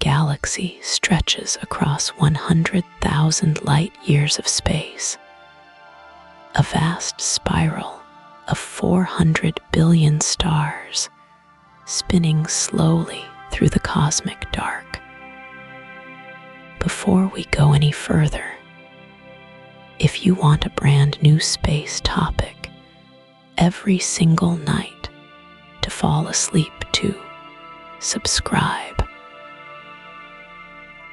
galaxy stretches across 100,000 light-years of space, a vast spiral of 400 billion stars spinning slowly through the cosmic dark. Before we go any further, if you want a brand new space topic every single night to fall asleep to, subscribe.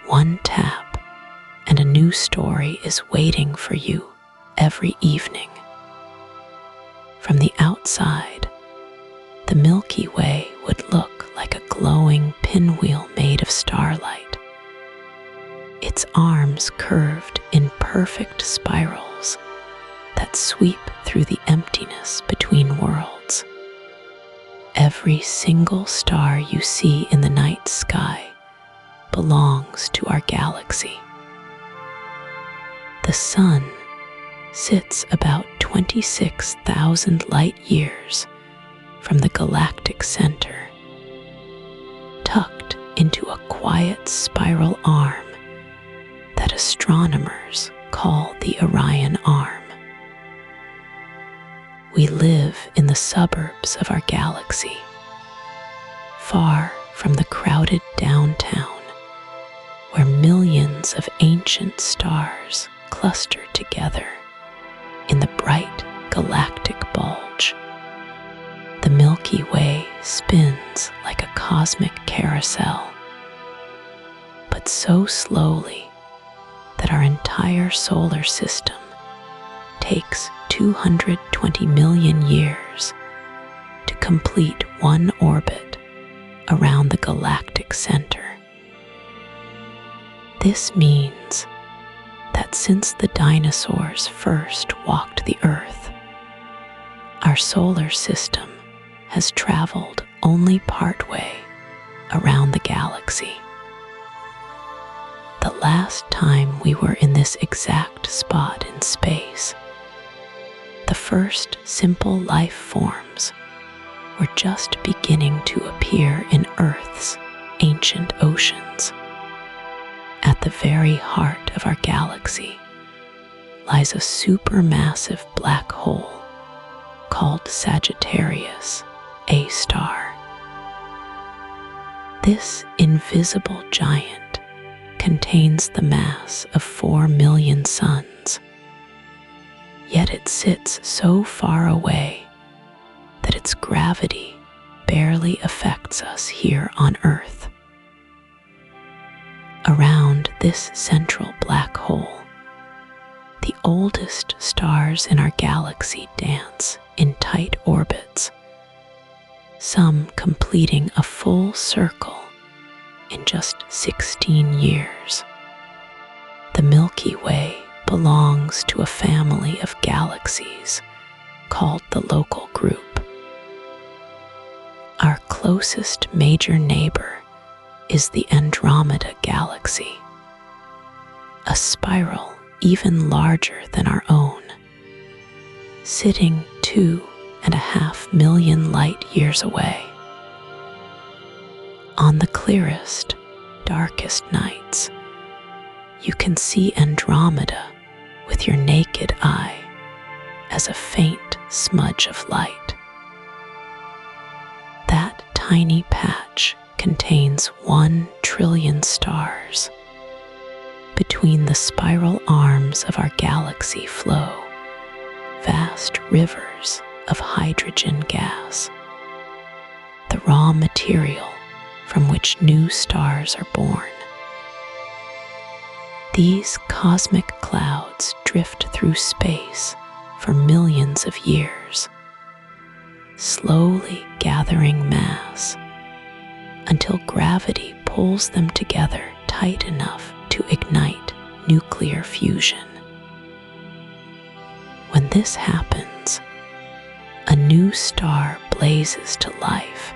One tap and a new story is waiting for you every evening. From the outside, the Milky Way would look like a glowing pinwheel made of starlight, its arms curved in perfect spirals that sweep through the emptiness between worlds. Every single star you see in the night sky belongs to our galaxy. The sun sits about 26,000 light-years from the galactic center, tucked into a quiet spiral arm that astronomers call the Orion Arm. We live in the suburbs of our galaxy, far from the crowded downtown, where millions of ancient stars cluster together in the bright galactic bulge. The Milky Way spins like a cosmic carousel, but so slowly that our entire solar system takes 220 million years to complete one orbit around the galactic center. This means that since the dinosaurs first walked the Earth, our solar system has traveled only partway around the galaxy. The last time we were in this exact spot in space, the first simple life forms were just beginning to appear in Earth's ancient oceans. At the very heart of our galaxy lies a supermassive black hole called Sagittarius A star. This invisible giant contains the mass of 4 million suns, yet it sits so far away that its gravity barely affects us here on Earth. Around this central black hole, the oldest stars in our galaxy dance in tight orbits, some completing a full circle in just 16 years. The Milky Way belongs to a family of galaxies called the Local Group. Our closest major neighbor is the Andromeda Galaxy, a spiral even larger than our own, sitting 2.5 million light-years away. On the clearest, darkest nights, you can see Andromeda with your naked eye as a faint smudge of light. That tiny patch contains 1 trillion stars. Between the spiral arms of our galaxy flow vast rivers of hydrogen gas, the raw material from which new stars are born. These cosmic clouds drift through space for millions of years, slowly gathering mass until gravity pulls them together tight enough to ignite nuclear fusion. When this happens, a new star blazes to life,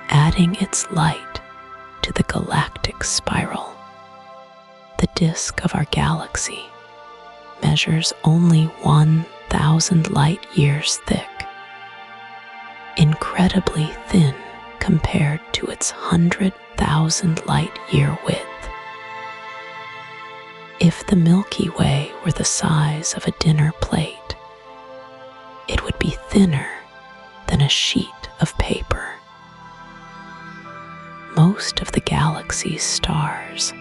adding its light to the galactic spiral. The disk of our galaxy measures only 1,000 light-years thick, incredibly thin compared to its 100 600,000 light-year width. If the Milky Way were the size of a dinner plate, it would be thinner than a sheet of paper. Most of the galaxy's stars,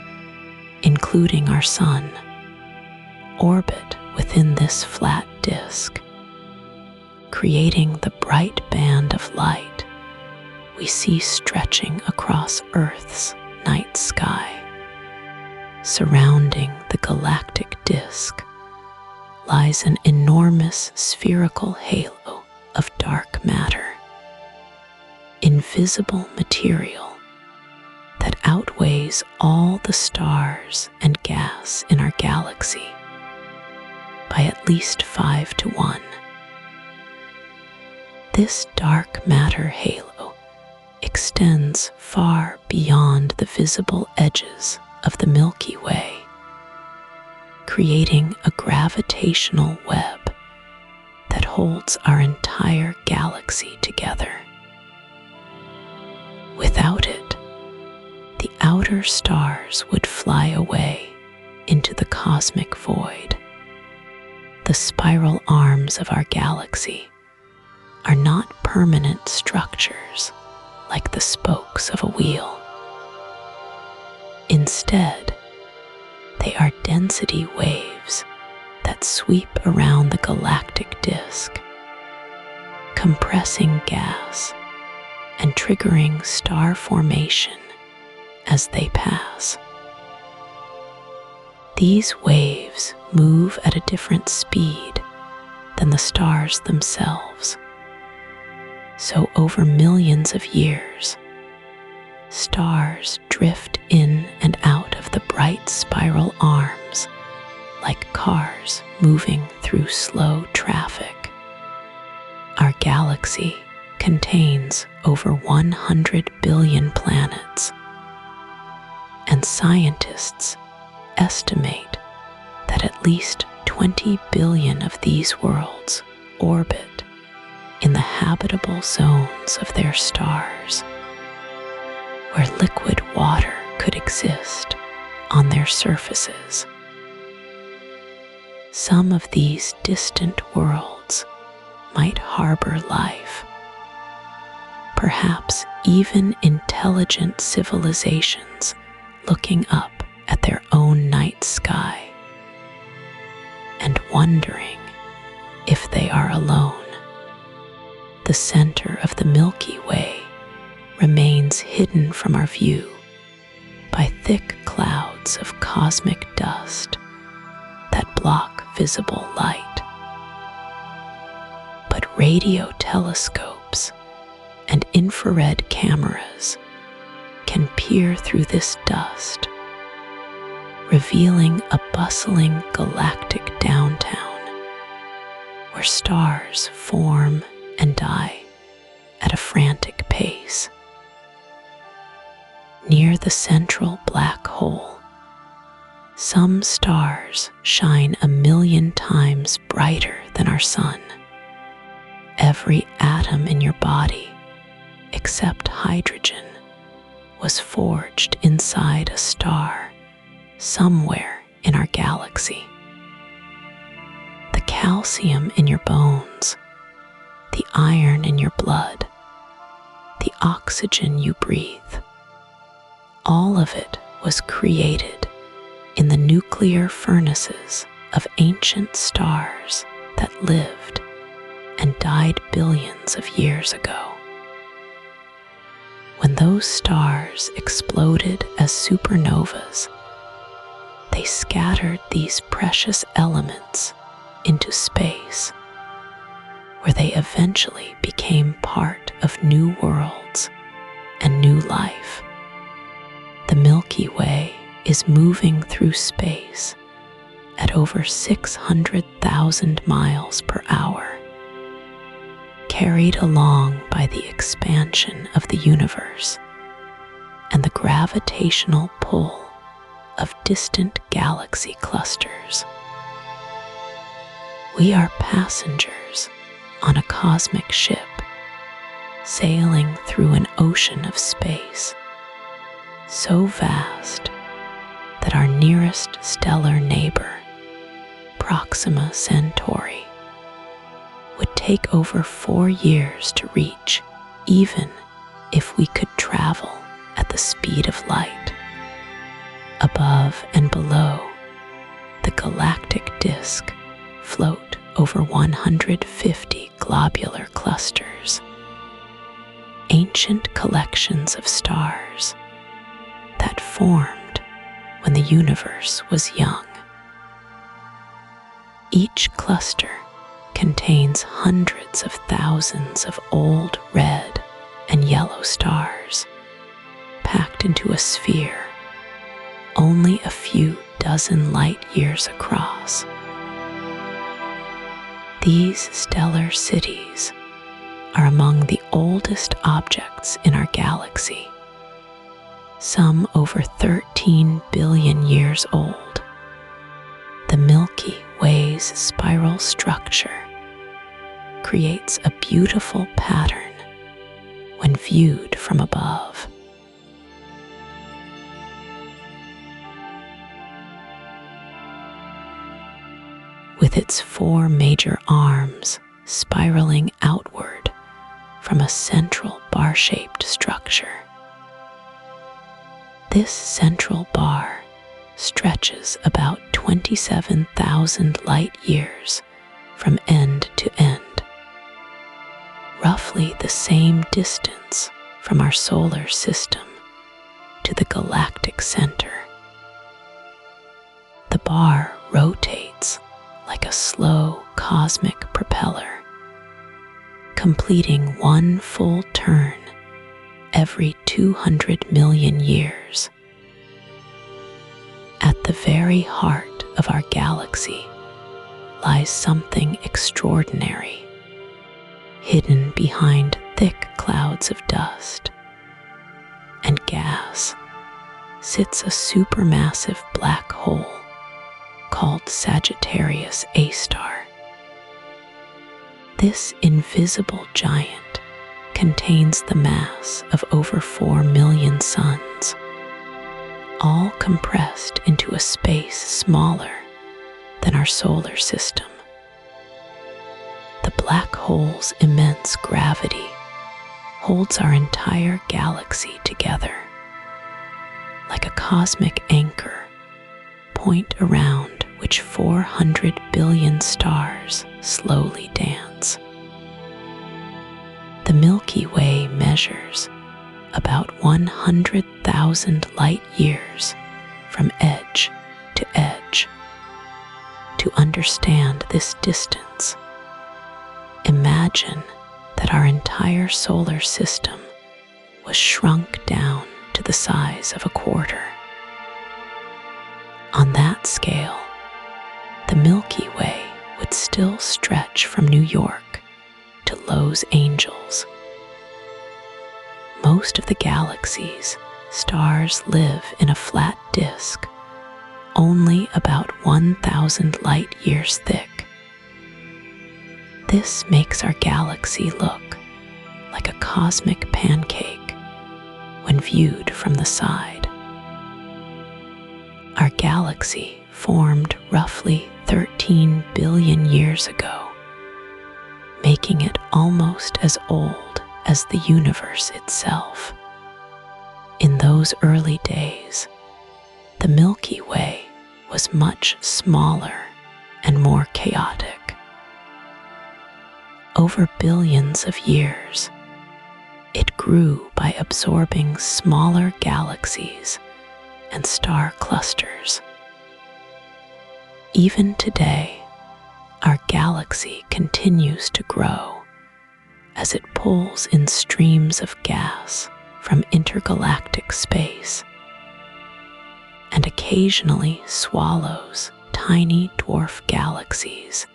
including our Sun, orbit within this flat disk, creating the bright band of light we see stretching across Earth's night sky. Surrounding the galactic disk lies an enormous spherical halo of dark matter, invisible material that outweighs all the stars and gas in our galaxy by at least 5 to 1. This dark matter halo extends far beyond the visible edges of the Milky Way, creating a gravitational web that holds our entire galaxy together. Without it, the outer stars would fly away into the cosmic void. The spiral arms of our galaxy are not permanent structures like the spokes of a wheel. Instead, they are density waves that sweep around the galactic disk, compressing gas and triggering star formation as they pass. These waves move at a different speed than the stars themselves. So over millions of years, stars drift in and out of the bright spiral arms like cars moving through slow traffic. Our galaxy contains over 100 billion planets, and scientists estimate that at least 20 billion of these worlds orbit in the habitable zones of their stars, where liquid water could exist on their surfaces. Some of these distant worlds might harbor life, perhaps even intelligent civilizations looking up at their own night sky and wondering if they are alone. The center of the Milky Way remains hidden from our view by thick clouds of cosmic dust that block visible light. But radio telescopes and infrared cameras can peer through this dust, revealing a bustling galactic downtown where stars form and die at a frantic pace. Near the central black hole, some stars shine 1,000,000 times brighter than our sun. Every atom in your body, except hydrogen, was forged inside a star somewhere in our galaxy. The calcium in your bones, the iron in your blood, the oxygen you breathe, all of it was created in the nuclear furnaces of ancient stars that lived and died billions of years ago. When those stars exploded as supernovas, they scattered these precious elements into space, where they eventually became part of new worlds and new life. The Milky Way is moving through space at over 600,000 miles per hour, carried along by the expansion of the universe and the gravitational pull of distant galaxy clusters. We are passengers on a cosmic ship, sailing through an ocean of space, so vast that our nearest stellar neighbor, Proxima Centauri, would take over 4 years to reach, even if we could travel at the speed of light. Above and below the galactic disk float over 150 globular clusters, ancient collections of stars that formed when the universe was young. Each cluster contains hundreds of thousands of old red and yellow stars packed into a sphere only a few dozen light years across. These stellar cities are among the oldest objects in our galaxy, some over 13 billion years old. The Milky Way's spiral structure creates a beautiful pattern when viewed from above. With its 4 major arms spiraling outward from a central bar-shaped structure. This central bar stretches about 27,000 light years from end to end, roughly the same distance from our solar system to the galactic center. The bar rotates like a slow cosmic propeller, completing 1 full turn every 200 million years. At the very heart of our galaxy lies something extraordinary. Hidden behind thick clouds of dust and gas sits a supermassive black hole called Sagittarius A star. This invisible giant contains the mass of over 4 million suns, all compressed into a space smaller than our solar system. The black hole's immense gravity holds our entire galaxy together, like a cosmic anchor, point around which 400 billion stars slowly dance. The Milky Way measures about 100,000 light years from edge to edge. To understand this distance, imagine that our entire solar system was shrunk down to the size of a quarter. On that scale, the Milky Way would still stretch from New York to Los Angeles. Most of the galaxy's stars live in a flat disk, only about 1,000 light years thick. This makes our galaxy look like a cosmic pancake when viewed from the side. Our galaxy formed roughly 13 billion years ago, making it almost as old as the universe itself. In those early days, the Milky Way was much smaller and more chaotic. Over billions of years, it grew by absorbing smaller galaxies and star clusters. Even today, our galaxy continues to grow as it pulls in streams of gas from intergalactic space and occasionally swallows tiny dwarf galaxies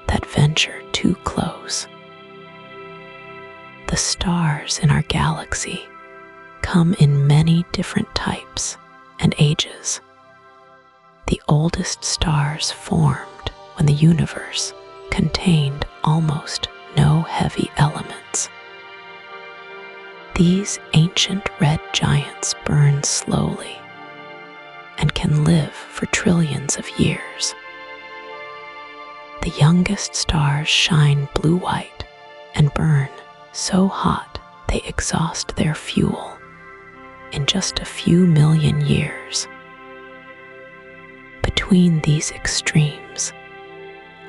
that venture too close. The stars in our galaxy come in many different types and ages. The oldest stars formed when the universe contained almost no heavy elements. These ancient red giants burn slowly and can live for trillions of years. The youngest stars shine blue-white and burn so hot they exhaust their fuel in just a few million years. Between these extremes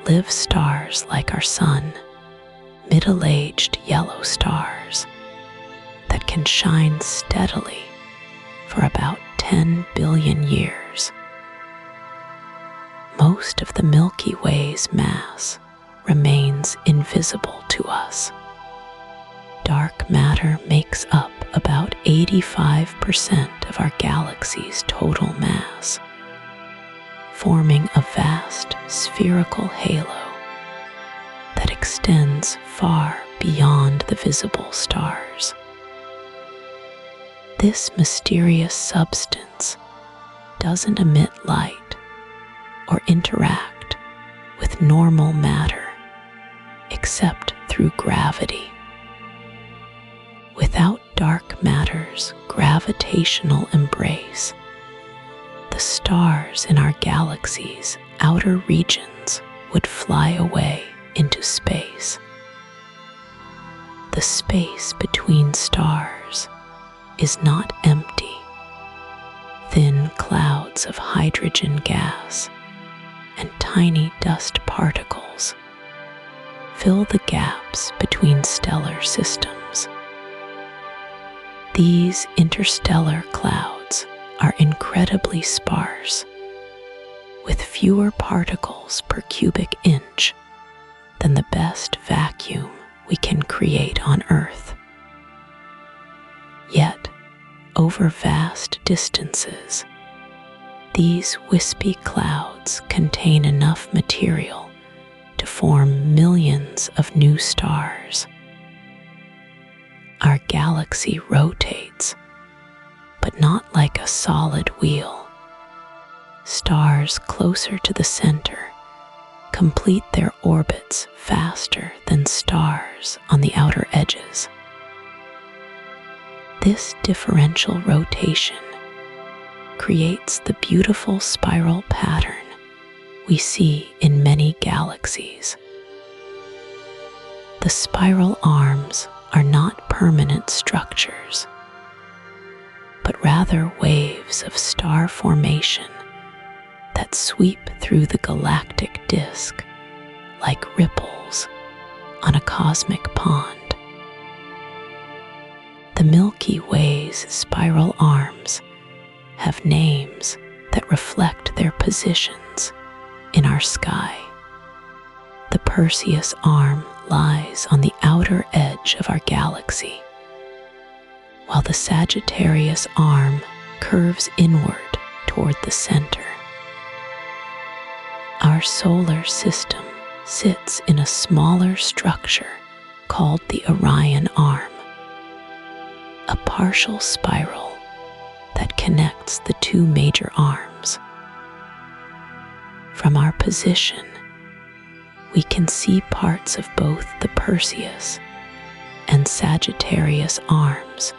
live stars like our Sun, middle-aged yellow stars that can shine steadily for about 10 billion years. Most of the Milky Way's mass remains invisible to us. Dark matter makes up about 85% of our galaxy's total mass, forming a vast spherical halo that extends far beyond the visible stars. This mysterious substance doesn't emit light or interact with normal matter except through gravity. Without dark matter's gravitational embrace, the stars in our galaxy's outer regions would fly away into space. The space between stars is not empty. Thin clouds of hydrogen gas and tiny dust particles fill the gaps between stellar systems. These interstellar clouds are incredibly sparse, with fewer particles per cubic inch than the best vacuum we can create on Earth. Yet, over vast distances, these wispy clouds contain enough material to form millions of new stars. Our galaxy rotates, but not like a solid wheel. Stars closer to the center complete their orbits faster than stars on the outer edges. This differential rotation creates the beautiful spiral pattern we see in many galaxies. The spiral arms are not permanent structures, but rather waves of star formation that sweep through the galactic disk like ripples on a cosmic pond. The Milky Way's spiral arms have names that reflect their positions in our sky. The Perseus arm lies on the outer edge of our galaxy, while the Sagittarius arm curves inward toward the center. Our solar system sits in a smaller structure called the Orion arm, a partial spiral that connects the two major arms. From our position, we can see parts of both the Perseus and Sagittarius arms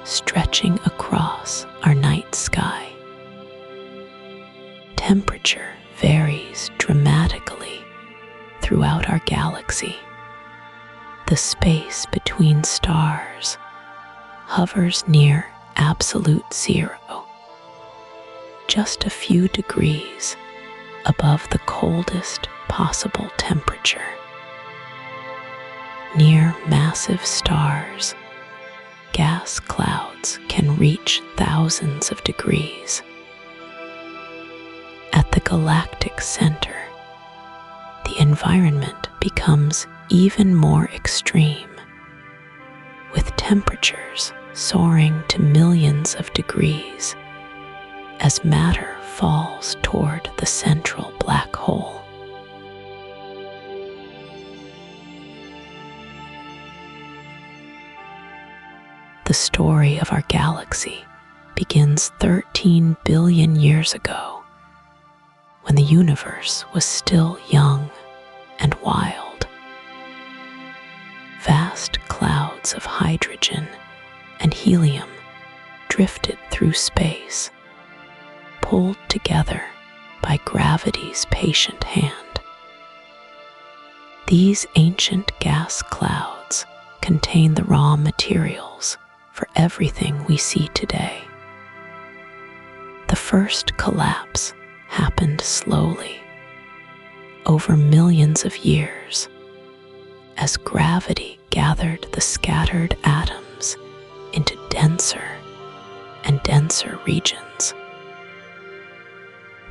stretching across our night sky. Temperature varies dramatically throughout our galaxy. The space between stars hovers near absolute zero, just a few degrees above the coldest possible temperature. Near massive stars, gas clouds can reach thousands of degrees. At the galactic center, the environment becomes even more extreme, with temperatures soaring to millions of degrees as matter falls toward the central black hole. The story of our galaxy begins 13 billion years ago, when the universe was still young and wild. Vast clouds of hydrogen and helium drifted through space, pulled together by gravity's patient hand. These ancient gas clouds contain the raw materials for everything we see today. The first collapse happened slowly, over millions of years, as gravity gathered the scattered atoms into denser and denser regions.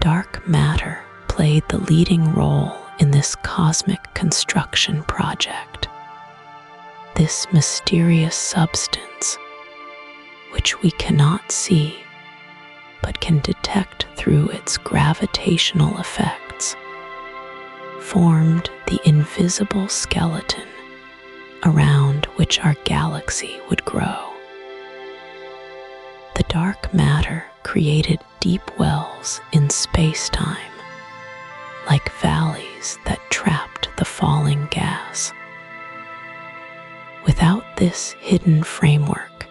Dark matter played the leading role in this cosmic construction project. This mysterious substance, which we cannot see but can detect through its gravitational effects, formed the invisible skeleton around which our galaxy would grow. The dark matter created deep wells in space-time, like valleys that trapped the falling gas. Without this hidden framework,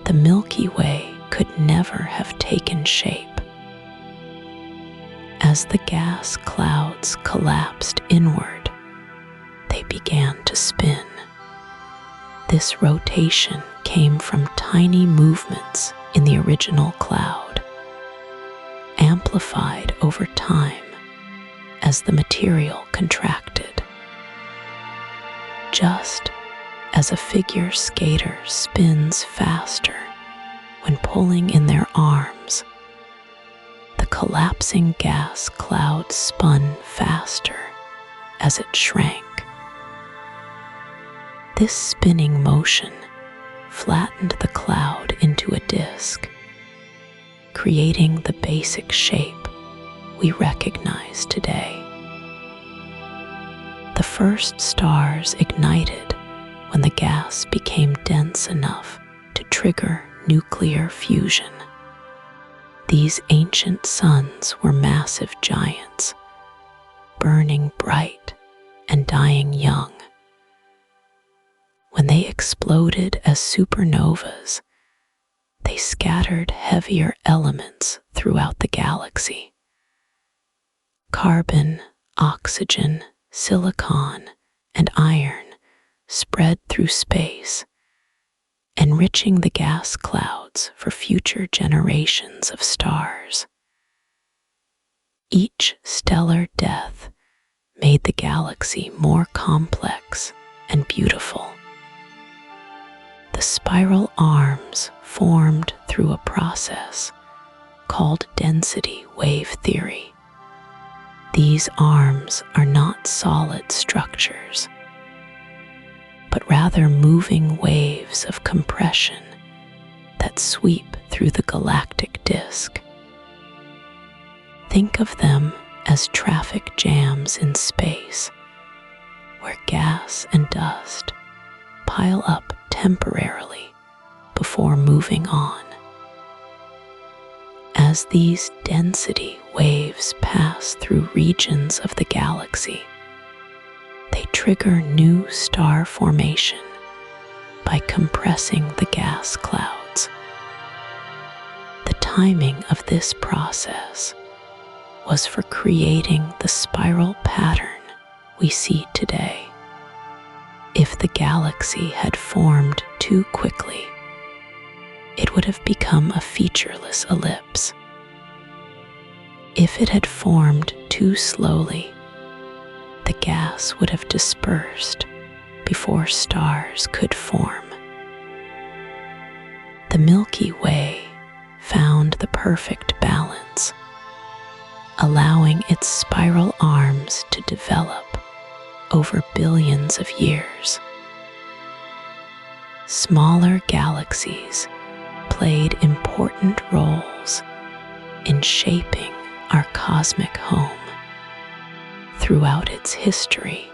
the Milky Way could never have taken shape. As the gas clouds collapsed inward, they began to spin. This rotation came from tiny movements in the original cloud, amplified over time as the material contracted. Just as a figure skater spins faster when pulling in their arms, the collapsing gas cloud spun faster as it shrank. This spinning motion flattened the cloud into a disk, creating the basic shape we recognize today. The first stars ignited when the gas became dense enough to trigger nuclear fusion. These ancient suns were massive giants, burning bright and dying young. When they exploded as supernovas, they scattered heavier elements throughout the galaxy. Carbon, oxygen, silicon, and iron spread through space, enriching the gas clouds for future generations of stars. Each stellar death made the galaxy more complex and beautiful. The spiral arms formed through a process called density wave theory. These arms are not solid structures, but rather moving waves of compression that sweep through the galactic disk. Think of them as traffic jams in space, where gas and dust pile up temporarily before moving on. As these density waves pass through regions of the galaxy, they trigger new star formation by compressing the gas clouds. The timing of this process was for creating the spiral pattern we see today. If the galaxy had formed too quickly, it would have become a featureless ellipse. If it had formed too slowly, the gas would have dispersed before stars could form. The Milky Way found the perfect balance, allowing its spiral arms to develop over billions of years. Smaller galaxies played important roles in shaping our cosmic home. Throughout its history,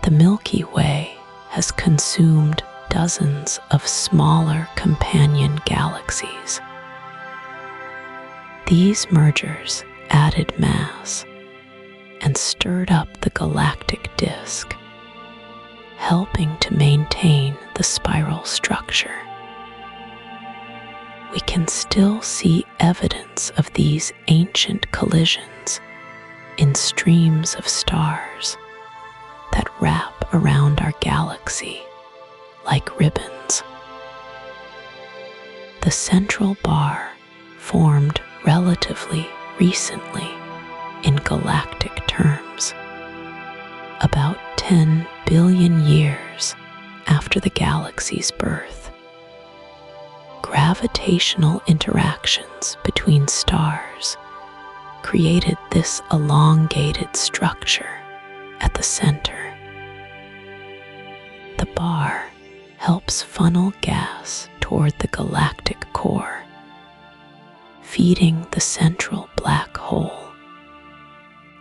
the Milky Way has consumed dozens of smaller companion galaxies. These mergers added mass and stirred up the galactic disk, helping to maintain the spiral structure. we can still see evidence of these ancient collisions in streams of stars that wrap around our galaxy like ribbons. The central bar formed relatively recently in galactic terms, about 10 billion years after the galaxy's birth. Gravitational interactions between stars created this elongated structure at the center. The bar helps funnel gas toward the galactic core, feeding the central black hole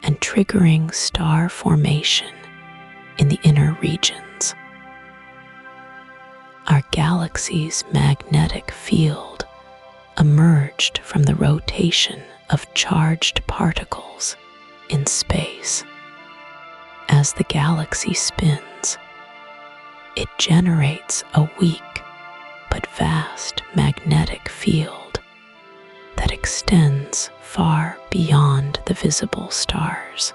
and triggering star formation in the inner regions. Our galaxy's magnetic field emerged from the rotation of charged particles in space. As the galaxy spins, it generates a weak but vast magnetic field that extends far beyond the visible stars.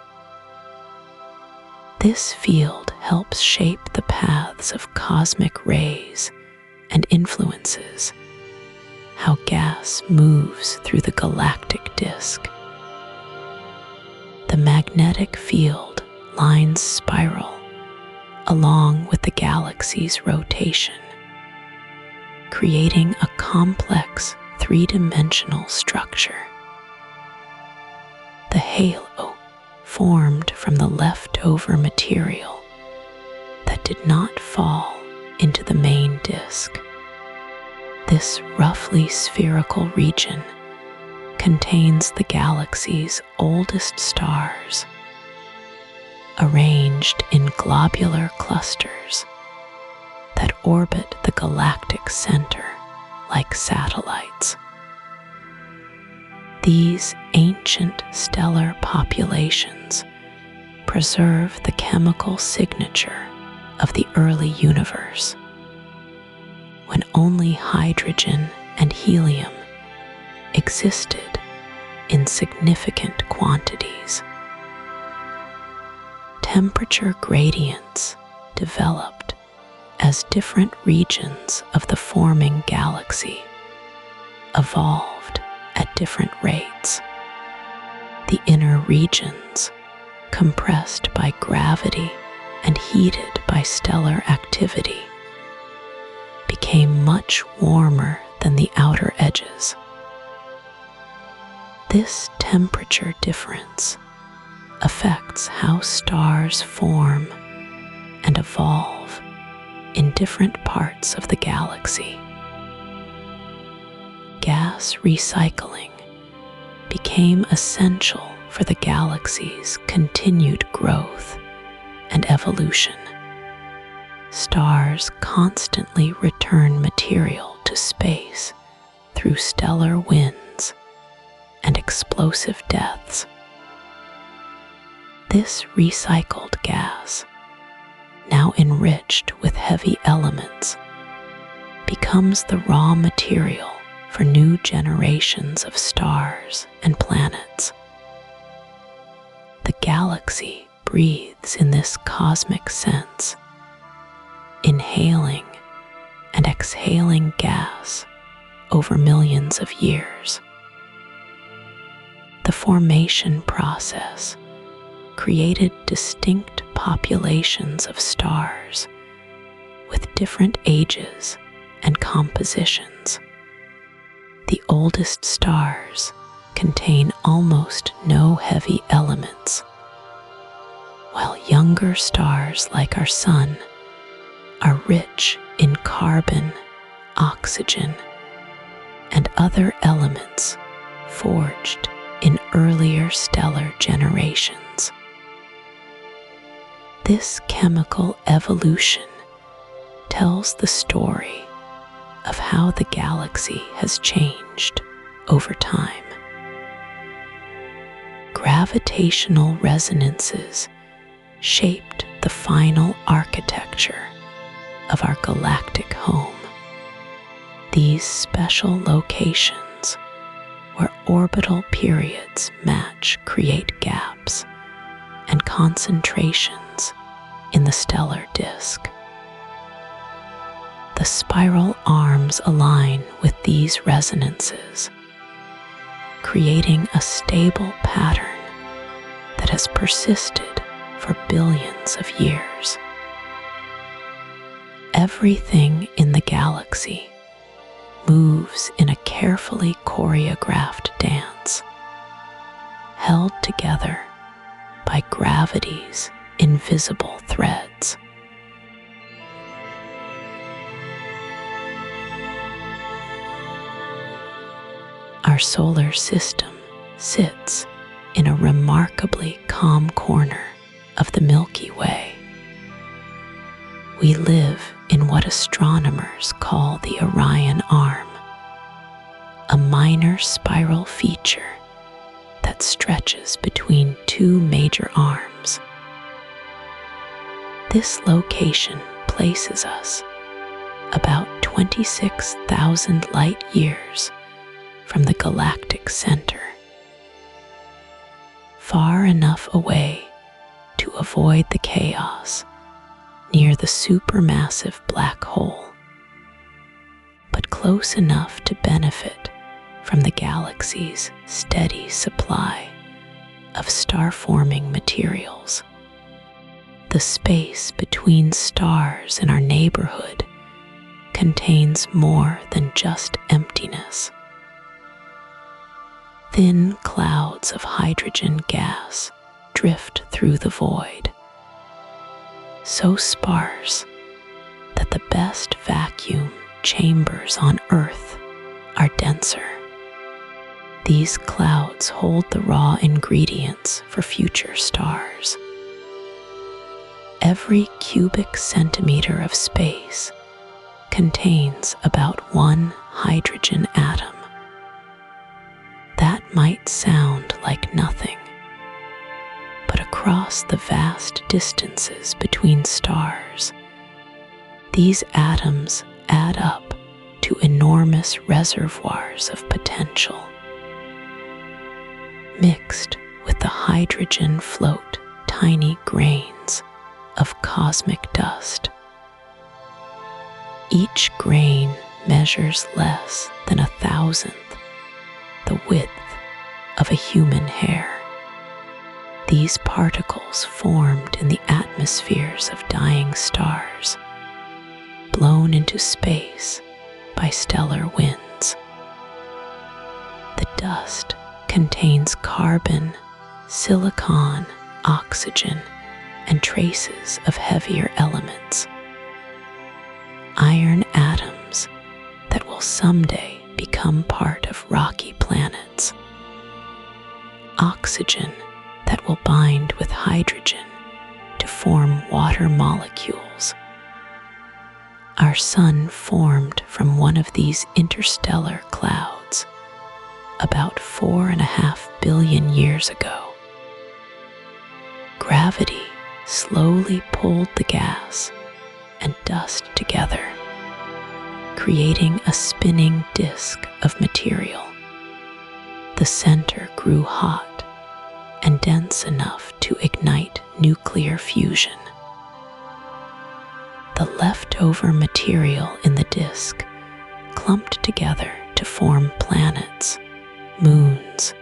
This field helps shape the paths of cosmic rays and influences how gas moves through the galactic disk. The magnetic field lines spiral along with the galaxy's rotation, creating a complex three-dimensional structure. The halo formed from the leftover material that did not fall into the main disk. This roughly spherical region contains the galaxy's oldest stars, arranged in globular clusters that orbit the galactic center like satellites. These ancient stellar populations preserve the chemical signature of the early universe, when only hydrogen and helium existed in significant quantities. Temperature gradients developed as different regions of the forming galaxy evolved at different rates. The inner regions, compressed by gravity and heated by stellar activity, became much warmer than the outer edges. This temperature difference affects how stars form and evolve in different parts of the galaxy. Gas recycling became essential for the galaxy's continued growth and evolution. Stars constantly return material to space through stellar winds and explosive deaths. This recycled gas, now enriched with heavy elements, becomes the raw material for new generations of stars and planets. The galaxy breathes in this cosmic sense, inhaling and exhaling gas over millions of years. The formation process created distinct populations of stars with different ages and compositions. The oldest stars contain almost no heavy elements, while younger stars like our Sun are rich in carbon, oxygen, and other elements forged in earlier stellar generations. This chemical evolution tells the story of how the galaxy has changed over time. Gravitational resonances shaped the final architecture of our galactic home, These special locations where orbital periods match create gaps and concentrations in the stellar disk. The spiral arms align with these resonances, creating a stable pattern that has persisted for billions of years. Everything in the galaxy moves in a carefully choreographed dance, held together by gravity's invisible threads. Our solar system sits in a remarkably calm corner of the Milky Way. We live in what astronomers call the Orion Arm, a minor spiral feature that stretches between two major arms. This location places us about 26,000 light years from the galactic center, far enough away to avoid the chaos near the supermassive black hole, but close enough to benefit from the galaxy's steady supply of star-forming materials. The space between stars in our neighborhood contains more than just emptiness. Thin clouds of hydrogen gas drift through the void, so sparse that the best vacuum chambers on Earth are denser. These clouds hold the raw ingredients for future stars. Every cubic centimeter of space contains about one hydrogen atom. That might sound like nothing, but across the vast distances between stars, these atoms add up to enormous reservoirs of potential. Mixed with the hydrogen float tiny grains of cosmic dust. Each grain measures less than 1,000th the width of a human hair. These particles formed in the atmospheres of dying stars, blown into space by stellar winds. The dust contains carbon, silicon, oxygen, and traces of heavier elements. Iron atoms that will someday become part of rocky planets. Oxygen that will bind with hydrogen to form water molecules. Our sun formed from one of these interstellar clouds about 4.5 billion years ago. Gravity slowly pulled the gas and dust together, creating a spinning disk of material. The center grew hot and dense enough to ignite nuclear fusion. The leftover material in the disk clumped together to form planets, moons,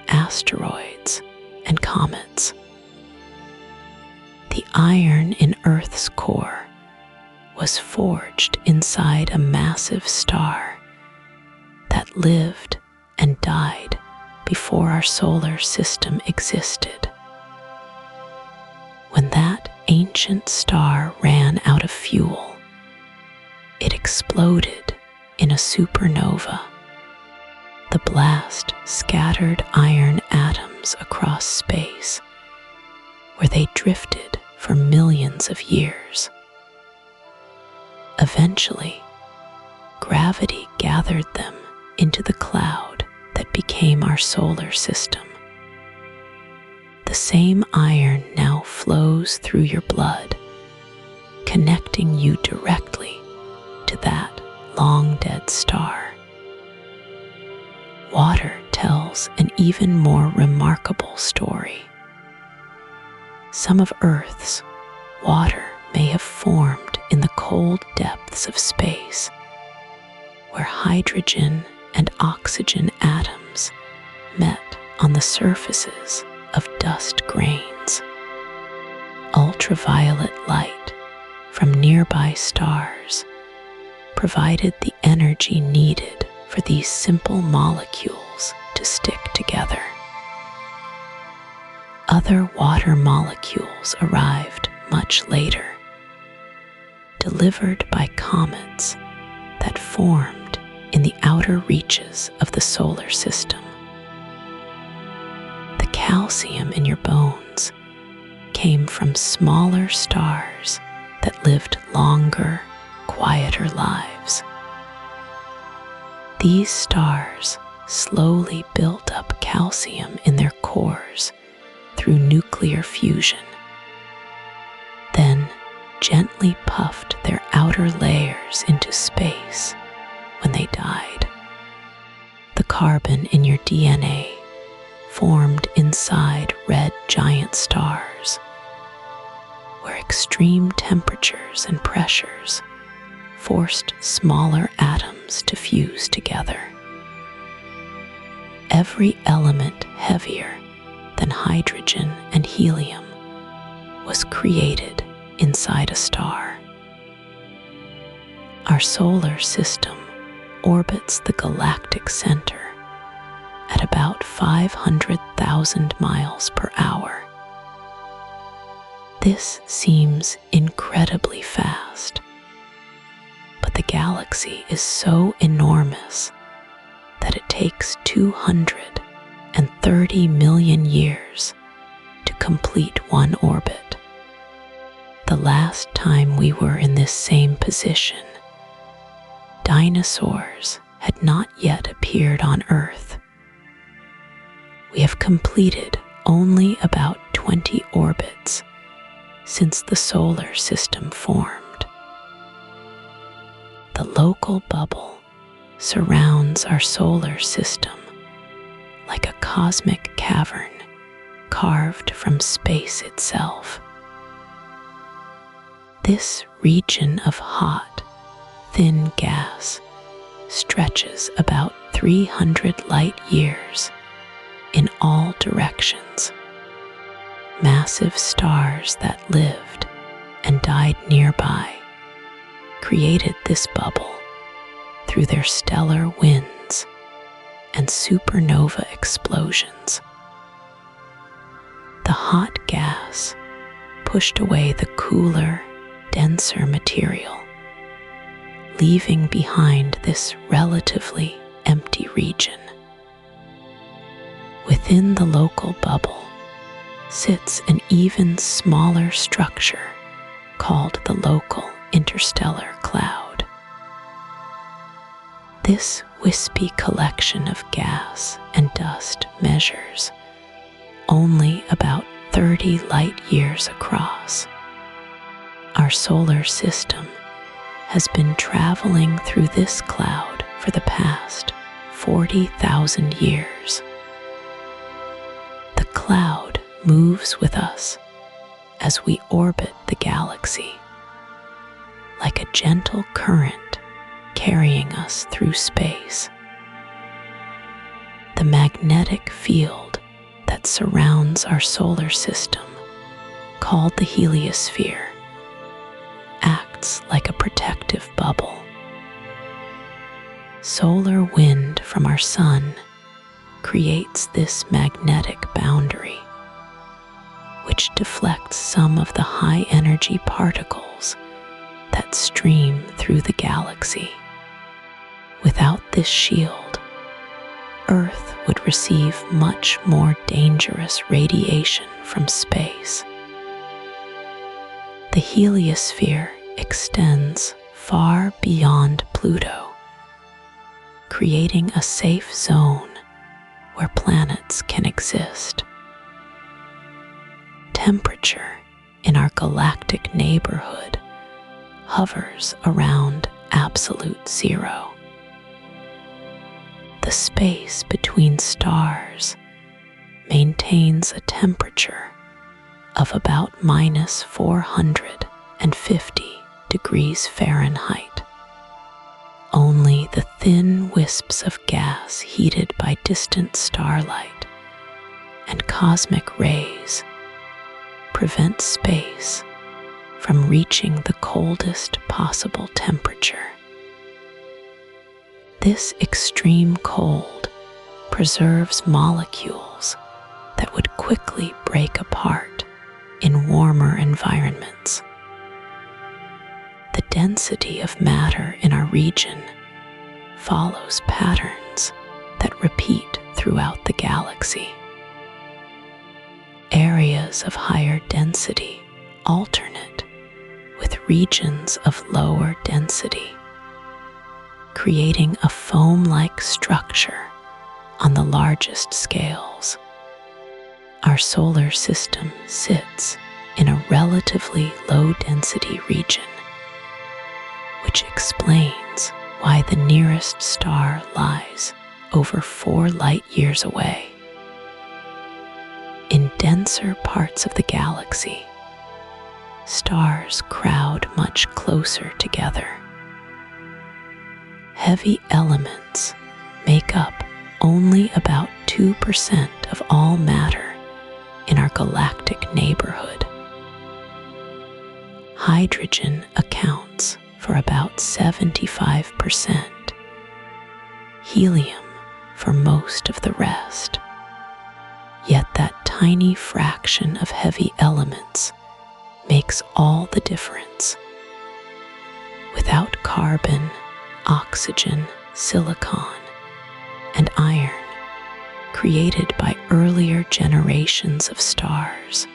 asteroids, and comets. The iron in Earth's core was forged inside a massive star that lived and died before our solar system existed. When that ancient star ran out of fuel, it exploded in a supernova. The blast scattered iron atoms across space, where they drifted for millions of years. Eventually, gravity gathered them into the cloud that became our solar system. The same iron now flows through your blood, connecting you directly to that long-dead star. Water tells an even more remarkable story. Some of Earth's water may have formed in the cold depths of space, where hydrogen and oxygen atoms met on the surfaces of dust grains. Ultraviolet light from nearby stars provided the energy needed for these simple molecules to stick together. Other water molecules arrived much later, delivered by comets that formed in the outer reaches of the solar system. The calcium in your bones came from smaller stars that lived longer, quieter lives. These stars slowly built up calcium in their cores through nuclear fusion, then gently puffed their outer layers into space when they died. The carbon in your DNA formed inside red giant stars, where extreme temperatures and pressures forced smaller atoms to fuse together. Every element heavier than hydrogen and helium was created inside a star. Our solar system orbits the galactic center at about 500,000 miles per hour. This seems incredibly fast, but the galaxy is so enormous that it takes 230 million years to complete one orbit. The last time we were in this same position, dinosaurs had not yet appeared on Earth. We have completed only about 20 orbits since the solar system formed. The local bubble surrounds our solar system like a cosmic cavern carved from space itself. This region of hot, thin gas stretches about 300 light years in all directions. Massive stars that lived and died nearby created this bubble through their stellar winds and supernova explosions. The hot gas pushed away the cooler, denser material, leaving behind this relatively empty region. Within the local bubble sits an even smaller structure called the local interstellar cloud. This wispy collection of gas and dust measures only about 30 light years across. Our solar system has been traveling through this cloud for the past 40,000 years. The cloud moves with us as we orbit the galaxy, like a gentle current carrying us through space. The magnetic field that surrounds our solar system, called the heliosphere, acts like a protective bubble. Solar wind from our sun creates this magnetic boundary, which deflects some of the high-energy particles that stream through the galaxy. Without this shield, Earth would receive much more dangerous radiation from space. The heliosphere extends far beyond Pluto, creating a safe zone where planets can exist. Temperature in our galactic neighborhood hovers around absolute zero. The space between stars maintains a temperature of about minus 450 degrees Fahrenheit. Only the thin wisps of gas heated by distant starlight and cosmic rays prevent space from reaching the coldest possible temperature. This extreme cold preserves molecules that would quickly break apart in warmer environments. The density of matter in our region follows patterns that repeat throughout the galaxy. Areas of higher density alternate with regions of lower density, creating a foam-like structure on the largest scales. Our solar system sits in a relatively low-density region, which explains why the nearest star lies over 4 light-years away. In denser parts of the galaxy, stars crowd much closer together. Heavy elements make up only about 2% of all matter in our galactic neighborhood. Hydrogen accounts for about 75%, helium for most of the rest. Yet that tiny fraction of heavy elements makes all the difference. Without carbon, oxygen, silicon, and iron created by earlier generations of stars,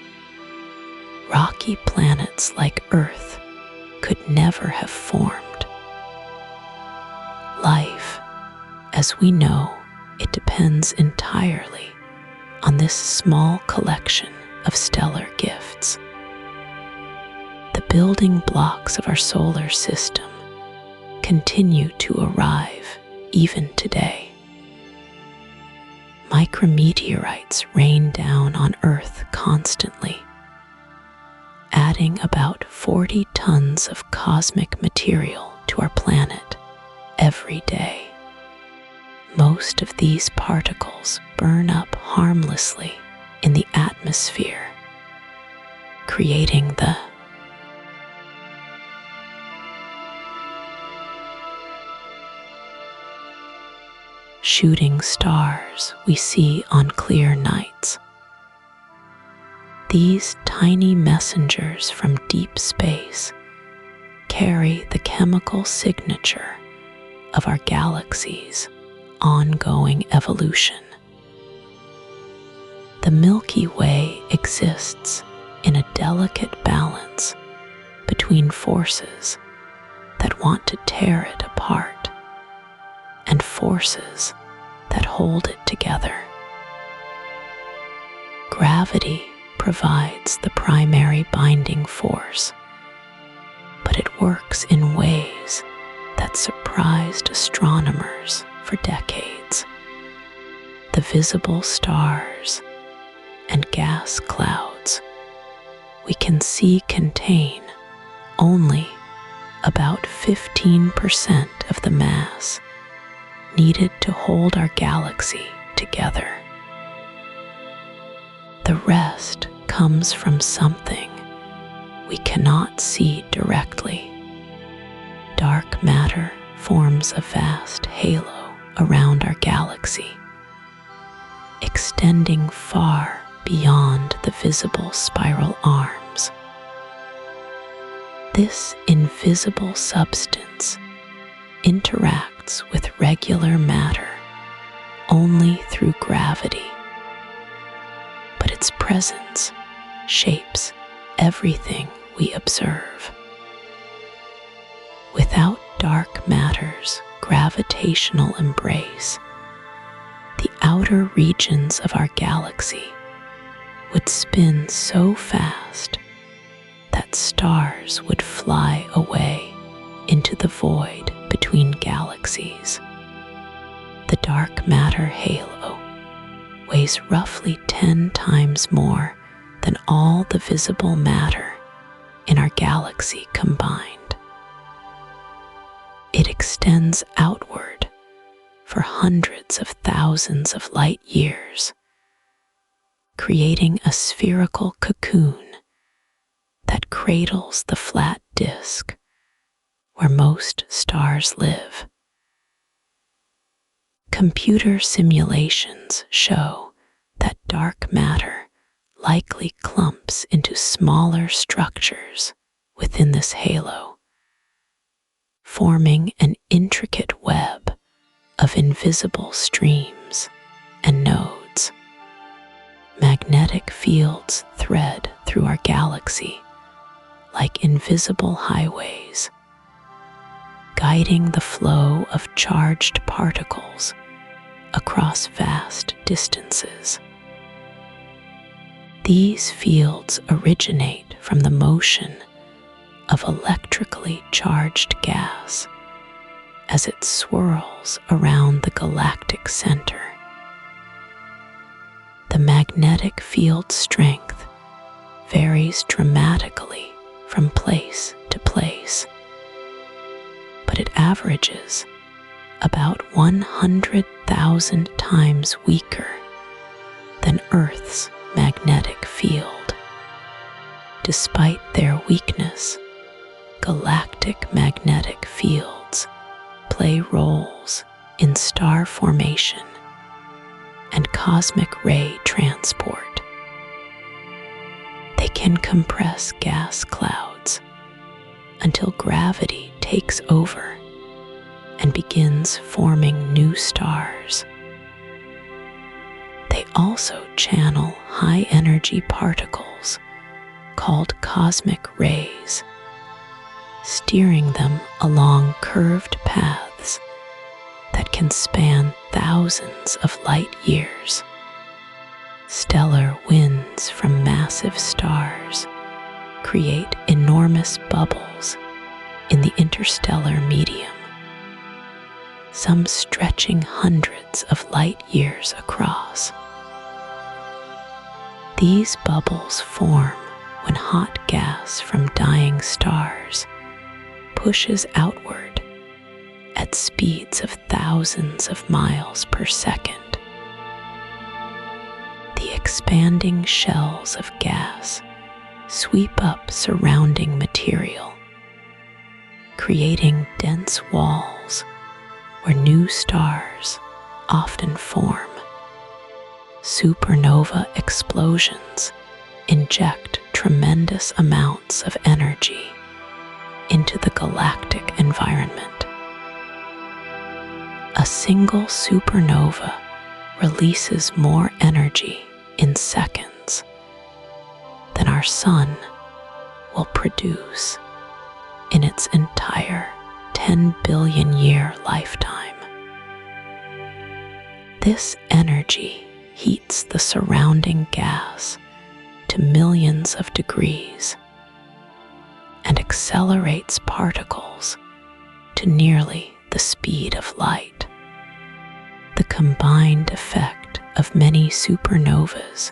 rocky planets like Earth could never have formed. Life, as we know, it depends entirely on this small collection of stellar gifts. The building blocks of our solar system continue to arrive even today. Micrometeorites rain down on Earth constantly, adding about 40 tons of cosmic material to our planet every day. Most of these particles burn up harmlessly in the atmosphere, creating the shooting stars we see on clear nights. These tiny messengers from deep space carry the chemical signature of our galaxy's ongoing evolution. The Milky Way exists in a delicate balance between forces that want to tear it apart and forces that hold it together. Gravity provides the primary binding force, but it works in ways that surprised astronomers for decades. The visible stars and gas clouds we can see contain only about 15% of the mass needed to hold our galaxy together. The rest comes from something we cannot see directly. Dark matter forms a vast halo around our galaxy, extending far beyond the visible spiral arms. This invisible substance interacts with regular matter only through gravity, but its presence shapes everything we observe. Without dark matter's gravitational embrace, the outer regions of our galaxy would spin so fast that stars would fly away into the void between galaxies. The dark matter halo weighs roughly 10 times more than all the visible matter in our galaxy combined. It extends outward for hundreds of thousands of light years, creating a spherical cocoon that cradles the flat disk where most stars live. Computer simulations show that dark matter likely clumps into smaller structures within this halo, forming an intricate web of invisible streams and nodes. Magnetic fields thread through our galaxy like invisible highways, guiding the flow of charged particles across vast distances. These fields originate from the motion of electrically charged gas as it swirls around the galactic center. The magnetic field strength varies dramatically from place to place, but it averages about 100,000 times weaker than Earth's magnetic field. Despite their weakness, galactic magnetic fields play roles in star formation and cosmic ray transport. They can compress gas clouds until gravity takes over and begins forming new stars. They also channel high-energy particles called cosmic rays, steering them along curved paths that can span thousands of light years. Stellar winds from massive stars create enormous bubbles in the interstellar medium, some stretching hundreds of light years across. These bubbles form when hot gas from dying stars pushes outward at speeds of thousands of miles per second. The expanding shells of gas sweep up surrounding material, creating dense walls where new stars often form. Supernova explosions inject tremendous amounts of energy into the galactic environment. A single supernova releases more energy in seconds than our sun will produce in its entire 10 billion year lifetime. This energy heats the surrounding gas to millions of degrees and accelerates particles to nearly the speed of light. The combined effect of many supernovas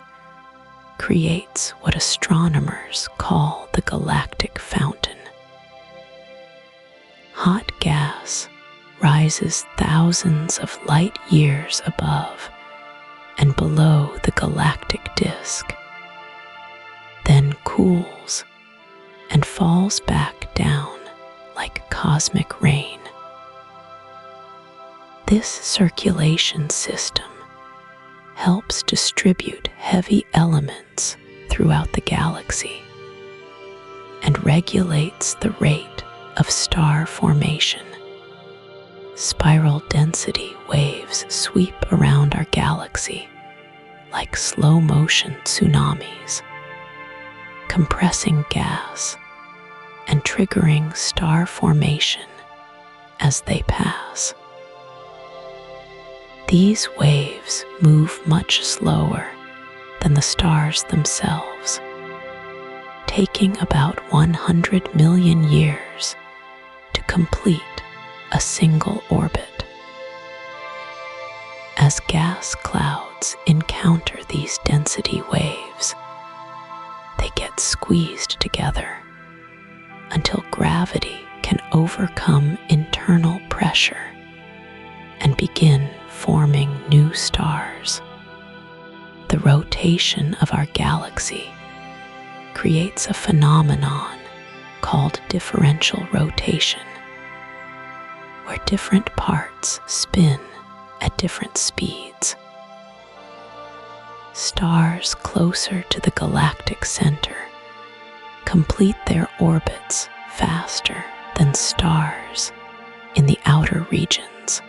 creates what astronomers call the galactic fountain. Hot gas rises thousands of light years above and below the galactic disk, then cools and falls back down like cosmic rain. This circulation system helps distribute heavy elements throughout the galaxy and regulates the rate of star formation. Spiral density waves sweep around our galaxy like slow-motion tsunamis, compressing gas and triggering star formation as they pass. These waves move much slower than the stars themselves, taking about 100 million years to complete a single orbit. As gas clouds encounter these density waves, they get squeezed together until gravity can overcome internal pressure and begin forming new stars. The rotation of our galaxy creates a phenomenon called differential rotation, where different parts spin at different speeds. Stars closer to the galactic center complete their orbits faster than stars in the outer regions.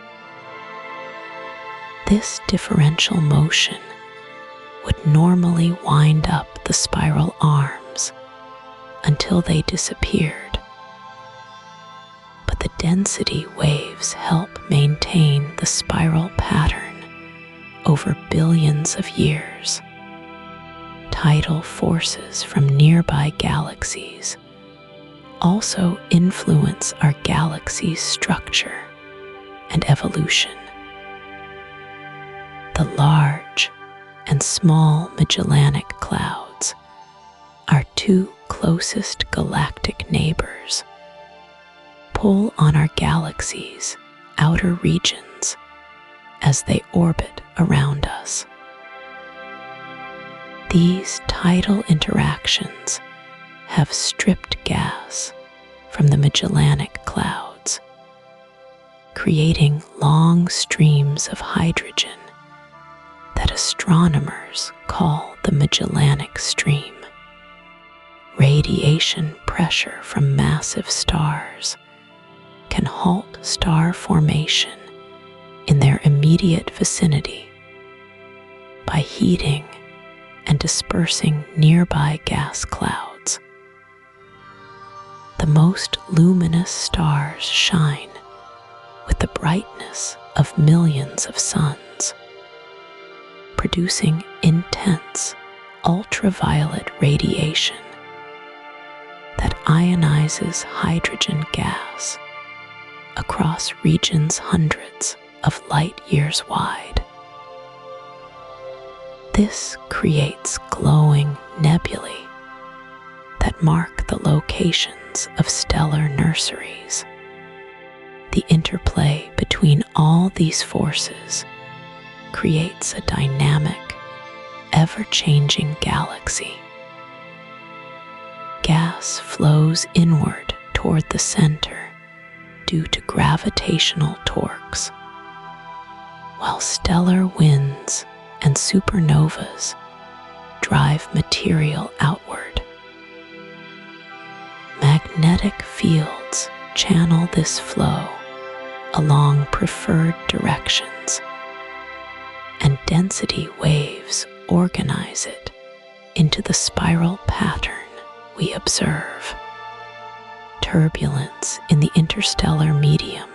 This differential motion would normally wind up the spiral arms until they disappeared. But the density waves help maintain the spiral pattern over billions of years. Tidal forces from nearby galaxies also influence our galaxy's structure and evolution. The large and small Magellanic Clouds, our two closest galactic neighbors, pull on our galaxy's outer regions as they orbit around us. These tidal interactions have stripped gas from the Magellanic Clouds, creating long streams of hydrogen that astronomers call the Magellanic Stream. Radiation pressure from massive stars can halt star formation in their immediate vicinity by heating and dispersing nearby gas clouds. The most luminous stars shine with the brightness of millions of suns, producing intense ultraviolet radiation that ionizes hydrogen gas across regions hundreds of light years wide. This creates glowing nebulae that mark the locations of stellar nurseries. The interplay between all these forces creates a dynamic, ever-changing galaxy. Gas flows inward toward the center due to gravitational torques, while stellar winds and supernovas drive material outward. Magnetic fields channel this flow along preferred directions, and density waves organize it into the spiral pattern we observe. Turbulence in the interstellar medium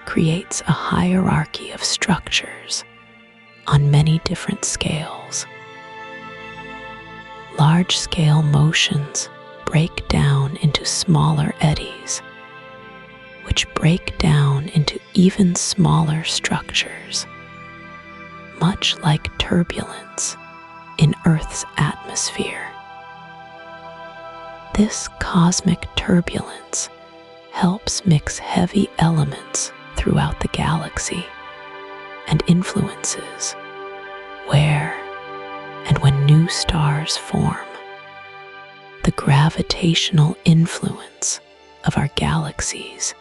creates a hierarchy of structures on many different scales. Large-scale motions break down into smaller eddies, which break down into even smaller structures, much like turbulence in Earth's atmosphere. This cosmic turbulence helps mix heavy elements throughout the galaxy and influences where and when new stars form. The gravitational influence of our galaxy's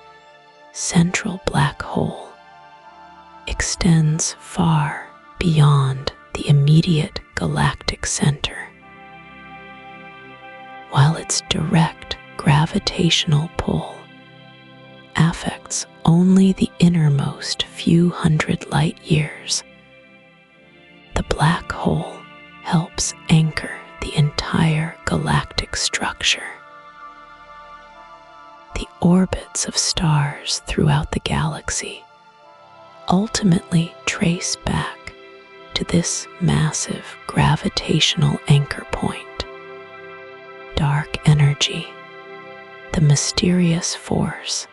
central black hole extends far beyond the immediate galactic center, while its direct gravitational pull affects only the innermost few hundred light years. The black hole helps anchor the entire galactic structure. The orbits of stars throughout the galaxy ultimately trace back to this massive gravitational anchor point. Dark energy, the mysterious force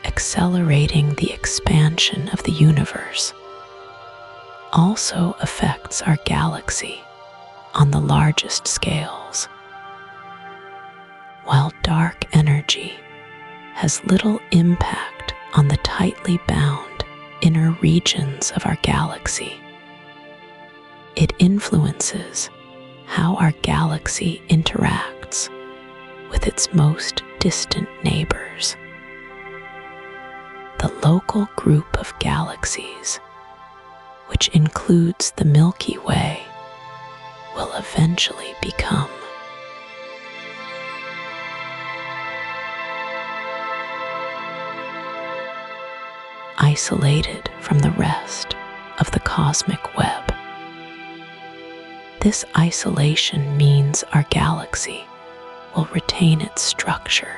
accelerating the expansion of the universe also affects our galaxy on the largest scales. While dark energy has little impact on the tightly bound inner regions of our galaxy, it influences how our galaxy interacts with its most distant neighbors. The local group of galaxies, which includes the Milky Way, will eventually become isolated from the rest of the cosmic web. This isolation means our galaxy will retain its structure,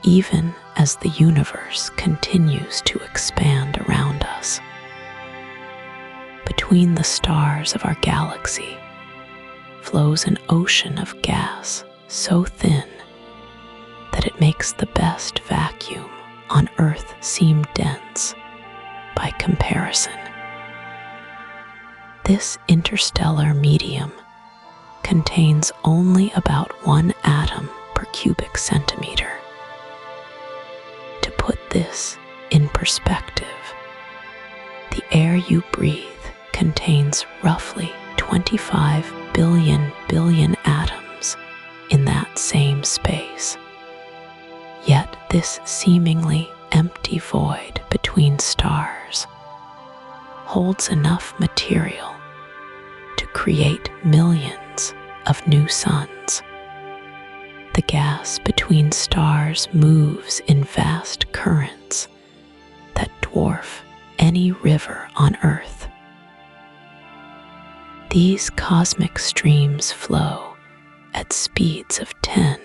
even as the universe continues to expand around us. Between the stars of our galaxy flows an ocean of gas so thin that it makes the best vacuum on Earth seem dense by comparison. This interstellar medium contains only about 1 atom per cubic centimeter. To put this in perspective, the air you breathe contains roughly 25 billion atoms in that same space. Yet this seemingly empty void between stars holds enough material to create millions of new suns. The gas between stars moves in vast currents that dwarf any river on Earth. These cosmic streams flow at speeds of 10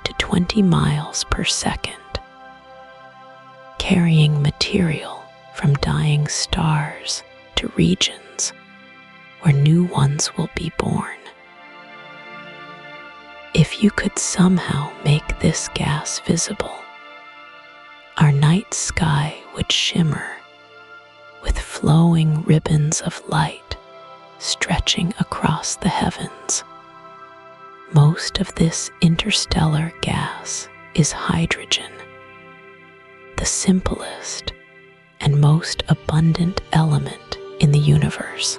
to 20 miles per second, carrying material from dying stars to regions where new ones will be born. If you could somehow make this gas visible, our night sky would shimmer with flowing ribbons of light stretching across the heavens. Most of this interstellar gas is hydrogen, the simplest and most abundant element in the universe.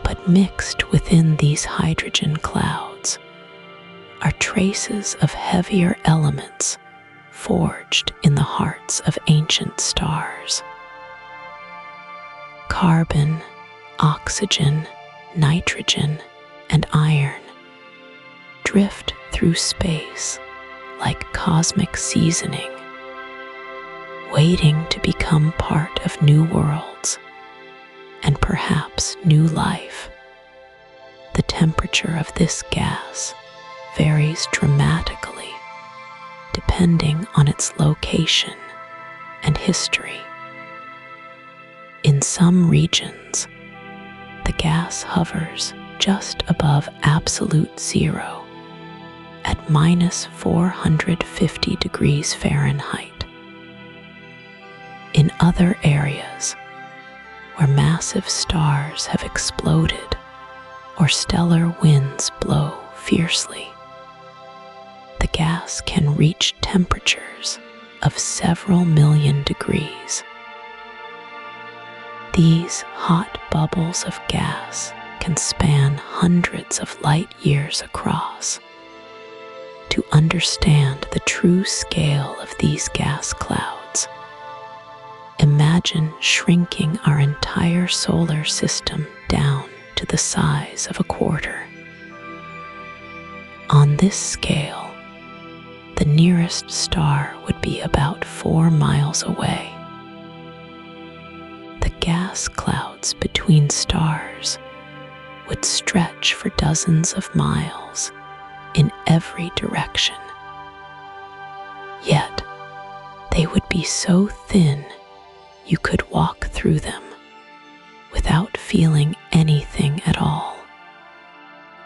But mixed within these hydrogen clouds are traces of heavier elements forged in the hearts of ancient stars. Carbon, oxygen, nitrogen, and iron drift through space like cosmic seasoning, waiting to become part of new worlds and perhaps new life. The temperature of this gas varies dramatically depending on its location and history. In some regions, the gas hovers just above absolute zero at minus 450 degrees Fahrenheit. In other areas, where massive stars have exploded or stellar winds blow fiercely, the gas can reach temperatures of several million degrees. These hot bubbles of gas can span hundreds of light years across. To understand the true scale of these gas clouds, imagine shrinking our entire solar system down to the size of a quarter. On this scale, the nearest star would be about 4 miles away. The gas clouds between stars would stretch for dozens of miles in every direction. Yet, they would be so thin you could walk through them without feeling anything at all.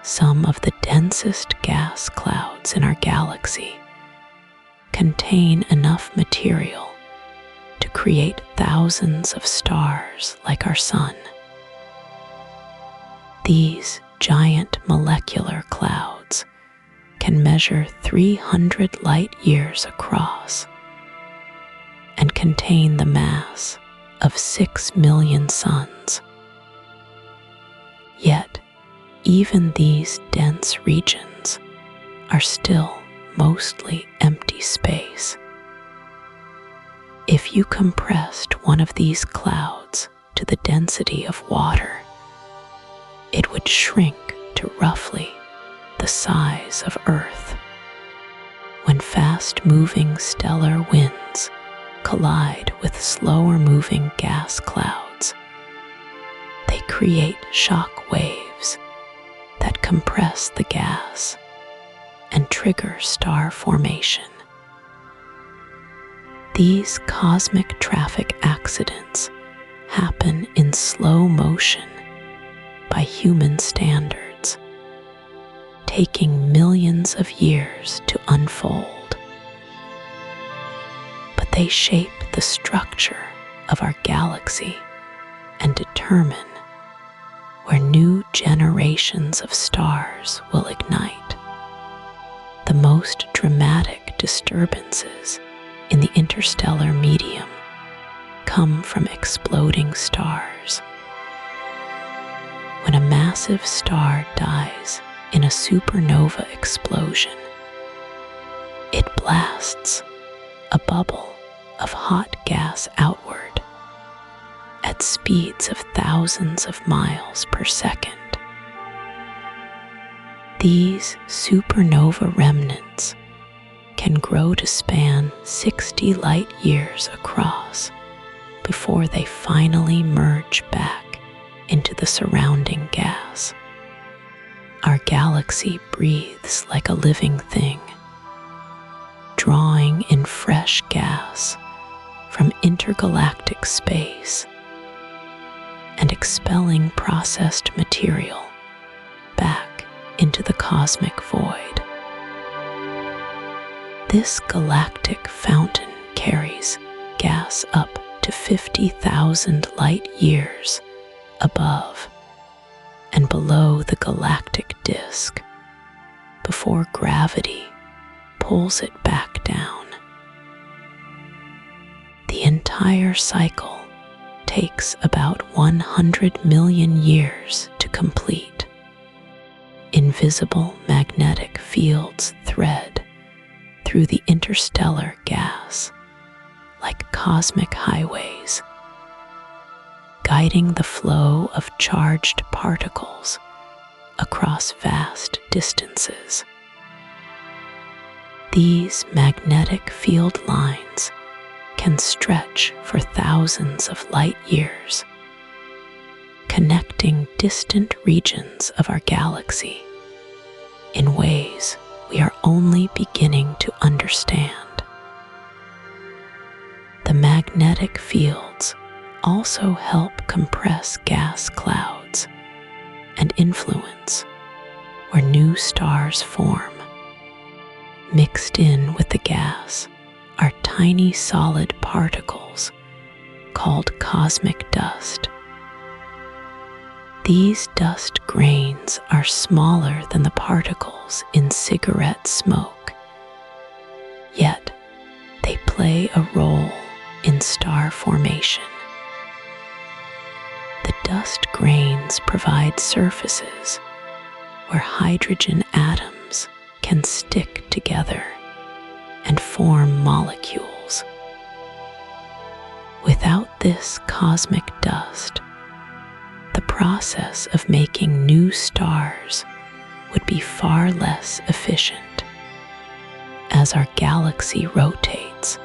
Some of the densest gas clouds in our galaxy contain enough material to create thousands of stars like our Sun. These giant molecular clouds can measure 300 light years across and contain the mass of 6 million suns. Yet, even these dense regions are still mostly empty space. If you compressed one of these clouds to the density of water, it would shrink to roughly the size of Earth. When fast-moving stellar winds collide with slower-moving gas clouds, they create shock waves that compress the gas and trigger star formation. These cosmic traffic accidents happen in slow motion by human standards, taking millions of years to unfold. But they shape the structure of our galaxy and determine where new generations of stars will ignite. The most dramatic disturbances in the interstellar medium come from exploding stars. When a massive star dies in a supernova explosion, it blasts a bubble of hot gas outward at speeds of thousands of miles per second. These supernova remnants can grow to span 60 light years across before they finally merge back into the surrounding gas. Our galaxy breathes like a living thing, drawing in fresh gas from intergalactic space and expelling processed material back into the cosmic void. This galactic fountain carries gas up to 50,000 light years above and below the galactic disk before gravity pulls it back down. The entire cycle takes about 100 million years to complete. Invisible magnetic fields thread through the interstellar gas like cosmic highways, guiding the flow of charged particles across vast distances. These magnetic field lines can stretch for thousands of light years, connecting distant regions of our galaxy in ways we are only beginning to understand. The magnetic fields also help compress gas clouds and influence where new stars form. Mixed in with the gas are tiny solid particles called cosmic dust. These dust grains are smaller than the particles in cigarette smoke, yet they play a role in star formation. The dust grains provide surfaces where hydrogen atoms can stick together and form molecules. Without this cosmic dust, the process of making new stars would be far less efficient. As our galaxy rotates,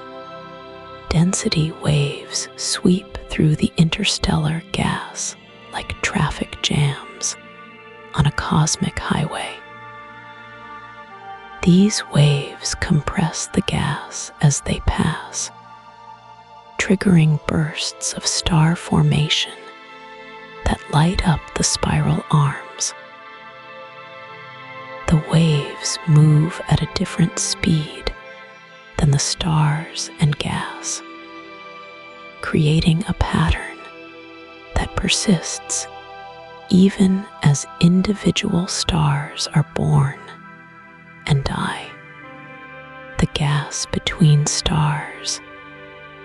density waves sweep through the interstellar gas like traffic jams on a cosmic highway. These waves compress the gas as they pass, triggering bursts of star formation that light up the spiral arms. waves move at a different speed than the stars and gas, creating a pattern that persists even as individual stars are born and die. The gas between stars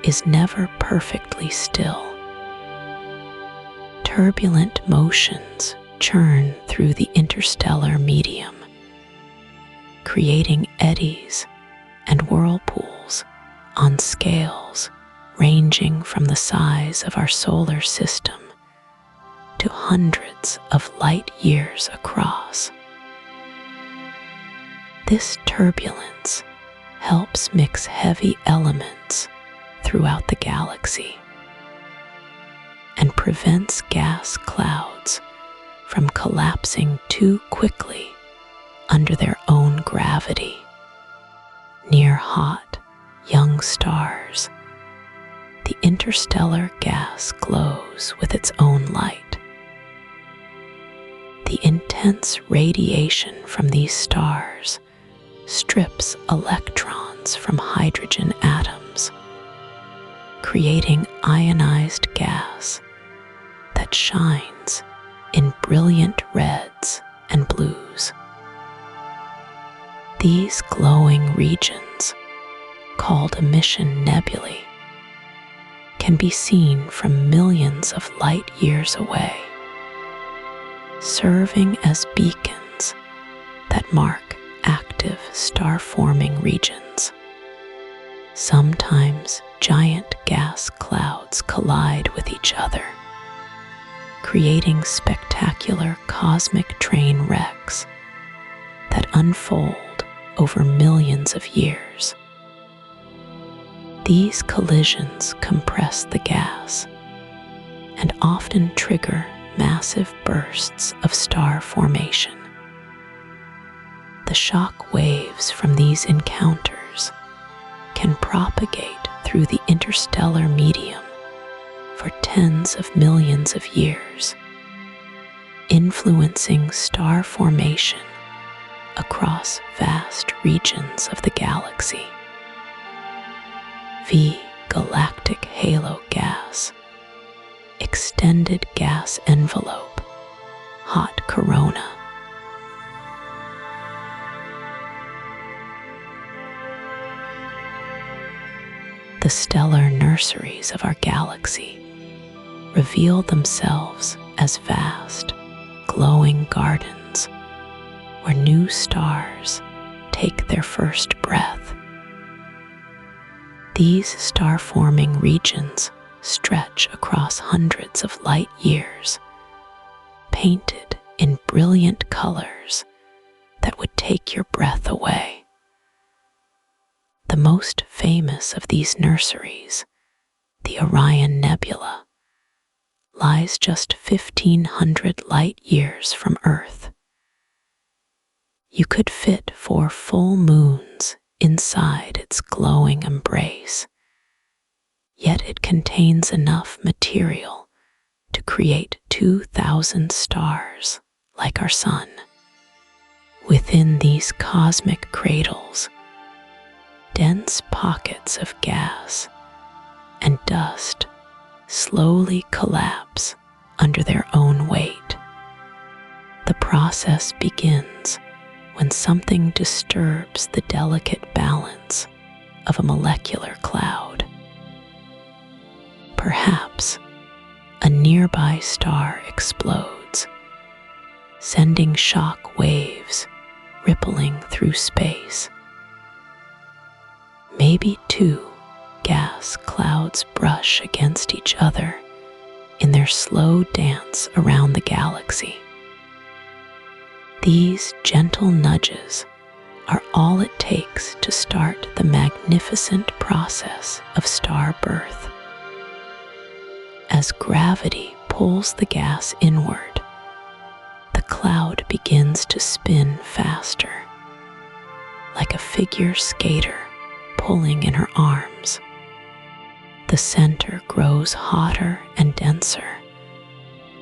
is never perfectly still. Turbulent motions churn through the interstellar medium, creating eddies and whirlpools on scales ranging from the size of our solar system to hundreds of light years across. This turbulence helps mix heavy elements throughout the galaxy and prevents gas clouds from collapsing too quickly under their own gravity. Near hot, young stars, the interstellar gas glows with its own light. The intense radiation from these stars strips electrons from hydrogen atoms, creating ionized gas that shines in brilliant reds and blues. These glowing regions, called emission nebulae, can be seen from millions of light years away, serving as beacons that mark active star-forming regions. Sometimes giant gas clouds collide with each other, creating spectacular cosmic train wrecks that unfold over millions of years. These collisions compress the gas and often trigger massive bursts of star formation. The shock waves from these encounters can propagate through the interstellar medium for tens of millions of years, influencing star formation across vast regions of the galaxy. The galactic halo gas, extended gas envelope, hot corona. The stellar nurseries of our galaxy reveal themselves as vast, glowing gardens where new stars take their first breath. These star-forming regions stretch across hundreds of light years, painted in brilliant colors that would take your breath away. The most famous of these nurseries, the Orion Nebula, lies just 1,500 light years from Earth. You could fit 4 full moons inside its glowing embrace, yet it contains enough material to create 2,000 stars like our sun. Within these cosmic cradles, dense pockets of gas and dust slowly collapse under their own weight. The process begins when something disturbs the delicate balance of a molecular cloud. Perhaps a nearby star explodes, sending shock waves rippling through space. Maybe 2 gas clouds brush against each other in their slow dance around the galaxy. These gentle nudges are all it takes to start the magnificent process of star birth. As gravity pulls the gas inward, the cloud begins to spin faster, like a figure skater pulling in her arms. The center grows hotter and denser,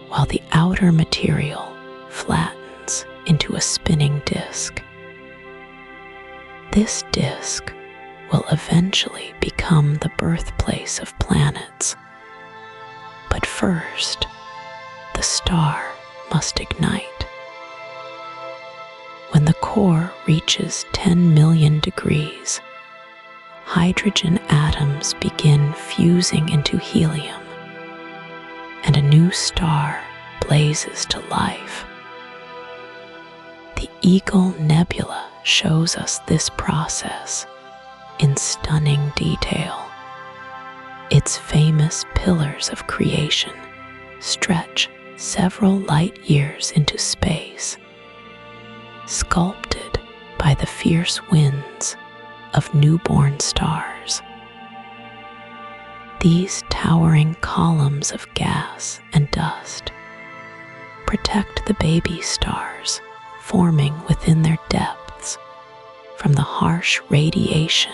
while the outer material flattens into a spinning disk. This disk will eventually become the birthplace of planets. But first, the star must ignite. When the core reaches 10 million degrees, hydrogen atoms begin fusing into helium, and a new star blazes to life. The Eagle Nebula shows us this process in stunning detail. Its famous pillars of creation stretch several light years into space, sculpted by the fierce winds of newborn stars. These towering columns of gas and dust protect the baby stars forming within their depths from the harsh radiation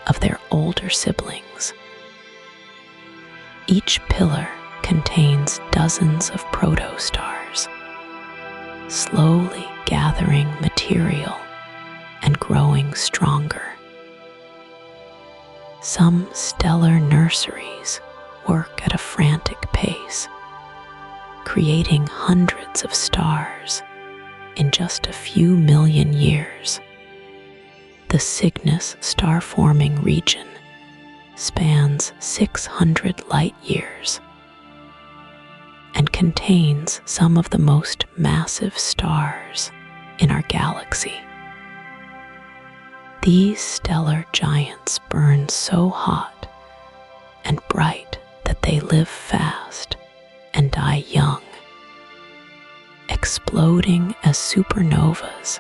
of their older siblings. Each pillar contains dozens of protostars, slowly gathering material and growing stronger. Some stellar nurseries work at a frantic pace, creating hundreds of stars in just a few million years. The Cygnus star-forming region spans 600 light years and contains some of the most massive stars in our galaxy. These stellar giants burn so hot and bright that they live fast and die young, exploding as supernovas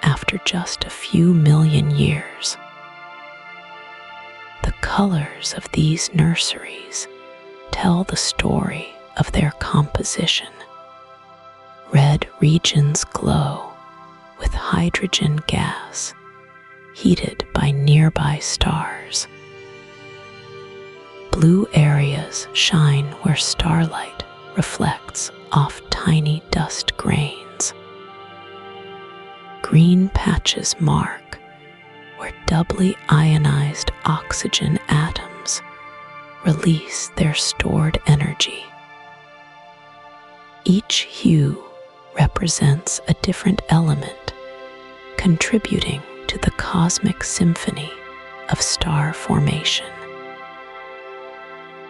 after just a few million years. The colors of these nurseries tell the story of their composition. Red regions glow with hydrogen gas heated by nearby stars. Blue areas shine where starlight reflects off tiny dust grains. Green patches mark where doubly ionized oxygen atoms release their stored energy. Each hue represents a different element, contributing to the cosmic symphony of star formation.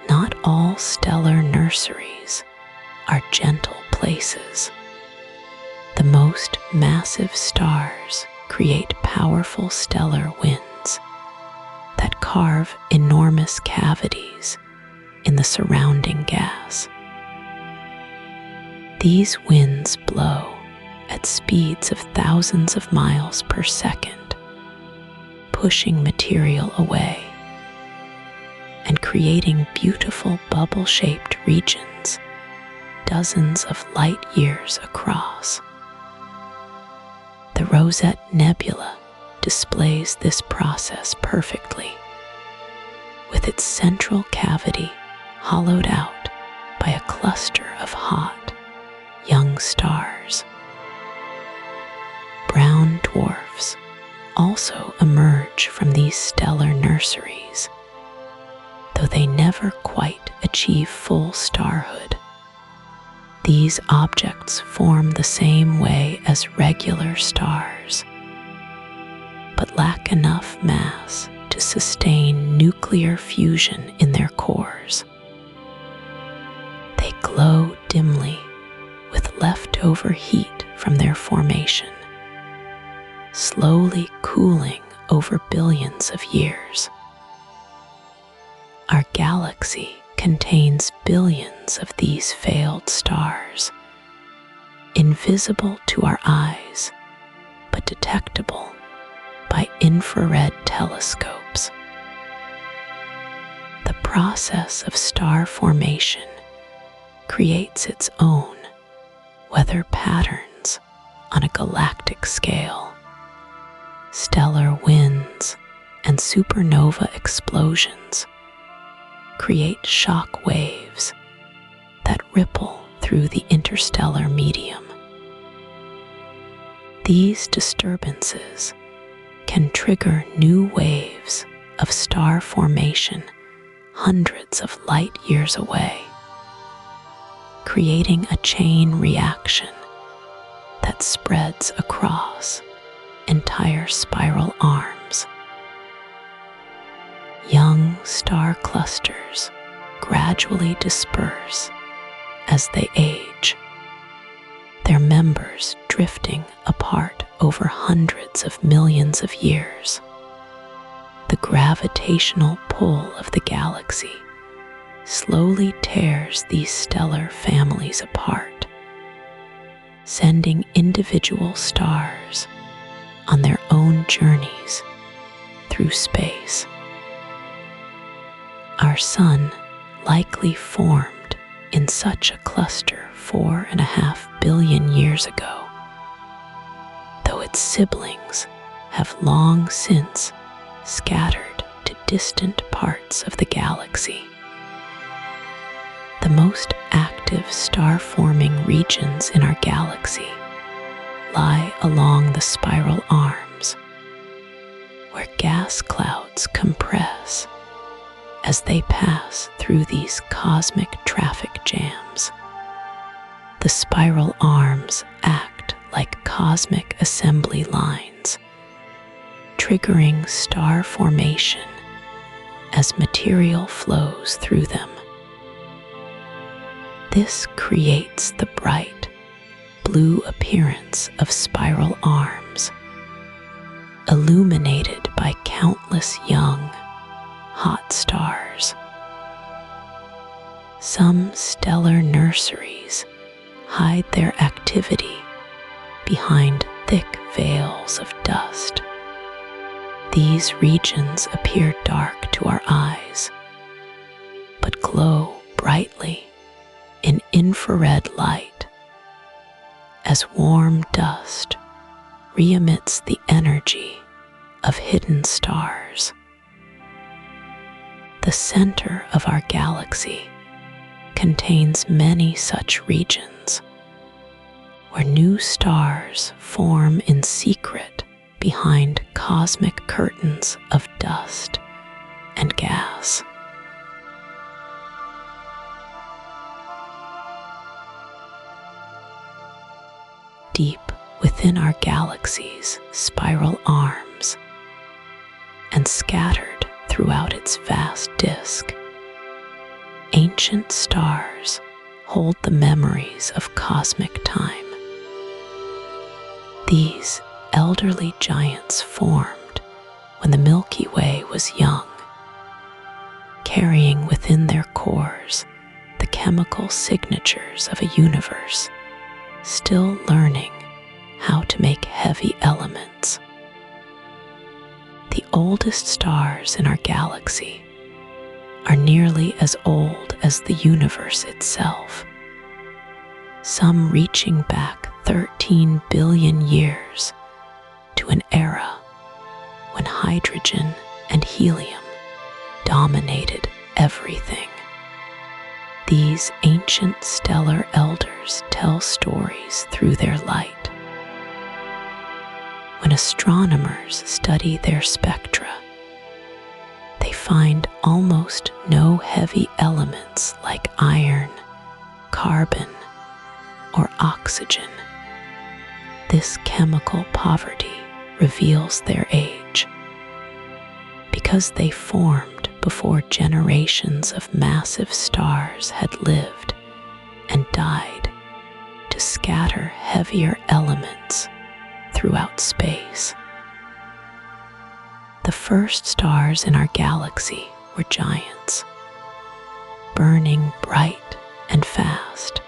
Not all stellar nurseries are gentle places. The most massive stars create powerful stellar winds that carve enormous cavities in the surrounding gas. These winds blow at speeds of thousands of miles per second, pushing material away and creating beautiful bubble-shaped regions dozens of light years across. The Rosette Nebula displays this process perfectly, with its central cavity hollowed out by a cluster of hot, young stars. Brown dwarfs also emerge from these stellar nurseries, though they never quite achieve full starhood. These objects form the same way as regular stars, but lack enough mass to sustain nuclear fusion in their cores. They glow dimly with leftover heat from their formation, slowly cooling over billions of years. Our galaxy contains billions of these failed stars, invisible to our eyes, but detectable by infrared telescopes. The process of star formation creates its own weather patterns on a galactic scale. Stellar winds and supernova explosions create shock waves that ripple through the interstellar medium. These disturbances can trigger new waves of star formation hundreds of light years away, creating a chain reaction that spreads across entire spiral arms. Young star clusters gradually disperse as they age, their members drifting apart over hundreds of millions of years. The gravitational pull of the galaxy slowly tears these stellar families apart, sending individual stars on their own journeys through space. Our Sun likely formed in such a cluster 4.5 billion years ago, though its siblings have long since scattered to distant parts of the galaxy. The most active star-forming regions in our galaxy lie along the spiral arms, where gas clouds compress as they pass through these cosmic traffic jams. The spiral arms act like cosmic assembly lines, triggering star formation as material flows through them. This creates the bright blue appearance of spiral arms, illuminated by countless young, hot stars. Some stellar nurseries hide their activity behind thick veils of dust. These regions appear dark to our eyes, but glow brightly in infrared light as warm dust re-emits the energy of hidden stars. The center of our galaxy contains many such regions, where new stars form in secret behind cosmic curtains of dust and gas. Deep within our galaxy's spiral arms, and scattered throughout its vast disk, ancient stars hold the memories of cosmic time. These elderly giants formed when the Milky Way was young, carrying within their cores the chemical signatures of a universe still learning how to make heavy elements. The oldest stars in our galaxy are nearly as old as the universe itself, some reaching back 13 billion years to an era when hydrogen and helium dominated everything. These ancient stellar elders tell stories through their light. When astronomers study their spectra, they find almost no heavy elements like iron, carbon, or oxygen. This chemical poverty reveals their age, because they formed before generations of massive stars had lived and died to scatter heavier elements throughout space. The first stars in our galaxy were giants, burning bright and fast,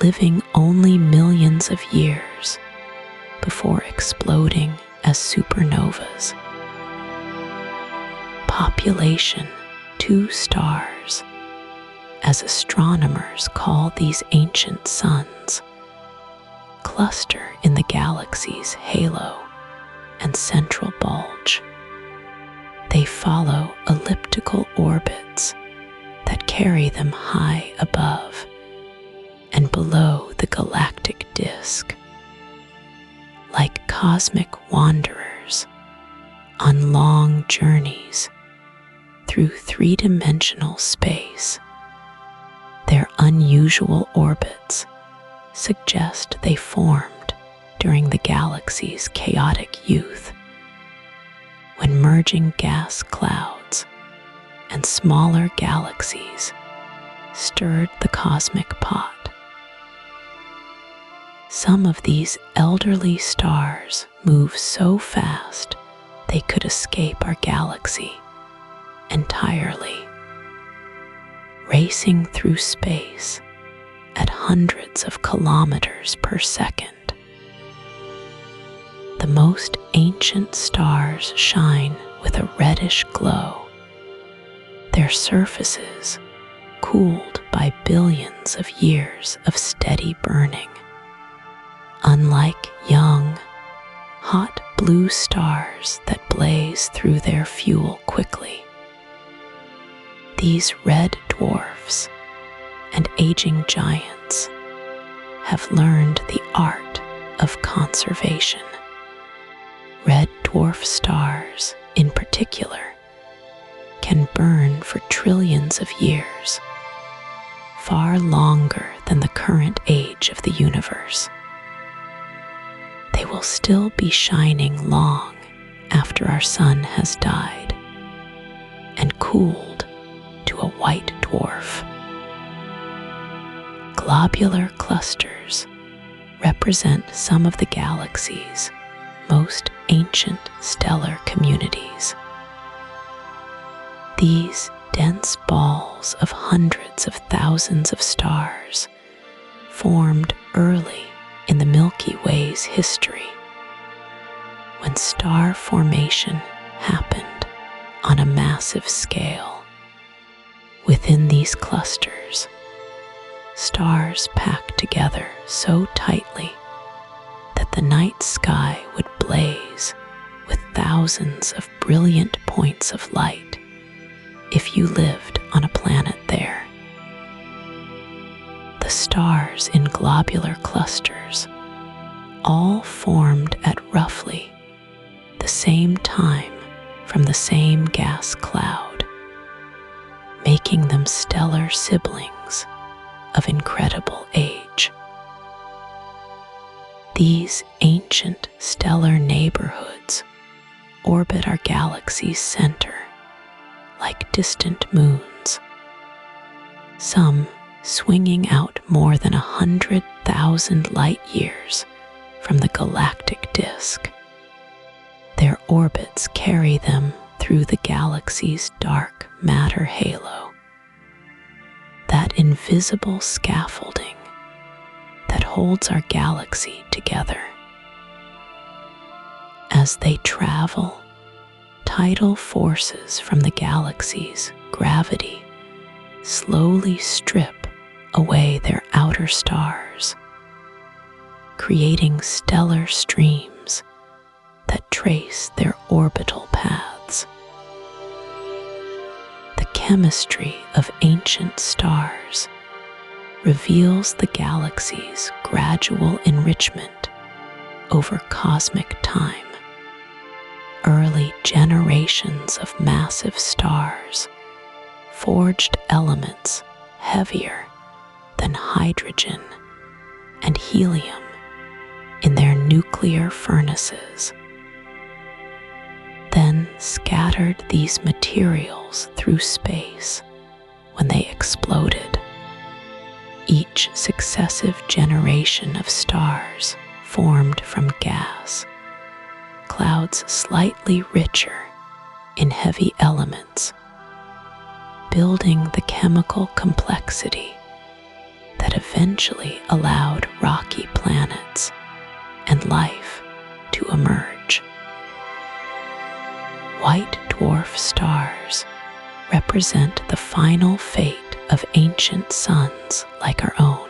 living only millions of years before exploding as supernovas. Population 2 stars, as astronomers call these ancient suns, cluster in the galaxy's halo and central bulge. They follow elliptical orbits that carry them high above and below the galactic disk. Like cosmic wanderers, on long journeys through three-dimensional space. Their unusual orbits suggest they formed during the galaxy's chaotic youth, when merging gas clouds and smaller galaxies stirred the cosmic pot. Some of these elderly stars move so fast they could escape our galaxy entirely, racing through space at hundreds of kilometers per second. The most ancient stars shine with a reddish glow, their surfaces cooled by billions of years of steady burning. Unlike young, hot blue stars that blaze through their fuel quickly, these red dwarfs and aging giants have learned the art of conservation. Red dwarf stars, in particular, can burn for trillions of years, far longer than the current age of the universe. They will still be shining long after our sun has died and cooled to a white dwarf. Globular clusters represent some of the galaxy's most ancient stellar communities. These dense balls of hundreds of thousands of stars formed early in the Milky Way's history, when star formation happened on a massive scale. Within these clusters, stars packed together so tightly that the night sky would blaze with thousands of brilliant points of light if you lived on a planet there. The stars in globular clusters all formed at roughly the same time from the same gas cloud, making them stellar siblings of incredible age. These ancient stellar neighborhoods orbit our galaxy's center like distant moons, some swinging out more than 100,000 light years from the galactic disk. Their orbits carry them through the galaxy's dark matter halo, that invisible scaffolding that holds our galaxy together. As they travel, tidal forces from the galaxy's gravity slowly strip away their outer stars, creating stellar streams that trace their orbital paths. The chemistry of ancient stars reveals the galaxy's gradual enrichment over cosmic time. Early generations of massive stars forged elements heavier than hydrogen and helium in their nuclear furnaces, then scattered these materials through space when they exploded. Each successive generation of stars formed from gas, clouds slightly richer in heavy elements, building the chemical complexity that eventually allowed rocky planets and life to emerge. White dwarf stars represent the final fate of ancient suns like our own.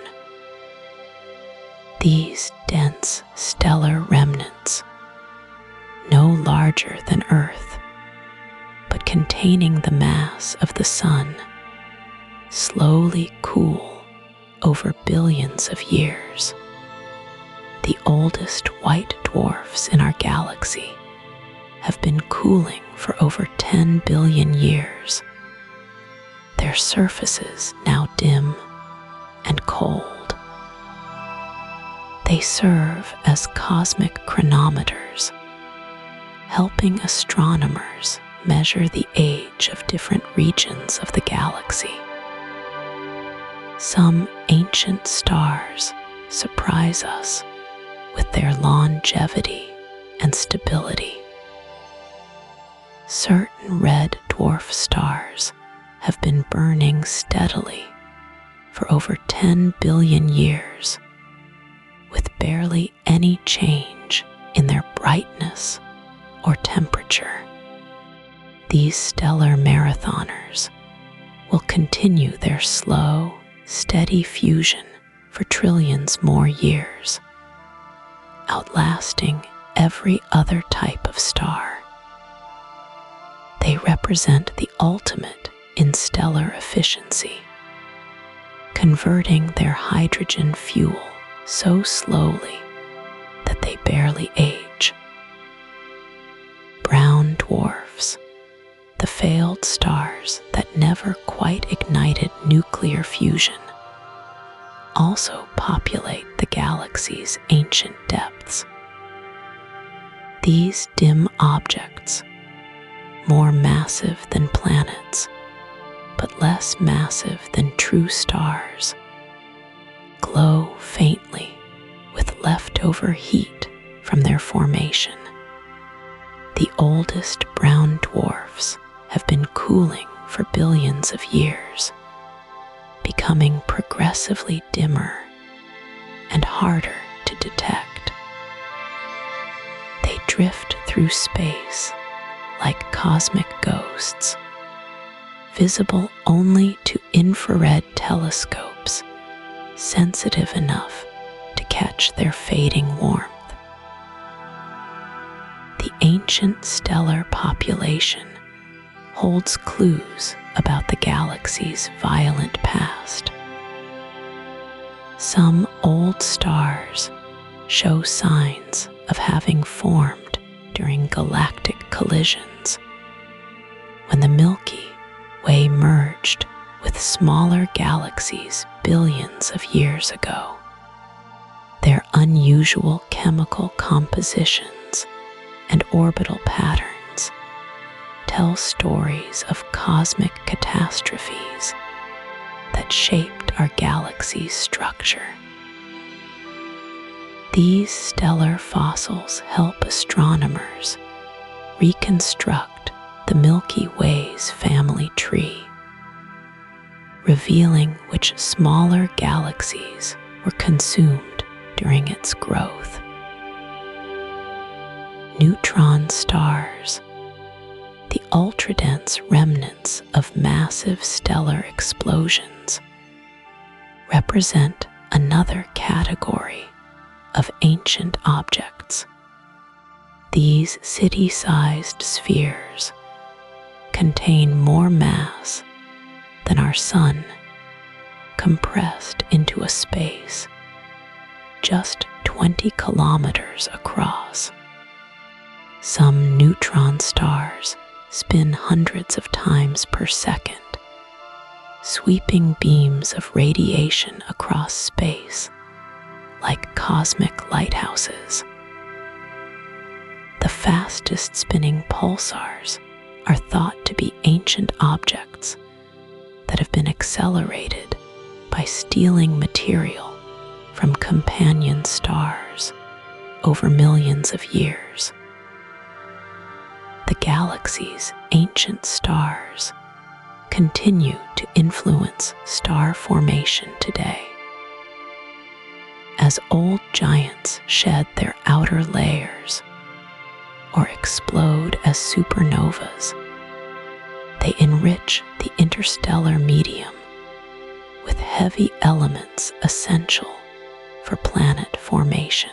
These dense stellar remnants, no larger than Earth, but containing the mass of the sun, slowly cool over billions of years. The oldest white dwarfs in our galaxy have been cooling for over 10 billion years, their surfaces now dim and cold. They serve as cosmic chronometers, helping astronomers measure the age of different regions of the galaxy. Some ancient stars surprise us with their longevity and stability. Certain red dwarf stars have been burning steadily for over 10 billion years, with barely any change in their brightness or temperature. These stellar marathoners will continue their slow, steady fusion for trillions more years, outlasting every other type of star. They represent the ultimate in stellar efficiency, converting their hydrogen fuel so slowly that they barely age. Brown dwarfs, the failed stars that never quite ignited nuclear fusion, also populate the galaxy's ancient depths. These dim objects, more massive than planets, but less massive than true stars, glow faintly with leftover heat from their formation. The oldest brown dwarfs have been cooling for billions of years, becoming progressively dimmer and harder to detect. They drift through space like cosmic ghosts, visible only to infrared telescopes sensitive enough to catch their fading warmth. The ancient stellar population holds clues about the galaxy's violent past. Some old stars show signs of having formed during galactic collisions, when the Milky Way merged with smaller galaxies billions of years ago. Their unusual chemical compositions and orbital patterns tell stories of cosmic catastrophes that shaped our galaxy's structure. These stellar fossils help astronomers reconstruct the Milky Way's family tree, revealing which smaller galaxies were consumed during its growth. Neutron stars, the ultradense remnants of massive stellar explosions, represent another category of ancient objects. These city-sized spheres contain more mass than our sun, compressed into a space just 20 kilometers across. Some neutron stars spin hundreds of times per second, sweeping beams of radiation across space like cosmic lighthouses. The fastest spinning pulsars are thought to be ancient objects that have been accelerated by stealing material from companion stars over millions of years. The galaxy's ancient stars continue to influence star formation today. As old giants shed their outer layers or explode as supernovas, they enrich the interstellar medium with heavy elements essential for planet formation.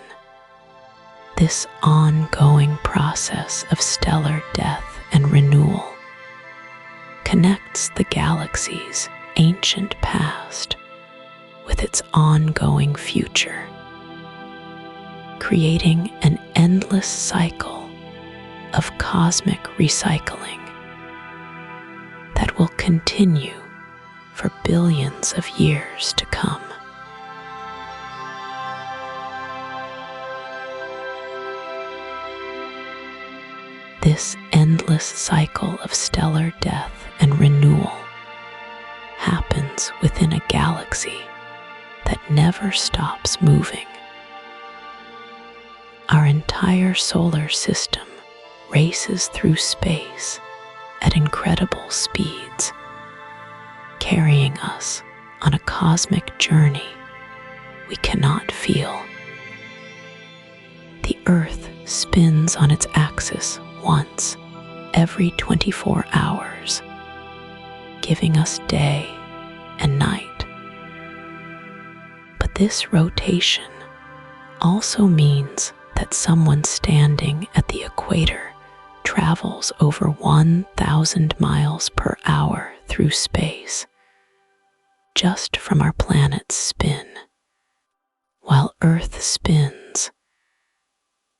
This ongoing process of stellar death and renewal connects the galaxy's ancient past with its ongoing future, creating an endless cycle of cosmic recycling that will continue for billions of years to come. This endless cycle of stellar death and renewal happens within a galaxy that never stops moving. Our entire solar system races through space at incredible speeds, carrying us on a cosmic journey we cannot feel. The Earth spins on its axis once every 24 hours, giving us day and night. But this rotation also means that someone standing at the equator travels over 1,000 miles per hour through space, just from our planet's spin. While Earth spins,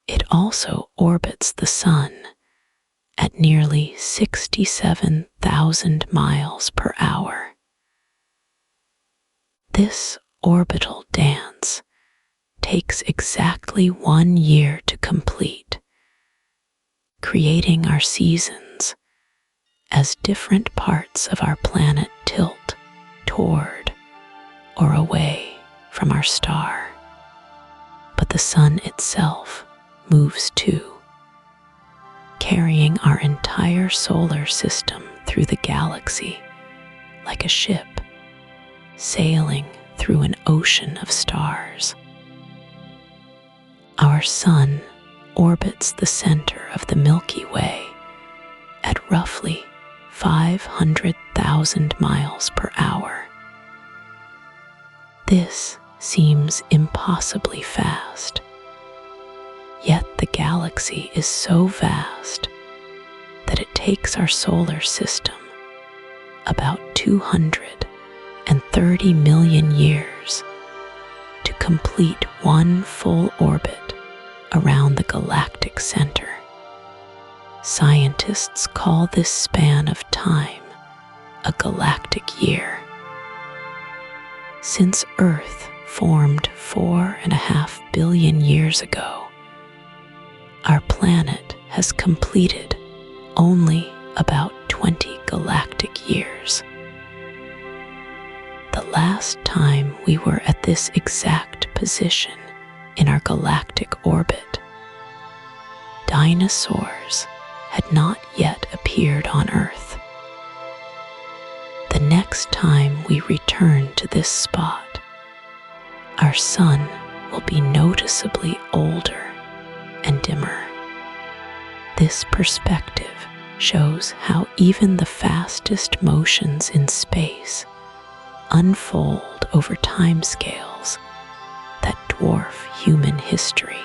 it also orbits the Sun at nearly 67,000 miles per hour. This orbital dance takes exactly 1 year to complete, creating our seasons as different parts of our planet tilt toward or away from our star. But the Sun itself moves too, carrying our entire solar system through the galaxy like a ship sailing through an ocean of stars. Our Sun orbits the center of the Milky Way at roughly 500,000 miles per hour. This seems impossibly fast, yet the galaxy is so vast that it takes our solar system about 230 million years to complete one full orbit around the galactic center. Scientists call this span of time a galactic year. Since Earth formed 4.5 billion years ago, our planet has completed only about 20 galactic years. The last time we were at this exact position in our galactic orbit, dinosaurs had not yet appeared on Earth. The next time we return to this spot, our Sun will be noticeably older and dimmer. This perspective shows how even the fastest motions in space unfold over timescales that dwarf human history.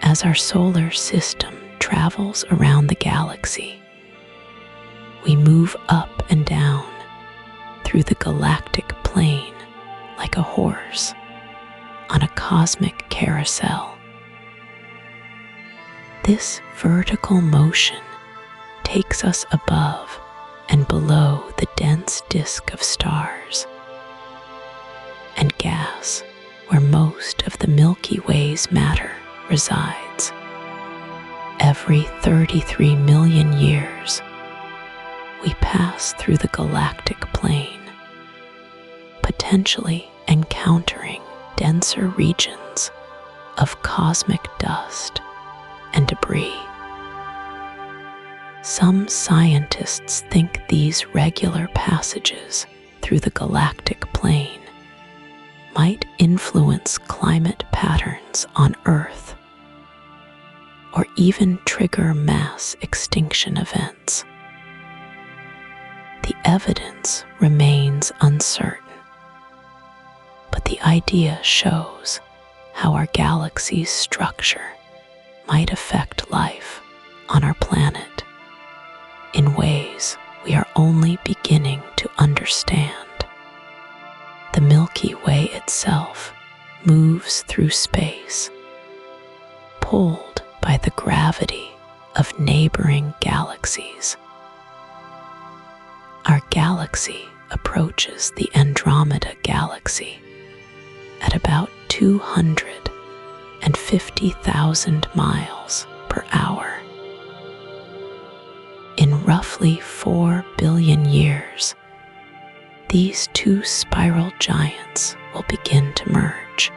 As our solar system travels around the galaxy, we move up and down through the galactic plane like a horse on a cosmic carousel. This vertical motion takes us above and below the dense disk of stars and gas where most of the Milky Way's matter resides. Every 33 million years, we pass through the galactic plane, potentially encountering denser regions of cosmic dust and debris. Some scientists think these regular passages through the galactic plane might influence climate patterns on Earth or even trigger mass extinction events. The evidence remains uncertain, but the idea shows how our galaxy's structure might affect life on our planet in ways we are only beginning to understand. The Milky Way itself moves through space, pulled by the gravity of neighboring galaxies. Our galaxy approaches the Andromeda Galaxy at about 250,000 miles per hour. In roughly 4 billion years, these two spiral giants will begin to merge,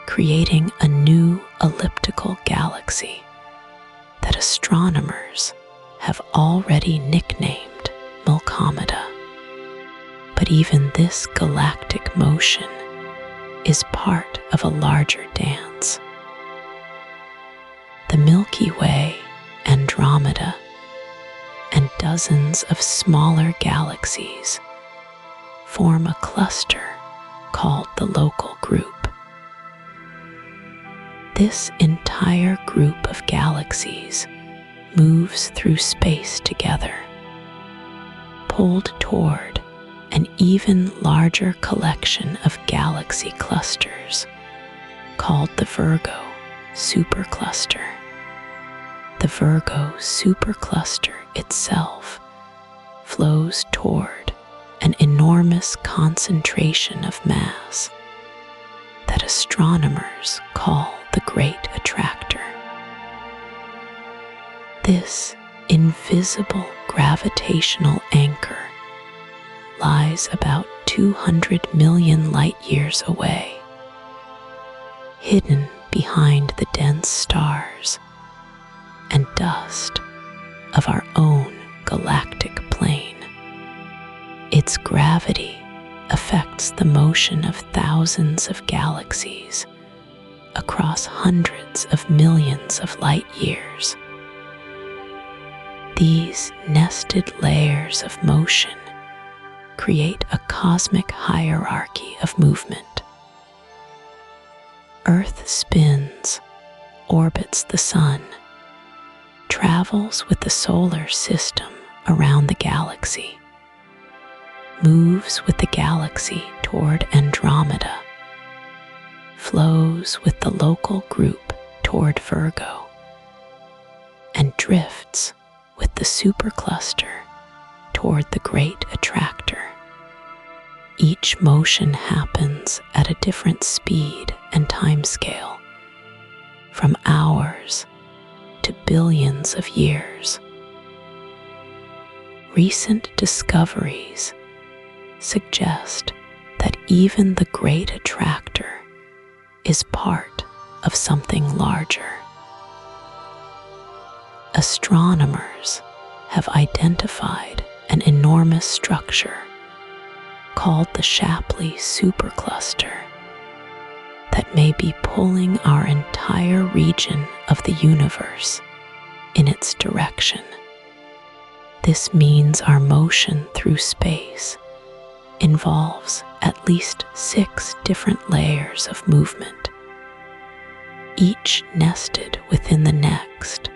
creating a new elliptical galaxy that astronomers have already nicknamed Milkomeda. But even this galactic motion is part of a larger dance. The Milky Way, Andromeda, and dozens of smaller galaxies form a cluster called the local group. This entire group of galaxies moves through space together, pulled toward an even larger collection of galaxy clusters called the Virgo supercluster. The Virgo supercluster itself flows toward an enormous concentration of mass that astronomers call the Great Attractor. This invisible gravitational anchor lies about 200 million light-years away, hidden behind the dense stars and dust of our own galactic plane. Its gravity affects the motion of thousands of galaxies across hundreds of millions of light-years. These nested layers of motion create a cosmic hierarchy of movement. Earth spins, orbits the sun, travels with the solar system around the galaxy, moves with the galaxy toward Andromeda, flows with the local group toward Virgo, and drifts with the supercluster toward the Great Attractor. Each motion happens at a different speed and timescale, from hours to billions of years. Recent discoveries suggest that even the Great Attractor is part of something larger. Astronomers have identified an enormous structure called the Shapley supercluster that may be pulling our entire region of the universe in its direction. This means our motion through space involves at least 6 different layers of movement, each nested within the next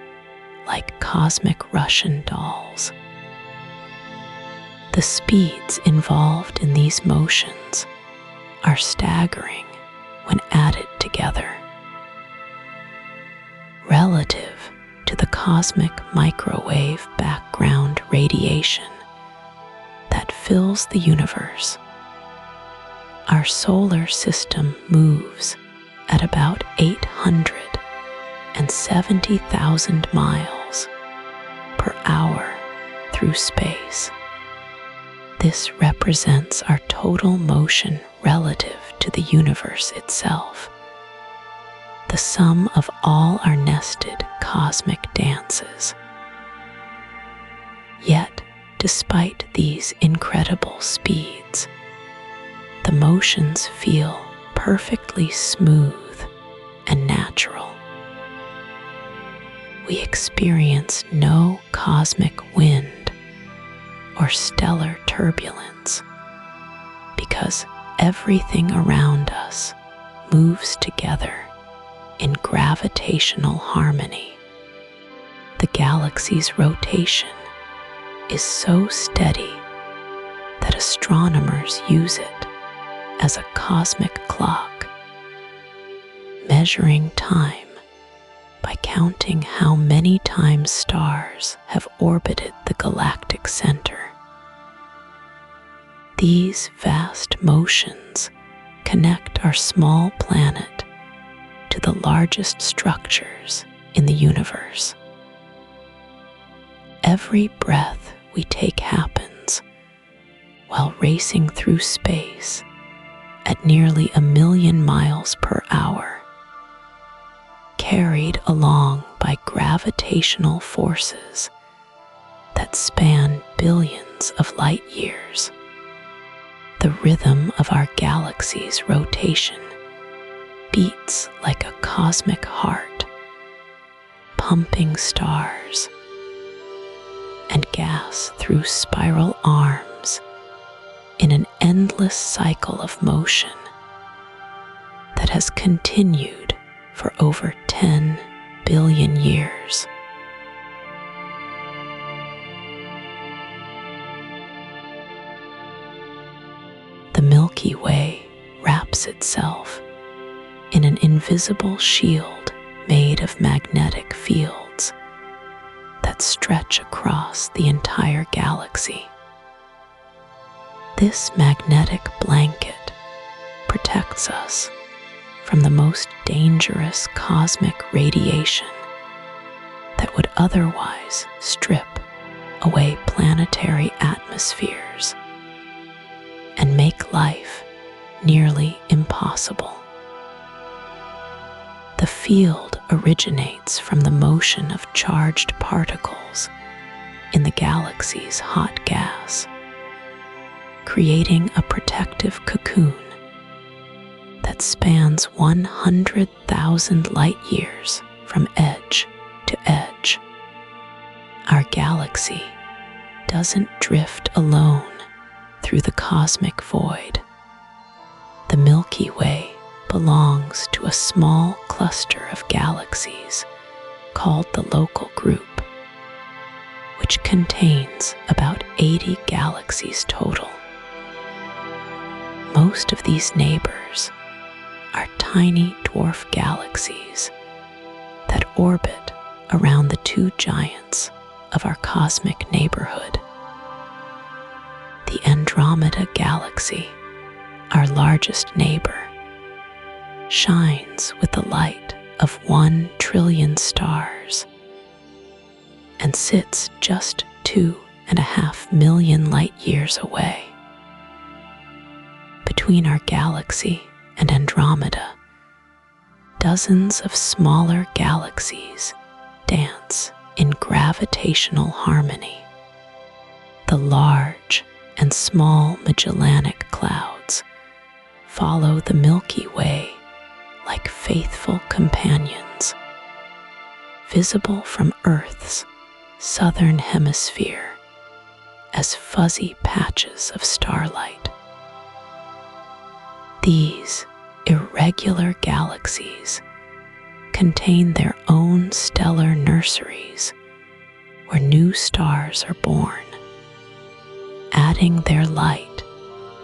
like cosmic Russian dolls. The speeds involved in these motions are staggering when added together. Relative to the cosmic microwave background radiation that fills the universe, our solar system moves at about 870,000 miles per hour through space. This represents our total motion relative to the universe itself, the sum of all our nested cosmic dances. Yet, despite these incredible speeds, the motions feel perfectly smooth and natural. We experience no cosmic wind or stellar turbulence because everything around us moves together in gravitational harmony. The galaxy's rotation is so steady that astronomers use it as a cosmic clock, measuring time by counting how many times stars have orbited the galactic center. These vast motions connect our small planet to the largest structures in the universe. Every breath we take happens while racing through space at nearly 1,000,000 miles per hour, carried along by gravitational forces that span billions of light years. The rhythm of our galaxy's rotation beats like a cosmic heart, pumping stars and gas through spiral arms in an endless cycle of motion that has continued for over 10 billion years. The Milky Way wraps itself in an invisible shield made of magnetic fields that stretch across the entire galaxy. This magnetic blanket protects us from the most dangerous cosmic radiation that would otherwise strip away planetary atmospheres and make life nearly impossible. The field originates from the motion of charged particles in the galaxy's hot gas, creating a protective cocoon that spans 100,000 light years from edge to edge. Our galaxy doesn't drift alone through the cosmic void. The Milky Way belongs to a small cluster of galaxies called the Local Group, which contains about 80 galaxies total. Most of these neighbors are tiny dwarf galaxies that orbit around the two giants of our cosmic neighborhood. The Andromeda Galaxy, our largest neighbor, shines with the light of 1 trillion stars and sits just 2.5 million light years away. Between our galaxy and Andromeda, dozens of smaller galaxies dance in gravitational harmony. The large and small Magellanic Clouds follow the Milky Way like faithful companions, visible from Earth's southern hemisphere as fuzzy patches of starlight. These irregular galaxies contain their own stellar nurseries where new stars are born, adding their light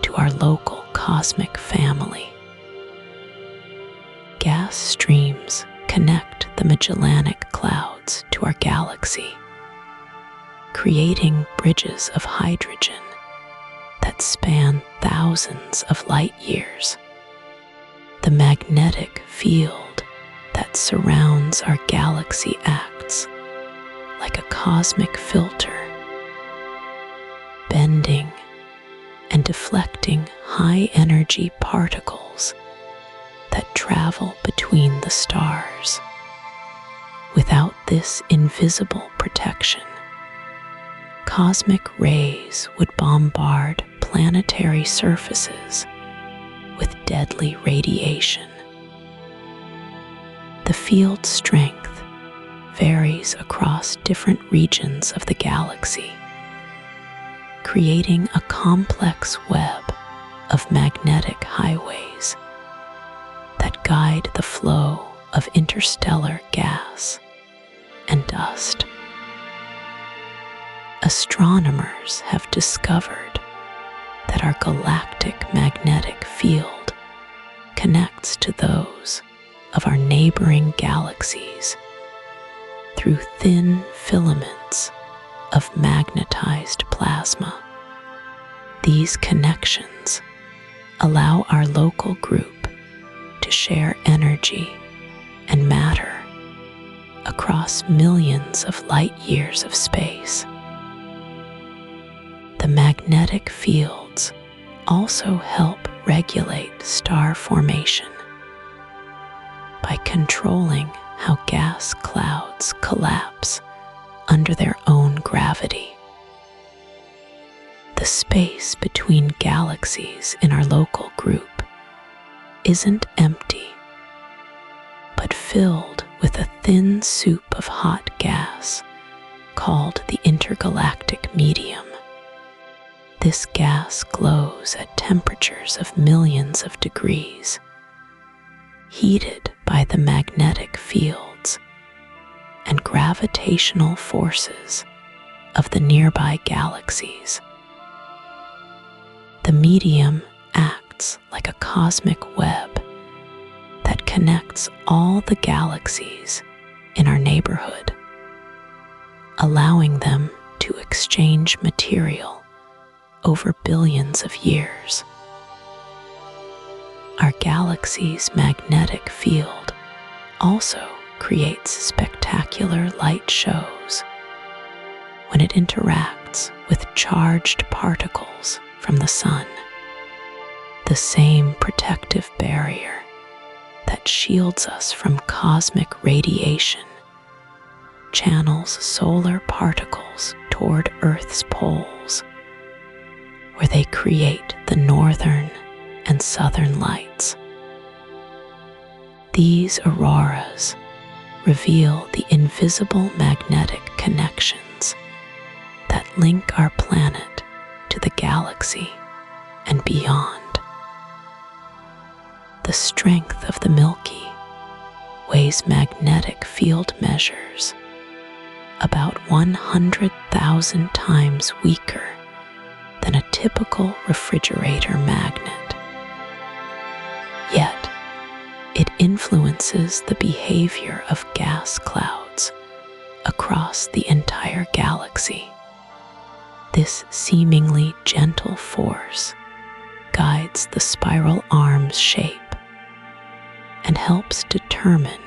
to our local cosmic family. Gas streams connect the Magellanic Clouds to our galaxy, creating bridges of hydrogen that span thousands of light years. The magnetic field that surrounds our galaxy acts like a cosmic filter, bending and deflecting high-energy particles that travel between the stars. Without this invisible protection, cosmic rays would bombard planetary surfaces with deadly radiation. The field strength varies across different regions of the galaxy, creating a complex web of magnetic highways that guide the flow of interstellar gas and dust. Astronomers have discovered that our galactic magnetic field connects to those of our neighboring galaxies through thin filaments of magnetized plasma. These connections allow our local group to share energy and matter across millions of light years of space. The magnetic fields also help regulate star formation by controlling how gas clouds collapse under their own gravity. The space between galaxies in our local group isn't empty, but filled with a thin soup of hot gas called the intergalactic medium. This gas glows at temperatures of millions of degrees, heated by the magnetic fields and gravitational forces of the nearby galaxies. The medium acts like a cosmic web that connects all the galaxies in our neighborhood, allowing them to exchange material over billions of years. Our galaxy's magnetic field also creates spectacular light shows when it interacts with charged particles from the sun. The same protective barrier that shields us from cosmic radiation channels solar particles toward Earth's poles, where they create the northern and southern lights. These auroras reveal the invisible magnetic connections that link our planet to the galaxy and beyond. The strength of the Milky Way's magnetic field measures about 100,000 times weaker than a typical refrigerator magnet. Yet, it influences the behavior of gas clouds across the entire galaxy. This seemingly gentle force guides the spiral arm's shape and helps determine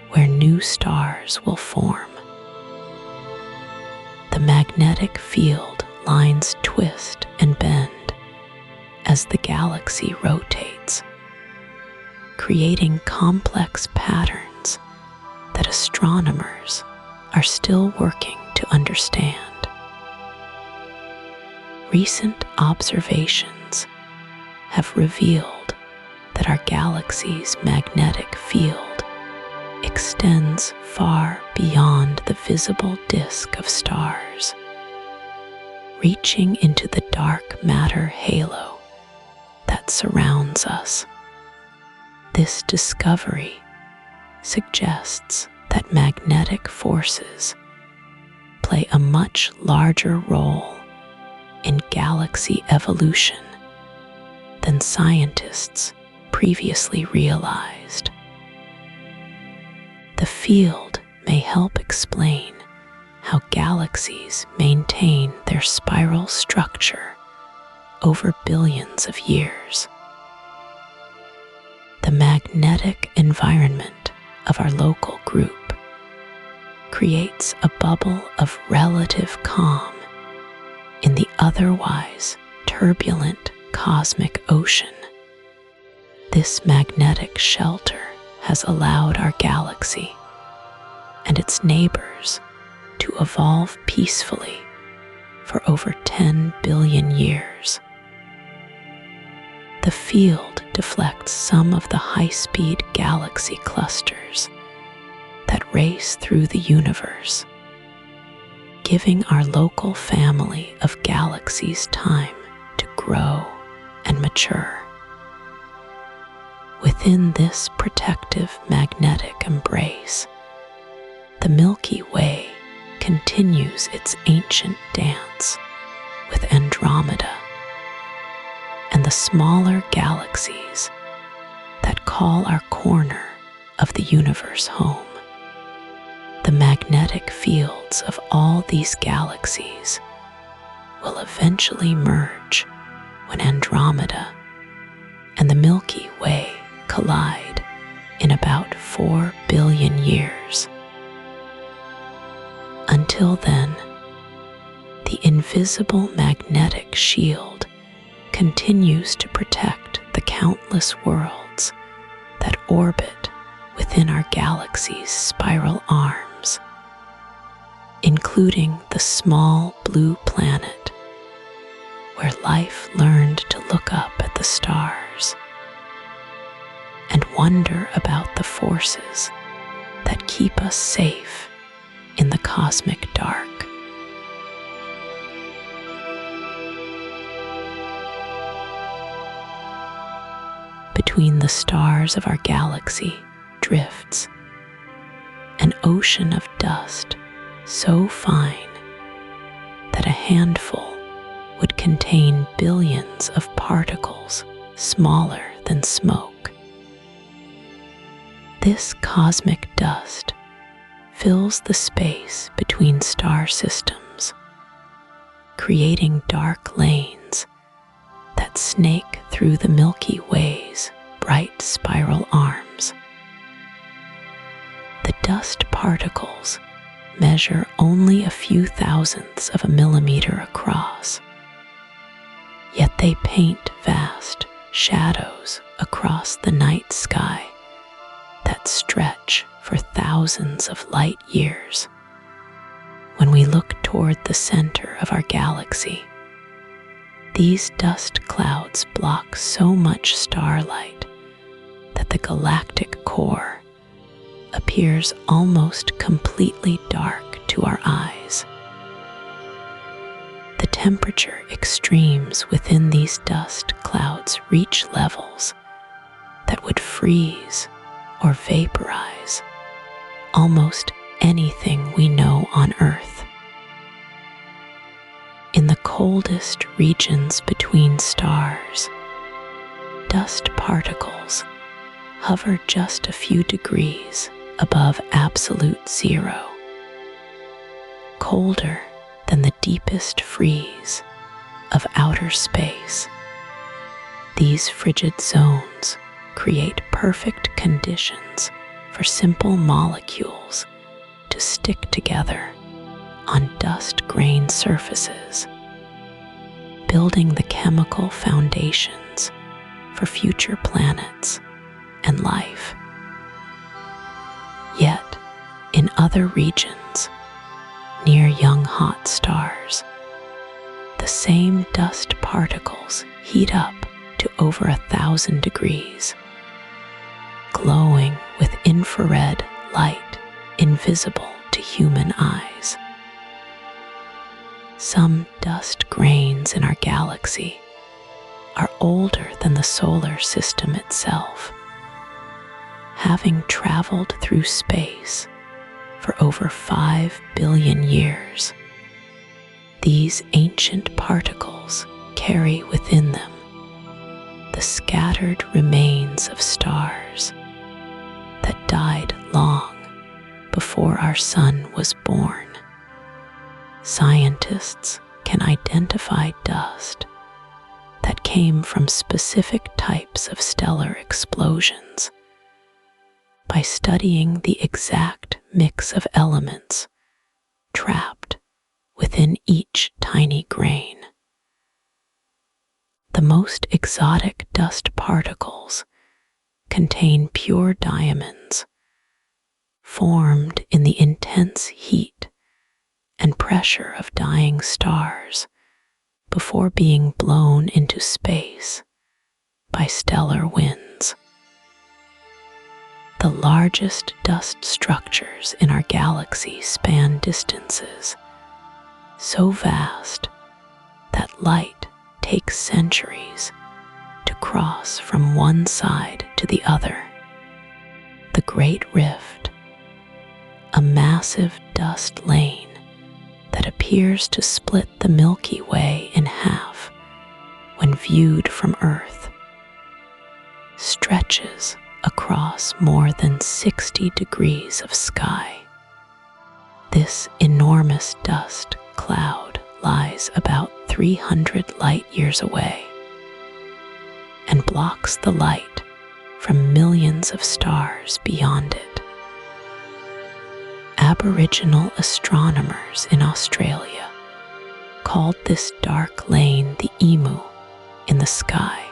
where new stars will form. The magnetic field lines twist and bend as the galaxy rotates, creating complex patterns that astronomers are still working to understand. Recent observations have revealed that our galaxy's magnetic field extends far beyond the visible disk of stars, reaching into the dark matter halo that surrounds us. This discovery suggests that magnetic forces play a much larger role in galaxy evolution than scientists previously realized. The field may help explain how galaxies maintain their spiral structure over billions of years. The magnetic environment of our local group creates a bubble of relative calm in the otherwise turbulent cosmic ocean. This magnetic shelter has allowed our galaxy and its neighbors to evolve peacefully for over 10 billion years. The field deflects some of the high-speed galaxy clusters that race through the universe, giving our local family of galaxies time to grow and mature. Within this protective magnetic embrace, the Milky Way continues its ancient dance with Andromeda and the smaller galaxies that call our corner of the universe home. The magnetic magnetic fields of all these galaxies will eventually merge when Andromeda and the Milky Way collide in about 4 billion years. Until then, the invisible magnetic shield continues to protect the countless worlds that orbit within our galaxy's spiral arms, including the small blue planet where life learned to look up at the stars and wonder about the forces that keep us safe in the cosmic dark. Between the stars of our galaxy drifts an ocean of dust so fine that a handful would contain billions of particles smaller than smoke. This cosmic dust fills the space between star systems, creating dark lanes that snake through the Milky Way's bright spiral arms. The dust particles measure only a few thousandths of a millimeter across, yet they paint vast shadows across the night sky that stretch for thousands of light years. When we look toward the center of our galaxy, these dust clouds block so much starlight that the galactic core appears almost completely dark to our eyes. The temperature extremes within these dust clouds reach levels that would freeze or vaporize almost anything we know on Earth. In the coldest regions between stars, dust particles hover just a few degrees above absolute zero, colder than the deepest freeze of outer space. These frigid zones create perfect conditions for simple molecules to stick together on dust-grained surfaces, building the chemical foundations for future planets and life. Yet, in other regions, near young hot stars, the same dust particles heat up to over 1,000 degrees, glowing with infrared light invisible to human eyes. Some dust grains in our galaxy are older than the solar system itself, having traveled through space for over 5 billion years. These ancient particles carry within them the scattered remains of stars that died long before our sun was born. Scientists can identify dust that came from specific types of stellar explosions by studying the exact mix of elements trapped within each tiny grain. The most exotic dust particles contain pure diamonds formed in the intense heat and pressure of dying stars before being blown into space by stellar winds. The largest dust structures in our galaxy span distances so vast that light takes centuries to cross from one side to the other. The Great Rift, a massive dust lane that appears to split the Milky Way in half when viewed from Earth, stretches across more than 60 degrees of sky. This enormous dust cloud lies about 300 light years away and blocks the light from millions of stars beyond it. Aboriginal astronomers in Australia called this dark lane the emu in the sky,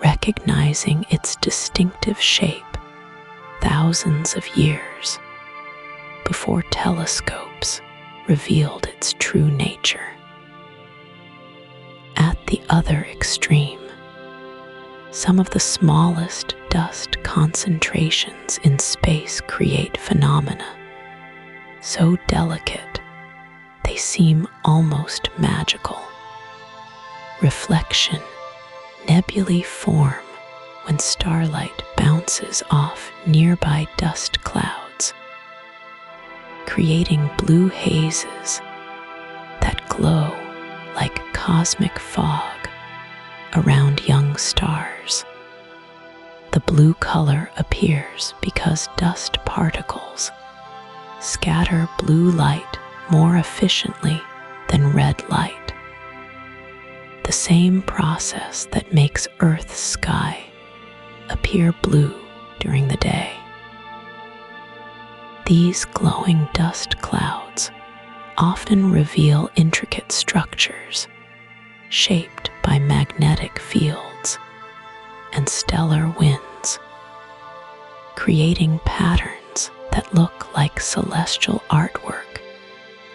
recognizing its distinctive shape thousands of years before telescopes revealed its true nature. At the other extreme, some of the smallest dust concentrations in space create phenomena so delicate they seem almost magical. Reflection nebulae form when starlight bounces off nearby dust clouds, creating blue hazes that glow like cosmic fog around young stars. The blue color appears because dust particles scatter blue light more efficiently than red light, the same process that makes Earth's sky appear blue during the day. These glowing dust clouds often reveal intricate structures shaped by magnetic fields and stellar winds, creating patterns that look like celestial artwork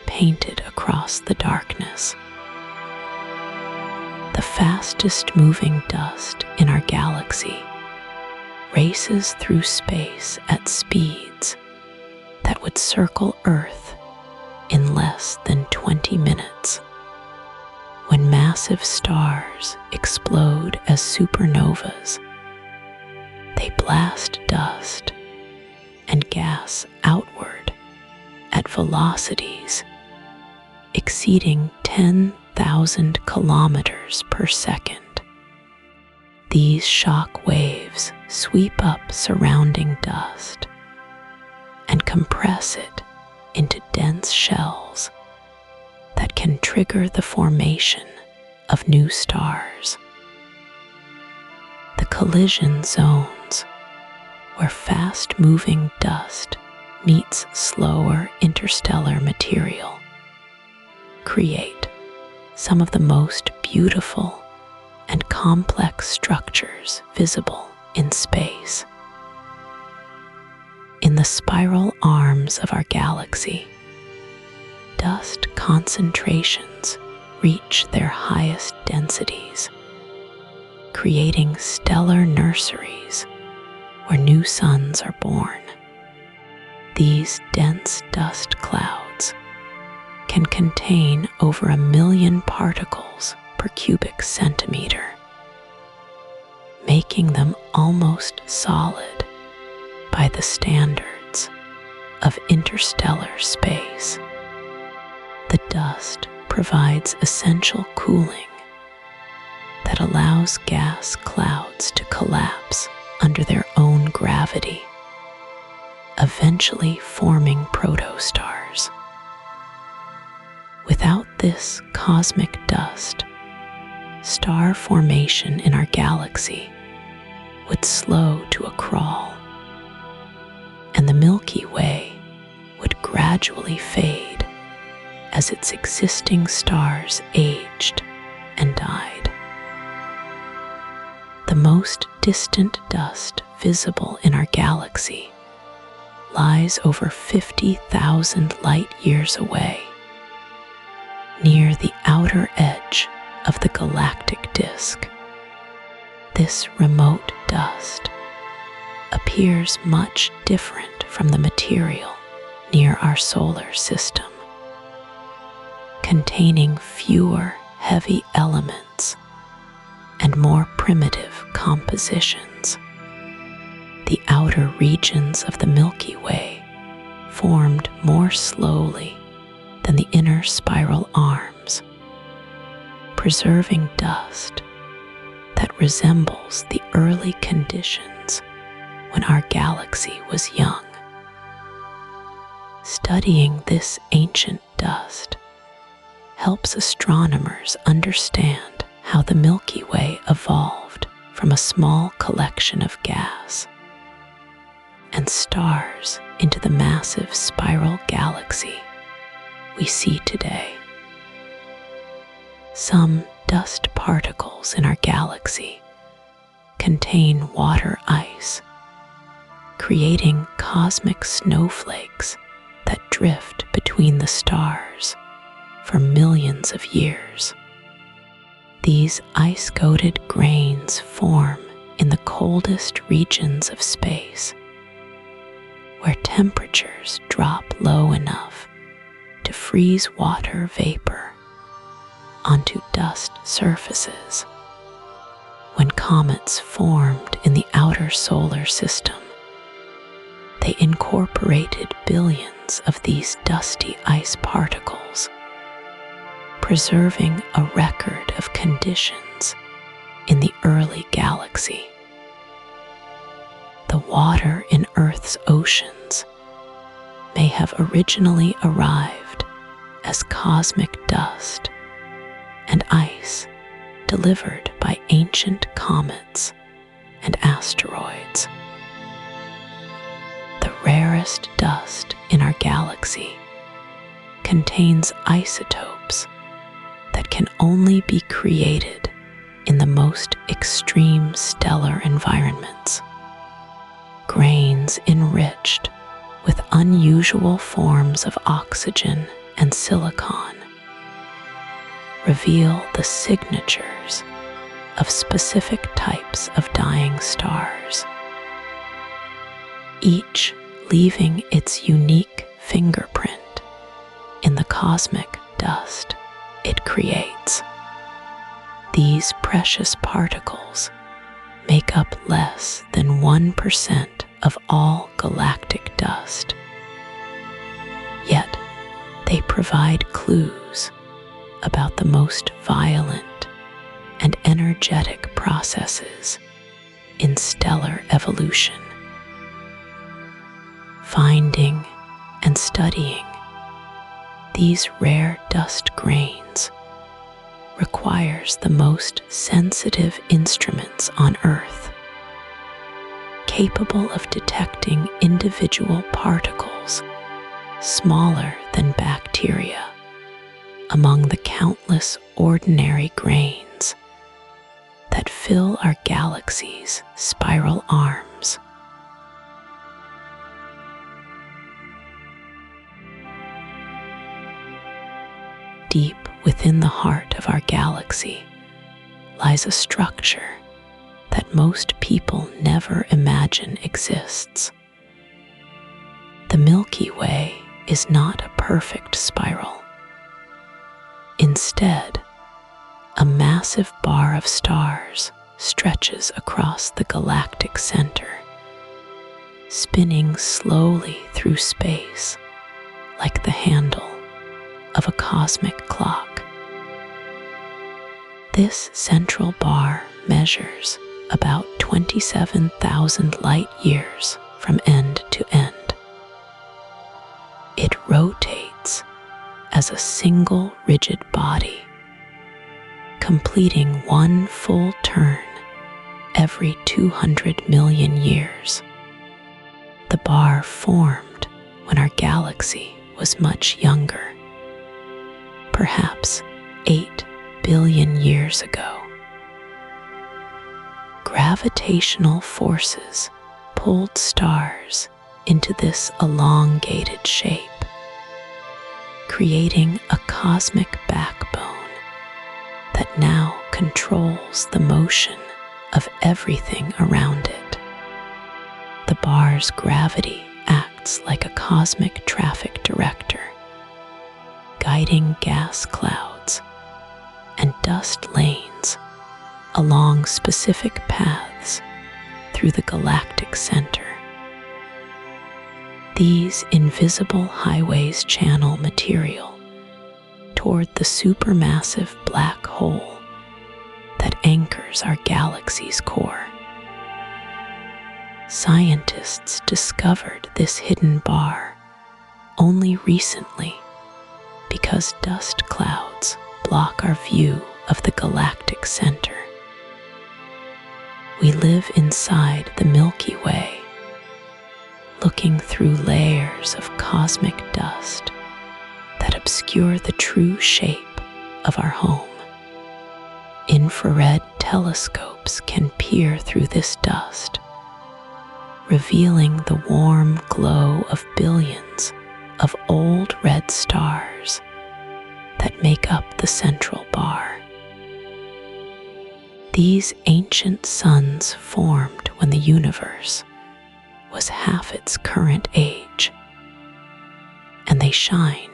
painted across the darkness. The fastest moving dust in our galaxy races through space at speeds that would circle Earth in less than 20 minutes. When massive stars explode as supernovas, they blast dust and gas outward at velocities exceeding 10,000 kilometers per second. These shock waves sweep up surrounding dust and compress it into dense shells that can trigger the formation of new stars. The collision zones, where fast-moving dust meets slower interstellar material, create some of the most beautiful and complex structures visible in space. In the spiral arms of our galaxy, dust concentrations reach their highest densities, creating stellar nurseries where new suns are born. These dense dust clouds can contain over 1 million particles per cubic centimeter, making them almost solid by the standards of interstellar space. The dust provides essential cooling that allows gas clouds to collapse under their own gravity, eventually forming protostars. Without this cosmic dust, star formation in our galaxy would slow to a crawl, and the Milky Way would gradually fade as its existing stars aged and died. The most distant dust visible in our galaxy lies over 50,000 light years away, near the outer edge of the galactic disk. This remote dust appears much different from the material near our solar system, containing fewer heavy elements and more primitive compositions. The outer regions of the Milky Way formed more slowly than the inner spiral arms, preserving dust that resembles the early conditions when our galaxy was young. Studying this ancient dust helps astronomers understand how the Milky Way evolved from a small collection of gas and stars into the massive spiral galaxy we see today. Some dust particles in our galaxy contain water ice, creating cosmic snowflakes that drift between the stars for millions of years. These ice-coated grains form in the coldest regions of space, where temperatures drop low enough to freeze water vapor onto dust surfaces. When comets formed in the outer solar system, they incorporated billions of these dusty ice particles, preserving a record of conditions in the early galaxy. The water in Earth's oceans may have originally arrived as cosmic dust and ice delivered by ancient comets and asteroids. The rarest dust in our galaxy contains isotopes that can only be created in the most extreme stellar environments. Grains enriched with unusual forms of oxygen and silicon reveal the signatures of specific types of dying stars, each leaving its unique fingerprint in the cosmic dust it creates. These precious particles make up less than 1% of all galactic dust. Yet, they provide clues about the most violent and energetic processes in stellar evolution. Finding and studying these rare dust grains requires the most sensitive instruments on Earth, capable of detecting individual particles smaller than bacteria among the countless ordinary grains that fill our galaxy's spiral arms. Deep within the heart of our galaxy lies a structure that most people never imagine exists. The Milky Way is not a perfect spiral. Instead, a massive bar of stars stretches across the galactic center, spinning slowly through space like the handle of a cosmic clock. This central bar measures about 27,000 light years from end to end. It rotates as a single rigid body, completing one full turn every 200 million years. The bar formed when our galaxy was much younger, perhaps 8 billion years ago. Gravitational forces pulled stars into this elongated shape, creating a cosmic backbone that now controls the motion of everything around it. The bar's gravity acts like a cosmic traffic director, guiding gas clouds and dust lanes along specific paths through the galactic center. These invisible highways channel material toward the supermassive black hole that anchors our galaxy's core. Scientists discovered this hidden bar only recently because dust clouds block our view of the galactic center. We live inside the Milky Way, looking through layers of cosmic dust that obscure the true shape of our home. Infrared telescopes can peer through this dust, revealing the warm glow of billions of old red stars that make up the central bar. These ancient suns formed when the universe was half its current age, and they shine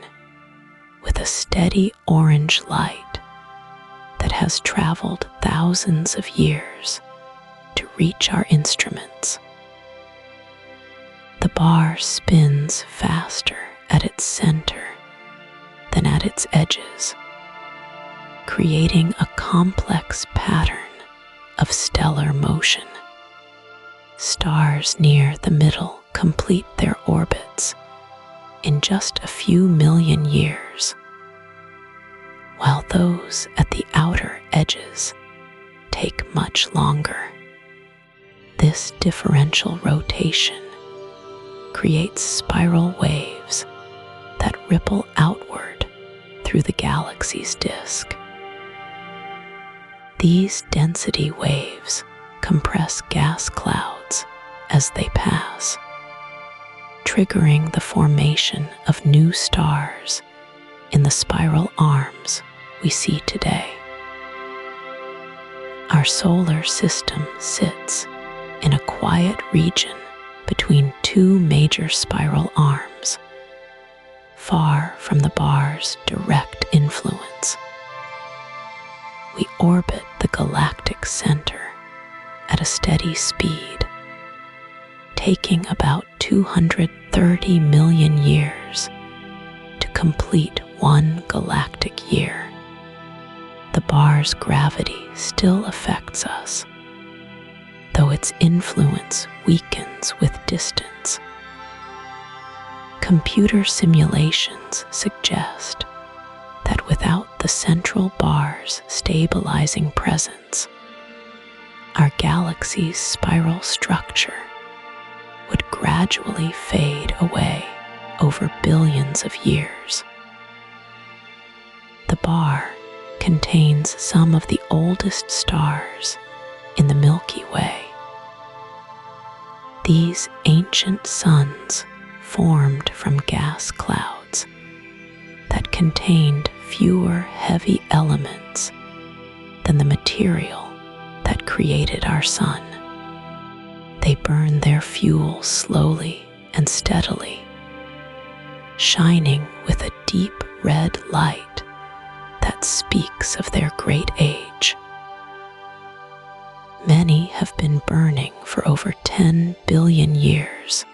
with a steady orange light that has traveled thousands of years to reach our instruments. The bar spins faster at its center than at its edges, creating a complex pattern of stellar motion. Stars near the middle complete their orbits in just a few million years, while those at the outer edges take much longer. This differential rotation creates spiral waves that ripple outward through the galaxy's disk. These density waves compress gas clouds as they pass, triggering the formation of new stars in the spiral arms we see today. Our solar system sits in a quiet region between two major spiral arms, far from the bar's direct influence. We orbit the galactic center at a steady speed, taking about 230 million years to complete one galactic year. The bar's gravity still affects us, though its influence weakens with distance. Computer simulations suggest that without the central bar's stabilizing presence, our galaxy's spiral structure would gradually fade away over billions of years. The bar contains some of the oldest stars in the Milky Way. These ancient suns formed from gas clouds that contained fewer heavy elements than the material that created our sun. They burn their fuel slowly and steadily, shining with a deep red light that speaks of their great age. Many have been burning for over 10 billion years,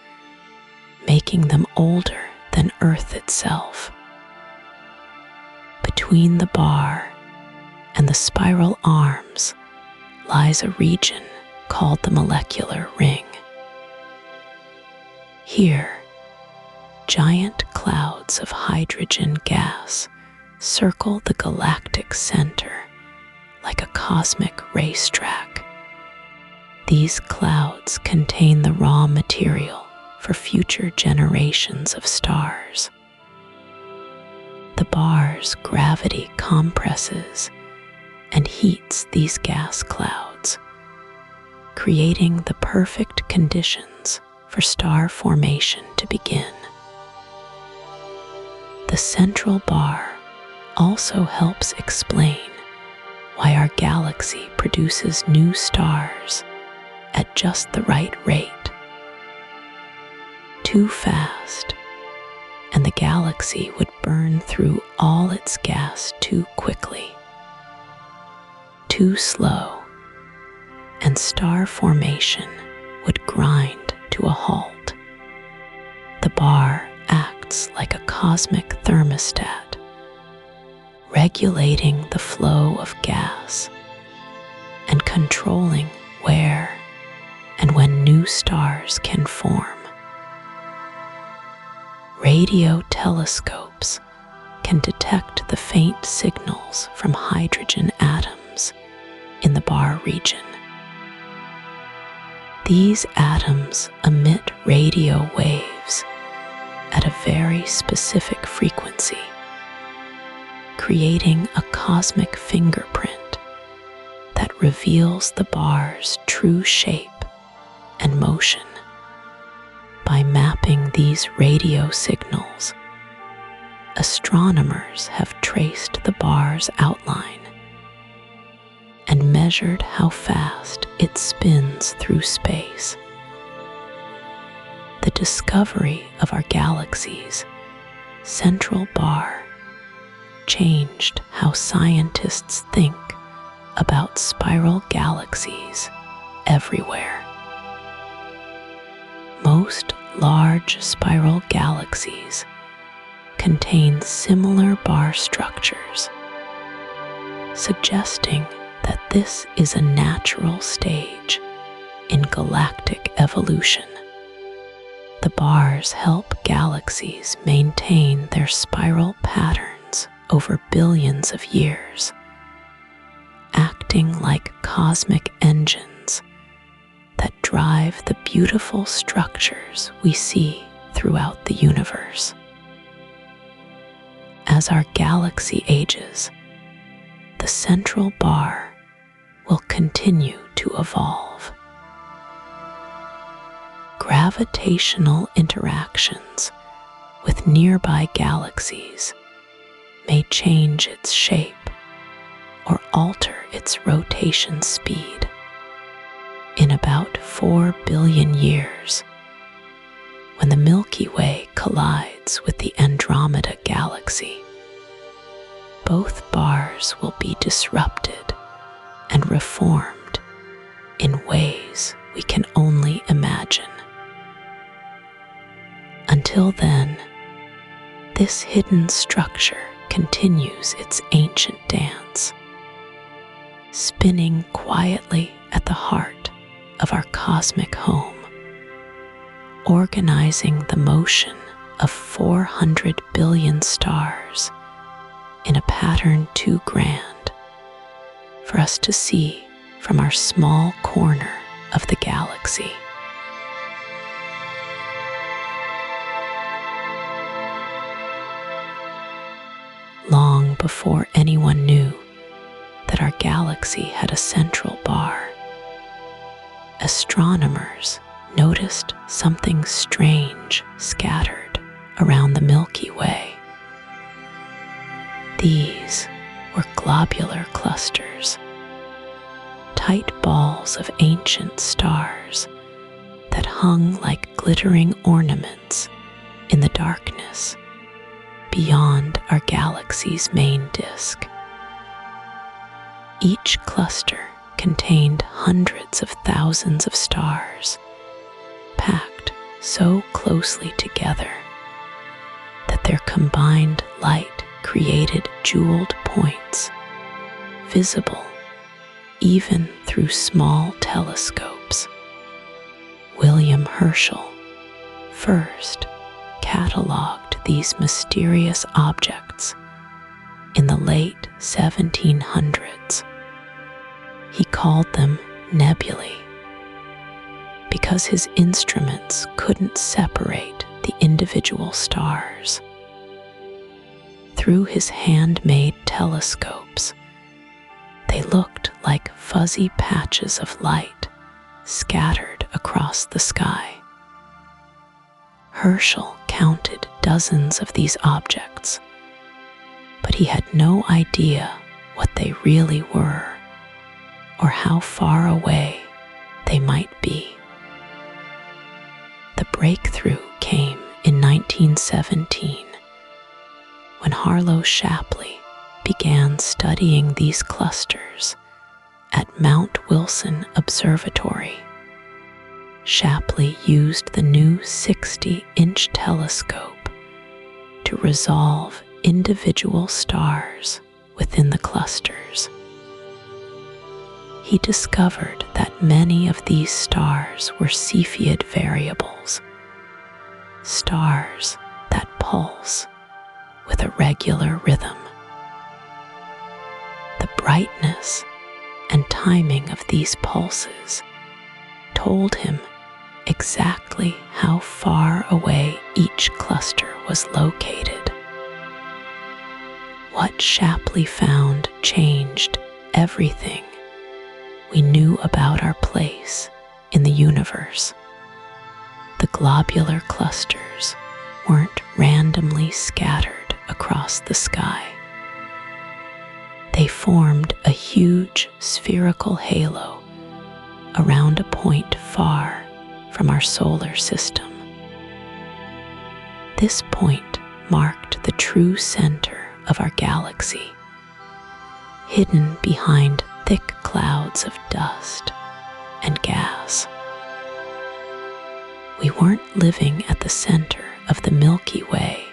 making them older than Earth itself. Between the bar and the spiral arms lies a region called the molecular ring. Here, giant clouds of hydrogen gas circle the galactic center like a cosmic racetrack. These clouds contain the raw material for future generations of stars. The bar's gravity compresses and heats these gas clouds, creating the perfect conditions for star formation to begin. The central bar also helps explain why our galaxy produces new stars at just the right rate. Too fast, and the galaxy would burn through all its gas too quickly. Too slow, and star formation would grind to a halt. The bar acts like a cosmic thermostat, regulating the flow of gas and controlling where and when new stars can form. radio telescopes can detect the faint signals from hydrogen atoms in the bar region. These atoms emit radio waves at a very specific frequency, creating a cosmic fingerprint that reveals the bar's true shape and motion. By mapping these radio signals, astronomers have traced the bar's outline and measured how fast it spins through space. The discovery of our galaxy's central bar changed how scientists think about spiral galaxies everywhere. Most large spiral galaxies contain similar bar structures, suggesting that this is a natural stage in galactic evolution. The bars help galaxies maintain their spiral patterns over billions of years, acting like cosmic engines that drive the beautiful structures we see throughout the universe. As our galaxy ages, the central bar will continue to evolve. Gravitational interactions with nearby galaxies may change its shape or alter its rotation speed. In about 4 billion years, when the Milky Way collides with the Andromeda Galaxy, both bars will be disrupted and reformed in ways we can only imagine. Until then, this hidden structure continues its ancient dance, spinning quietly at the heart of our cosmic home, organizing the motion of 400 billion stars in a pattern too grand for us to see from our small corner of the galaxy. Long before anyone knew that our galaxy had a central bar, astronomers noticed something strange scattered around the Milky Way. These were globular clusters, tight balls of ancient stars that hung like glittering ornaments in the darkness beyond our galaxy's main disk. Each cluster contained hundreds of thousands of stars, packed so closely together that their combined light created jeweled points, visible even through small telescopes. William Herschel first cataloged these mysterious objects in the late 1700s. He called them nebulae because his instruments couldn't separate the individual stars. Through his handmade telescopes, they looked like fuzzy patches of light scattered across the sky. Herschel counted dozens of these objects, but he had no idea what they really were or how far away they might be. The breakthrough came in 1917 when Harlow Shapley began studying these clusters at Mount Wilson Observatory. Shapley used the new 60-inch telescope to resolve individual stars within the clusters. He discovered that many of these stars were Cepheid variables, stars that pulse with a regular rhythm. The brightness and timing of these pulses told him exactly how far away each cluster was located. What Shapley found changed everything we knew about our place in the universe. The globular clusters weren't randomly scattered across the sky. They formed a huge spherical halo around a point far from our solar system. This point marked the true center of our galaxy, hidden behind thick clouds of dust and gas. We weren't living at the center of the Milky Way,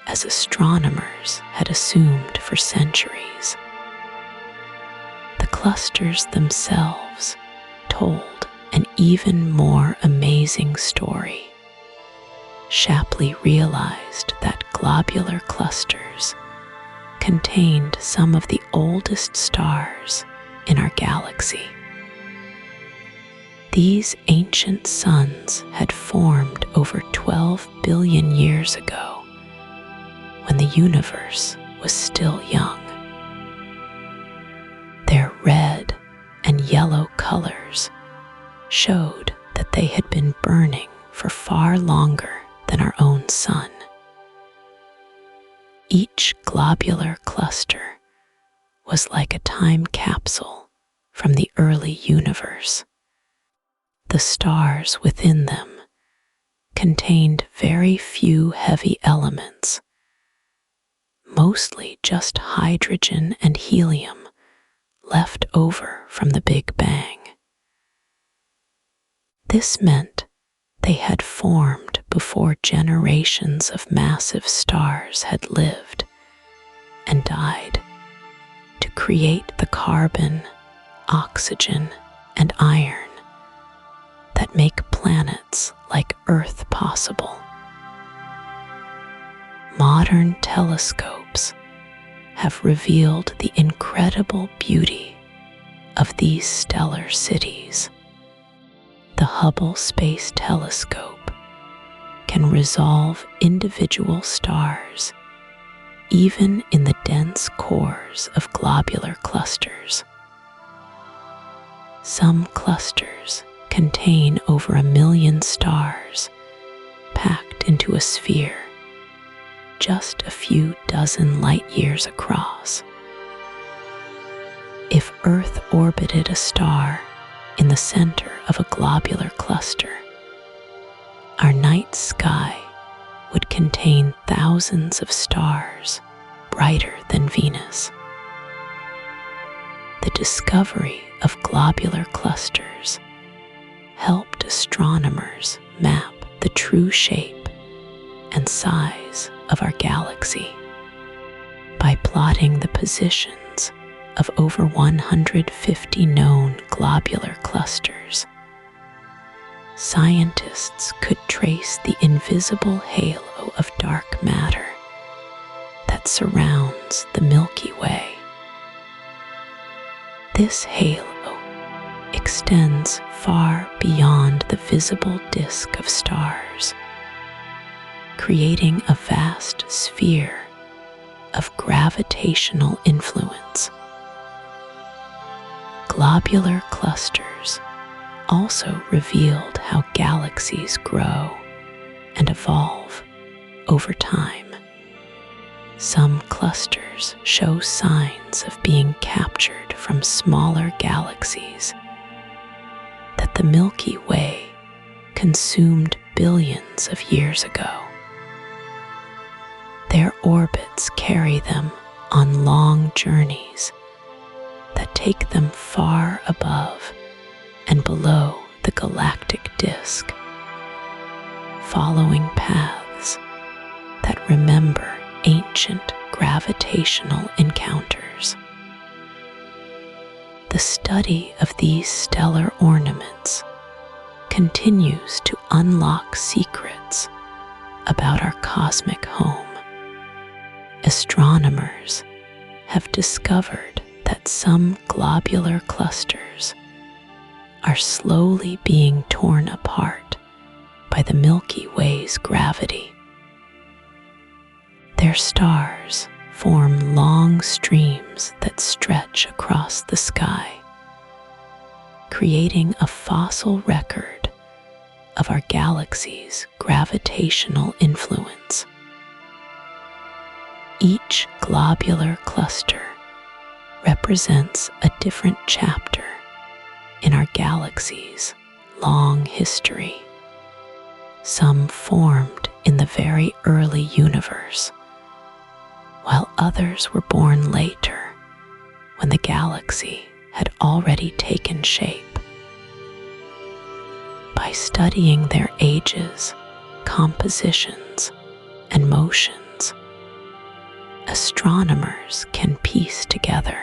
as astronomers had assumed for centuries. The clusters themselves told an even more amazing story. Shapley realized that globular clusters contained some of the oldest stars in our galaxy. These ancient suns had formed over 12 billion years ago, when the universe was still young. Their red and yellow colors showed that they had been burning for far longer than our own sun. Each globular cluster was like a time capsule from the early universe. The stars within them contained very few heavy elements, mostly just hydrogen and helium left over from the Big Bang. This meant they had formed before generations of massive stars had lived and died to create the carbon, oxygen, and iron that make planets like Earth possible. Modern telescopes have revealed the incredible beauty of these stellar cities. The Hubble Space Telescope can resolve individual stars even in the dense cores of globular clusters. Some clusters contain over 1 million stars packed into a sphere just a few dozen light years across. If Earth orbited a star in the center of a globular cluster, our night sky would contain thousands of stars brighter than Venus. The discovery of globular clusters helped astronomers map the true shape and size of our galaxy. By plotting the positions of over 150 known globular clusters, scientists could trace the invisible halo of dark matter that surrounds the Milky Way. This halo extends far beyond the visible disk of stars, creating a vast sphere of gravitational influence. Globular clusters also revealed how galaxies grow and evolve over time. Some clusters show signs of being captured from smaller galaxies that the Milky Way consumed billions of years ago. Their orbits carry them on long journeys that take them far above and below the galactic disk, following paths that remember ancient gravitational encounters. The study of these stellar ornaments continues to unlock secrets about our cosmic home. Astronomers have discovered that some globular clusters are slowly being torn apart by the Milky Way's gravity. Their stars form long streams that stretch across the sky, creating a fossil record of our galaxy's gravitational influence. Each globular cluster represents a different chapter in our galaxy's long history. Some formed in the very early universe, while others were born later when the galaxy had already taken shape. By studying their ages, compositions, and motions, astronomers can piece together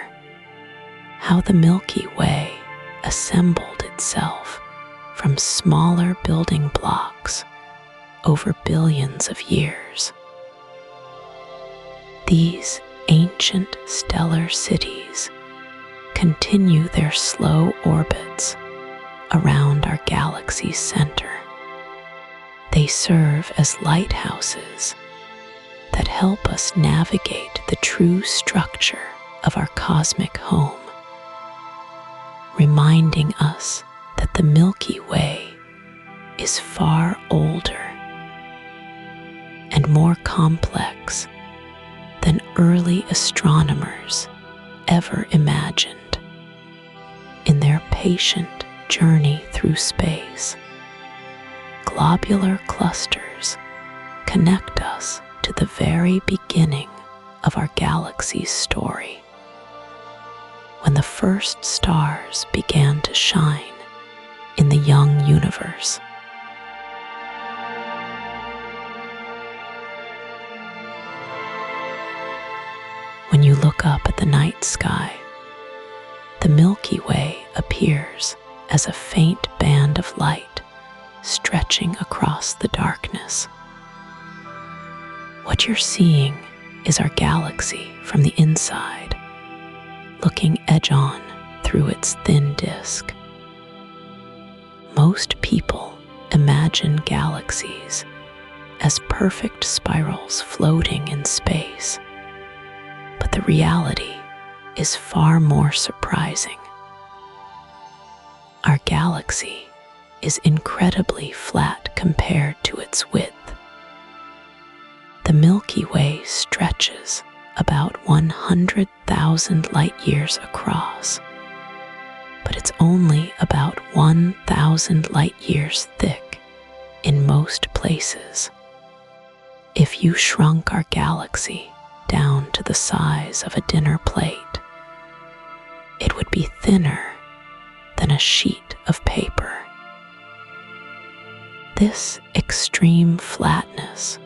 how the Milky Way assembled itself from smaller building blocks over billions of years. These ancient stellar cities continue their slow orbits around our galaxy's center. They serve as lighthouses that help us navigate the true structure of our cosmic home, reminding us that the Milky Way is far older and more complex than early astronomers ever imagined. In their patient journey through space, globular clusters connect us to the very beginning of our galaxy's story, when the first stars began to shine in the young universe. When you look up at the night sky, the Milky Way appears as a faint band of light stretching across the darkness. What you're seeing is our galaxy from the inside, looking edge-on through its thin disk. Most people imagine galaxies as perfect spirals floating in space, but the reality is far more surprising. Our galaxy is incredibly flat compared to its width. The Milky Way stretches about 100,000 light-years across, but it's only about 1,000 light-years thick in most places. If you shrunk our galaxy down to the size of a dinner plate, it would be thinner than a sheet of paper. This extreme flatness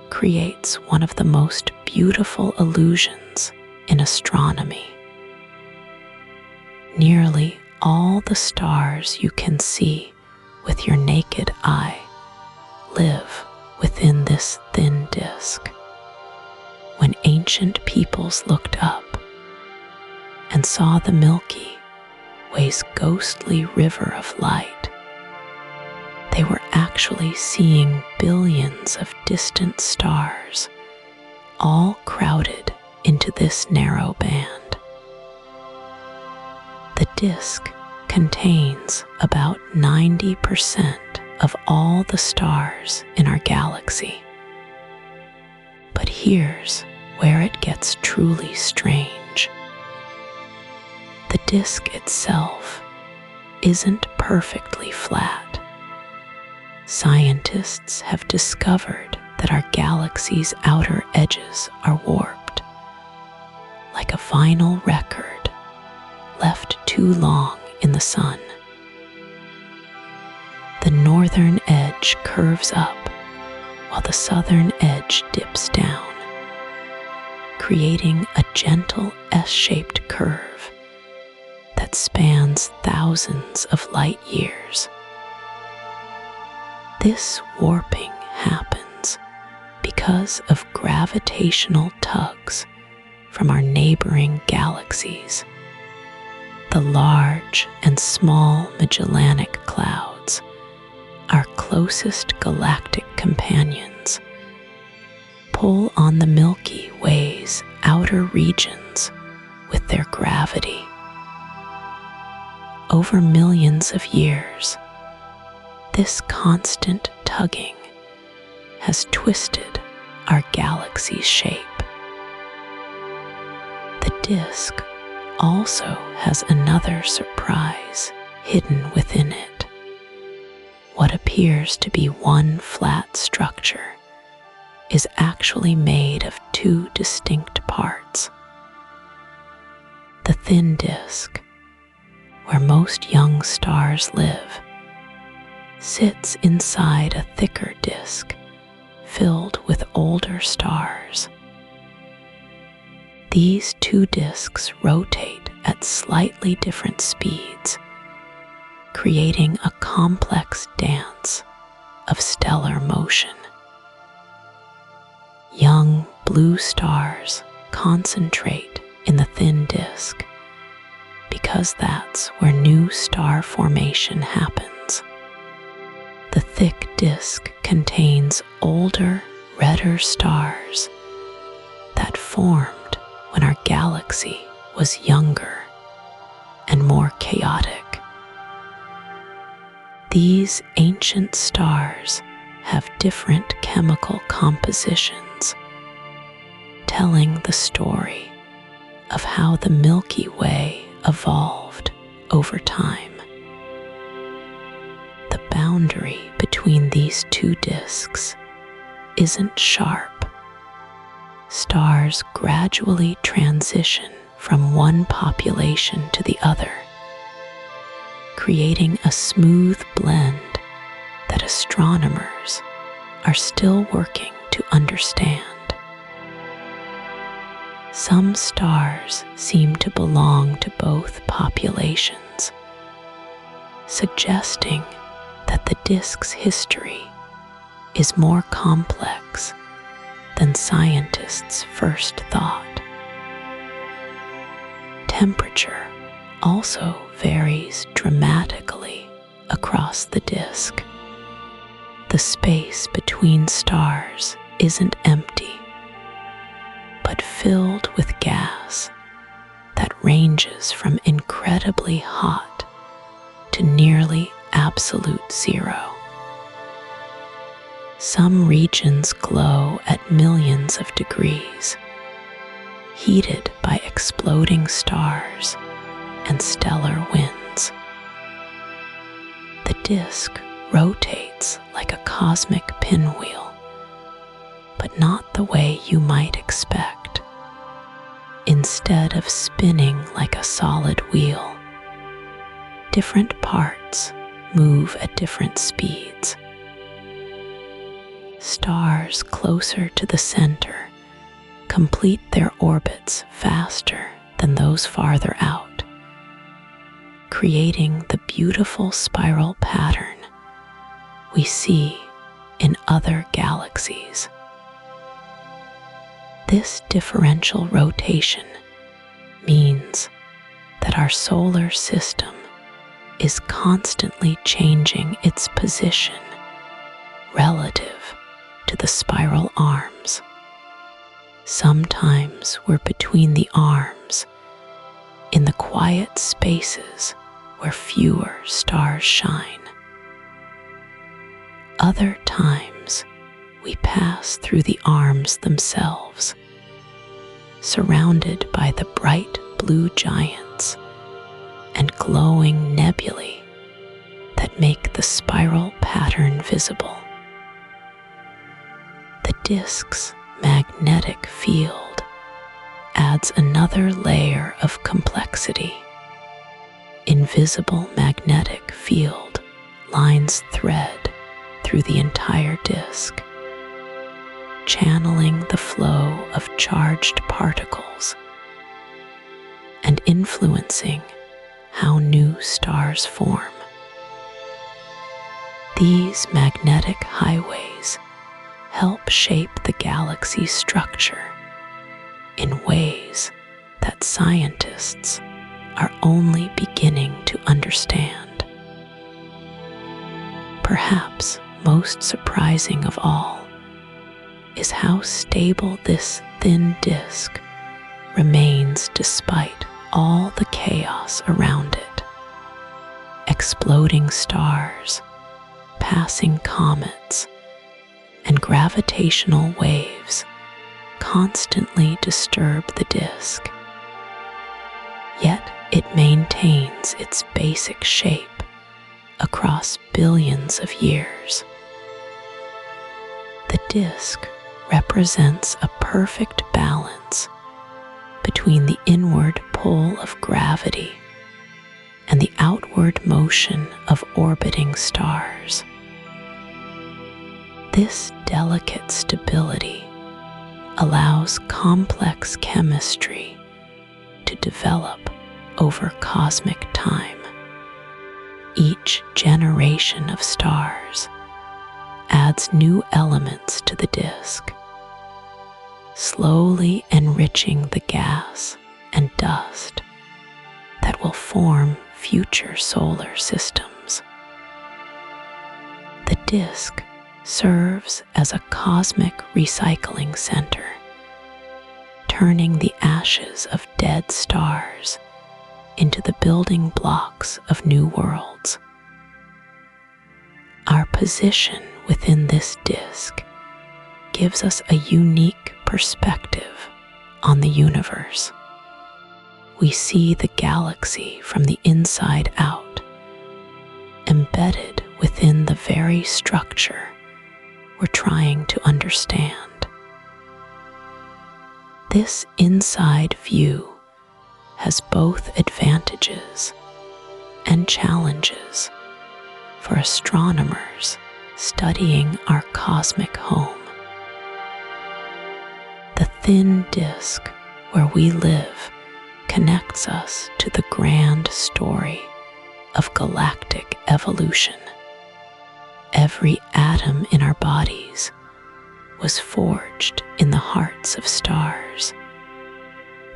creates one of the most beautiful illusions in astronomy. Nearly all the stars you can see with your naked eye live within this thin disk. When ancient peoples looked up and saw the Milky Way's ghostly river of light, they were actually seeing billions of distant stars, all crowded into this narrow band. The disk contains about 90% of all the stars in our galaxy. But here's where it gets truly strange. The disk itself isn't perfectly flat. Scientists have discovered that our galaxy's outer edges are warped, like a vinyl record left too long in the sun. The northern edge curves up while the southern edge dips down, creating a gentle S-shaped curve that spans thousands of light years. This warping happens because of gravitational tugs from our neighboring galaxies. The large and small Magellanic Clouds, our closest galactic companions, pull on the Milky Way's outer regions with their gravity. Over millions of years, this constant tugging has twisted our galaxy's shape. The disk also has another surprise hidden within it. What appears to be one flat structure is actually made of two distinct parts. The thin disk, where most young stars live, sits inside a thicker disk filled with older stars. These two disks rotate at slightly different speeds, creating a complex dance of stellar motion. Young blue stars concentrate in the thin disk because that's where new star formation happens. The thick disk contains older, redder stars that formed when our galaxy was younger and more chaotic. These ancient stars have different chemical compositions, telling the story of how the Milky Way evolved over time. The boundary between these two disks isn't sharp. Stars gradually transition from one population to the other, creating a smooth blend that astronomers are still working to understand. Some stars seem to belong to both populations, suggesting that the disk's history is more complex than scientists first thought. Temperature also varies dramatically across the disk. The space between stars isn't empty, but filled with gas that ranges from incredibly hot to nearly absolute zero. Some regions glow at millions of degrees, heated by exploding stars and stellar winds. The disk rotates like a cosmic pinwheel, but not the way you might expect. Instead of spinning like a solid wheel, different parts move at different speeds. Stars closer to the center complete their orbits faster than those farther out, creating the beautiful spiral pattern we see in other galaxies. This differential rotation means that our solar system is constantly changing its position relative to the spiral arms. Sometimes we're between the arms, in the quiet spaces where fewer stars shine. Other times, we pass through the arms themselves, surrounded by the bright blue giants and glowing nebulae that make the spiral pattern visible. The disk's magnetic field adds another layer of complexity. Invisible magnetic field lines thread through the entire disk, channeling the flow of charged particles and influencing how new stars form. These magnetic highways help shape the galaxy's structure in ways that scientists are only beginning to understand. Perhaps most surprising of all is how stable this thin disk remains despite all the chaos around it. Exploding stars, passing comets, and gravitational waves constantly disturb the disk. Yet it maintains its basic shape across billions of years. The disk represents a perfect balance between the inward pull of gravity and the outward motion of orbiting stars. This delicate stability allows complex chemistry to develop over cosmic time. Each generation of stars adds new elements to the disk, slowly enriching the gas and dust that will form future solar systems. The disk serves as a cosmic recycling center, turning the ashes of dead stars into the building blocks of new worlds. Our position within this disk gives us a unique perspective on the universe. We see the galaxy from the inside out, embedded within the very structure we're trying to understand. This inside view has both advantages and challenges for astronomers studying our cosmic home. The thin disk where we live connects us to the grand story of galactic evolution. Every atom in our bodies was forged in the hearts of stars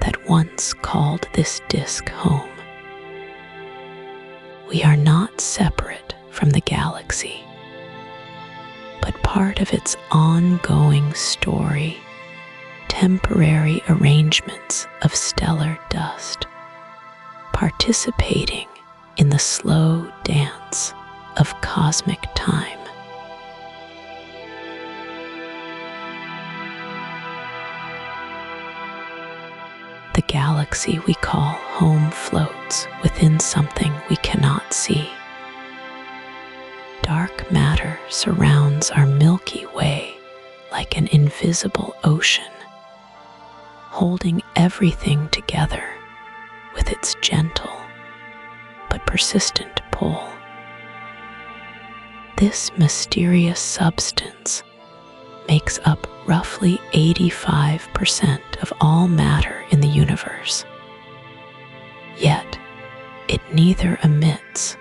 that once called this disk home. We are not separate from the galaxy, but part of its ongoing story, temporary arrangements of stellar dust, participating in the slow dance of cosmic time. The galaxy we call home floats within something we cannot see. Dark matter surrounds our Milky Way like an invisible ocean, holding everything together with its gentle but persistent pull. This mysterious substance makes up roughly 85% of all matter in the universe. Yet, it neither emits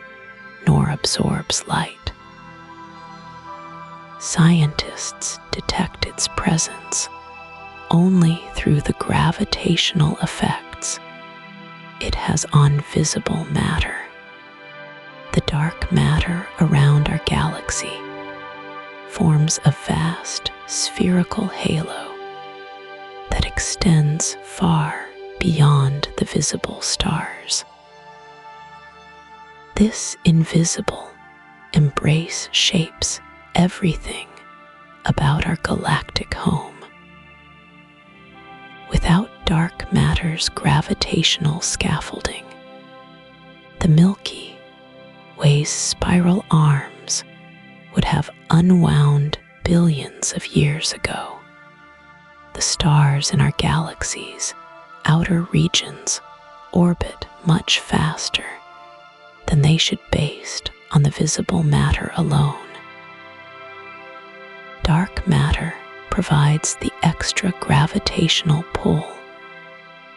nor absorbs light. Scientists detect its presence only through the gravitational effects it has on visible matter. The dark matter around our galaxy forms a vast spherical halo that extends far beyond the visible stars. This invisible embrace shapes everything about our galactic home. Without dark matter's gravitational scaffolding, the Milky Way's spiral arms would have unwound billions of years ago. The stars in our galaxy's outer regions orbit much faster than they should based on the visible matter alone. Dark matter provides the extra gravitational pull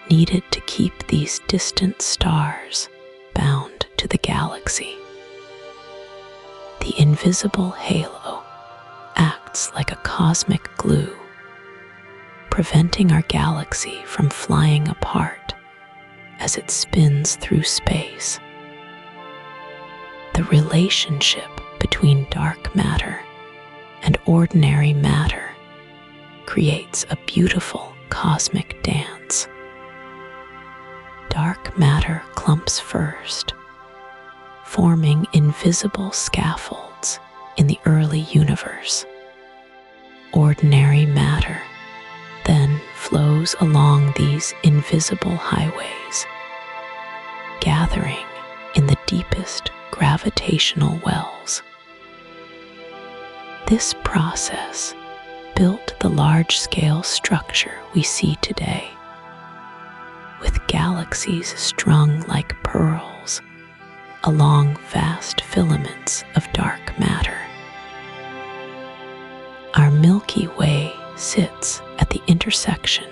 needed to keep these distant stars bound to the galaxy. The invisible halo acts acts like a cosmic glue, preventing our galaxy from flying apart as it spins through space. The relationship between dark matter and ordinary matter creates a beautiful cosmic dance. Dark matter clumps first, forming invisible scaffolds in the early universe. Ordinary matter then flows along these invisible highways, gathering in the deepest gravitational wells. This process built the large-scale structure we see today, with galaxies strung like pearls along vast filaments of dark matter. Our Milky Way sits at the intersection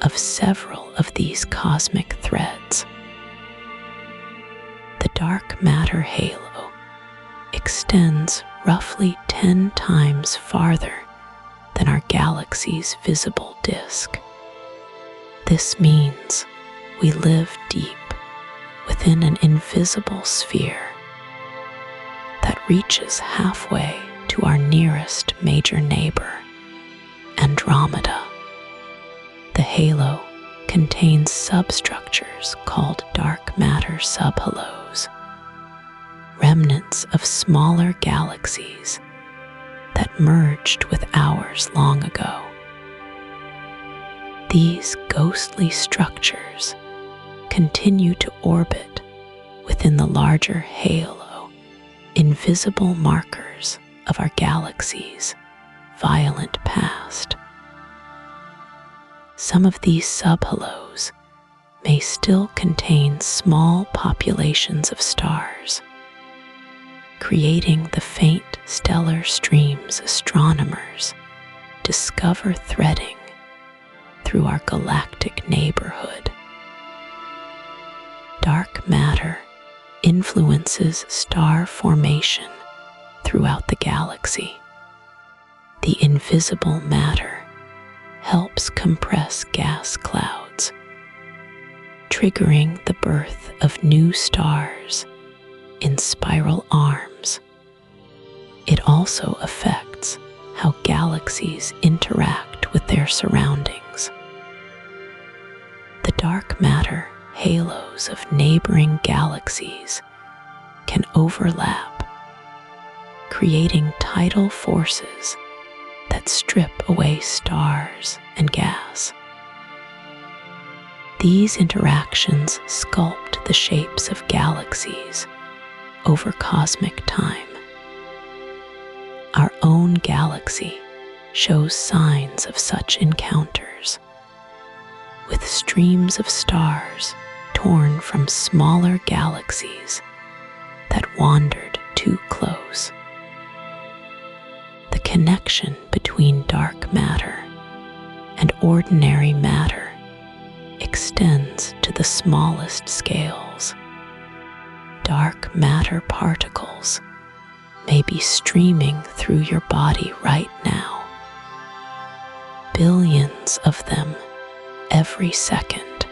of several of these cosmic threads. The dark matter halo extends roughly 10 times farther than our galaxy's visible disk. This means we live deep within an invisible sphere that reaches halfway to our nearest major neighbor, Andromeda. The halo contains substructures called dark matter subhalos, remnants of smaller galaxies that merged with ours long ago. These ghostly structures continue to orbit within the larger halo, invisible markers of our galaxy's violent past. Some of these subhalos may still contain small populations of stars, creating the faint stellar streams astronomers discover threading through our galactic neighborhood. Dark matter influences star formation throughout the galaxy. The invisible matter helps compress gas clouds, triggering the birth of new stars in spiral arms. It also affects how galaxies interact with their surroundings. The dark matter halos of neighboring galaxies can overlap, creating tidal forces that strip away stars and gas. These interactions sculpt the shapes of galaxies over cosmic time. Our own galaxy shows signs of such encounters, with streams of stars torn from smaller galaxies that wandered too close. The connection between dark matter and ordinary matter extends to the smallest scales. Dark matter particles may be streaming through your body right now. Billions of them every second.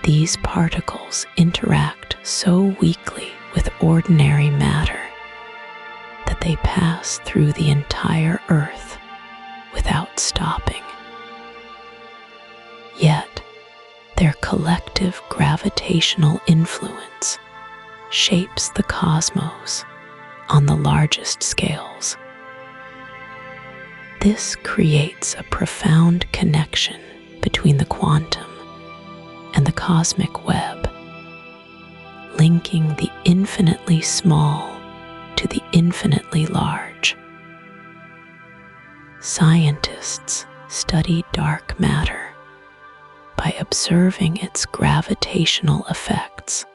These particles interact so weakly with ordinary matter that they pass through the entire Earth without stopping. Yet, their collective gravitational influence shapes the cosmos on the largest scales. This creates a profound connection between the quantum and the cosmic web, linking the infinitely small to the infinitely large. Scientists study dark matter by observing its gravitational effects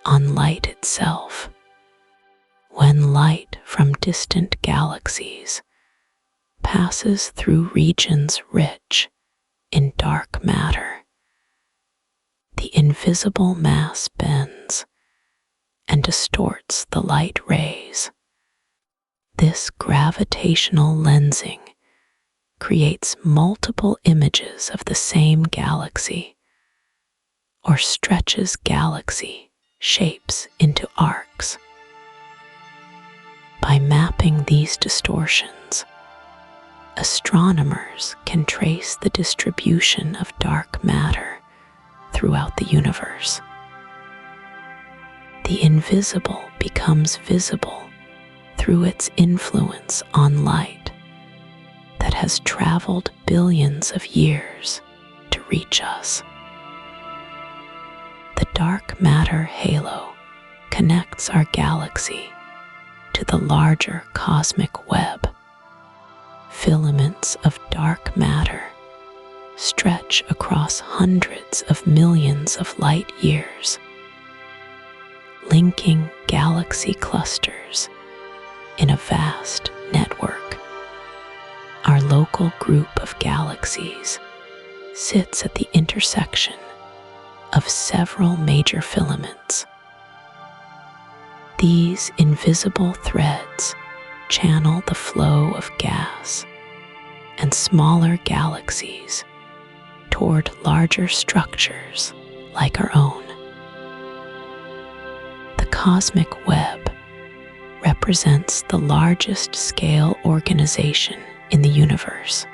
on light itself. When light from distant galaxies passes through regions rich in dark matter, the invisible mass bends and distorts the light rays. This gravitational lensing creates multiple images of the same galaxy, or stretches galaxy shapes into arcs. By mapping these distortions, astronomers can trace the distribution of dark matter throughout the universe. The invisible becomes visible through its influence on light that has traveled billions of years to reach us. The dark matter halo connects our galaxy to the larger cosmic web. Filaments of dark matter stretch across hundreds of millions of light years, linking galaxy clusters in a vast network. Our local group of galaxies sits at the intersection of several major filaments. These invisible threads channel the flow of gas and smaller galaxies toward larger structures like our own. The cosmic web represents the largest scale organization in the universe,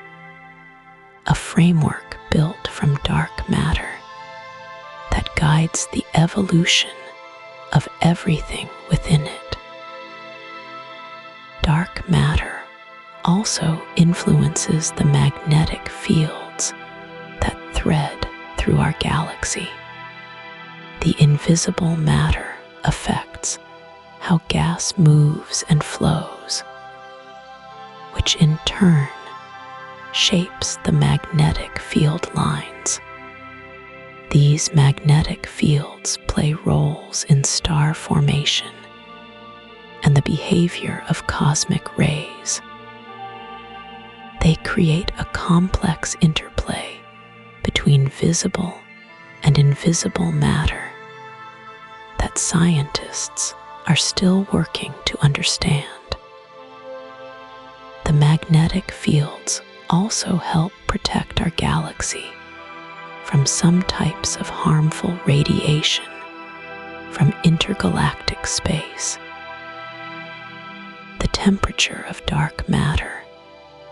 a framework built from dark matter that guides the evolution of everything within it. Dark matter also influences the magnetic fields that thread through our galaxy. The invisible matter affects how gas moves and flows, which in turn shapes the magnetic field lines. These magnetic fields play roles in star formation and the behavior of cosmic rays. They create a complex interplay between visible and invisible matter that scientists are still working to understand. The magnetic fields also help protect our galaxy from some types of harmful radiation from intergalactic space. The temperature of dark matter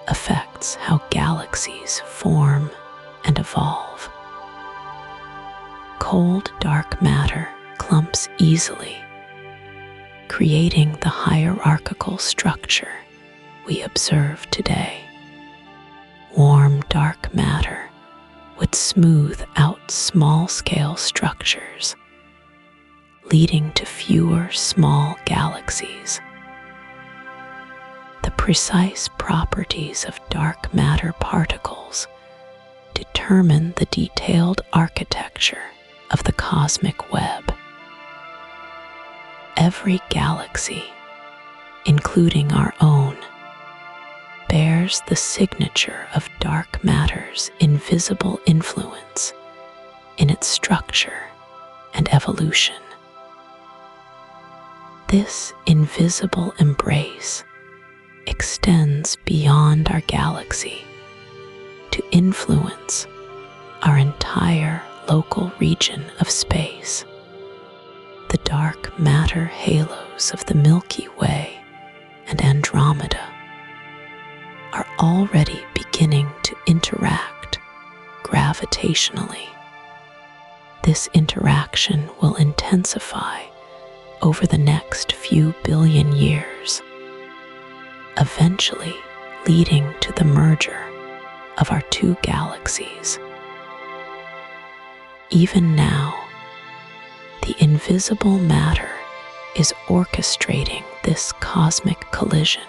affects how galaxies form and evolve. Cold dark matter clumps easily, creating the hierarchical structure we observe today. Warm dark matter would smooth out small-scale structures, leading to fewer small galaxies. The precise properties of dark matter particles determine the detailed architecture of the cosmic web. Every galaxy, including our own, bears the signature of dark matter's invisible influence in its structure and evolution. This invisible embrace extends beyond our galaxy to influence our entire local region of space. The dark matter halos of the Milky Way and Andromeda are already beginning to interact gravitationally. This interaction will intensify over the next few billion years, eventually leading to the merger of our two galaxies. Even now, the invisible matter is orchestrating this cosmic collision,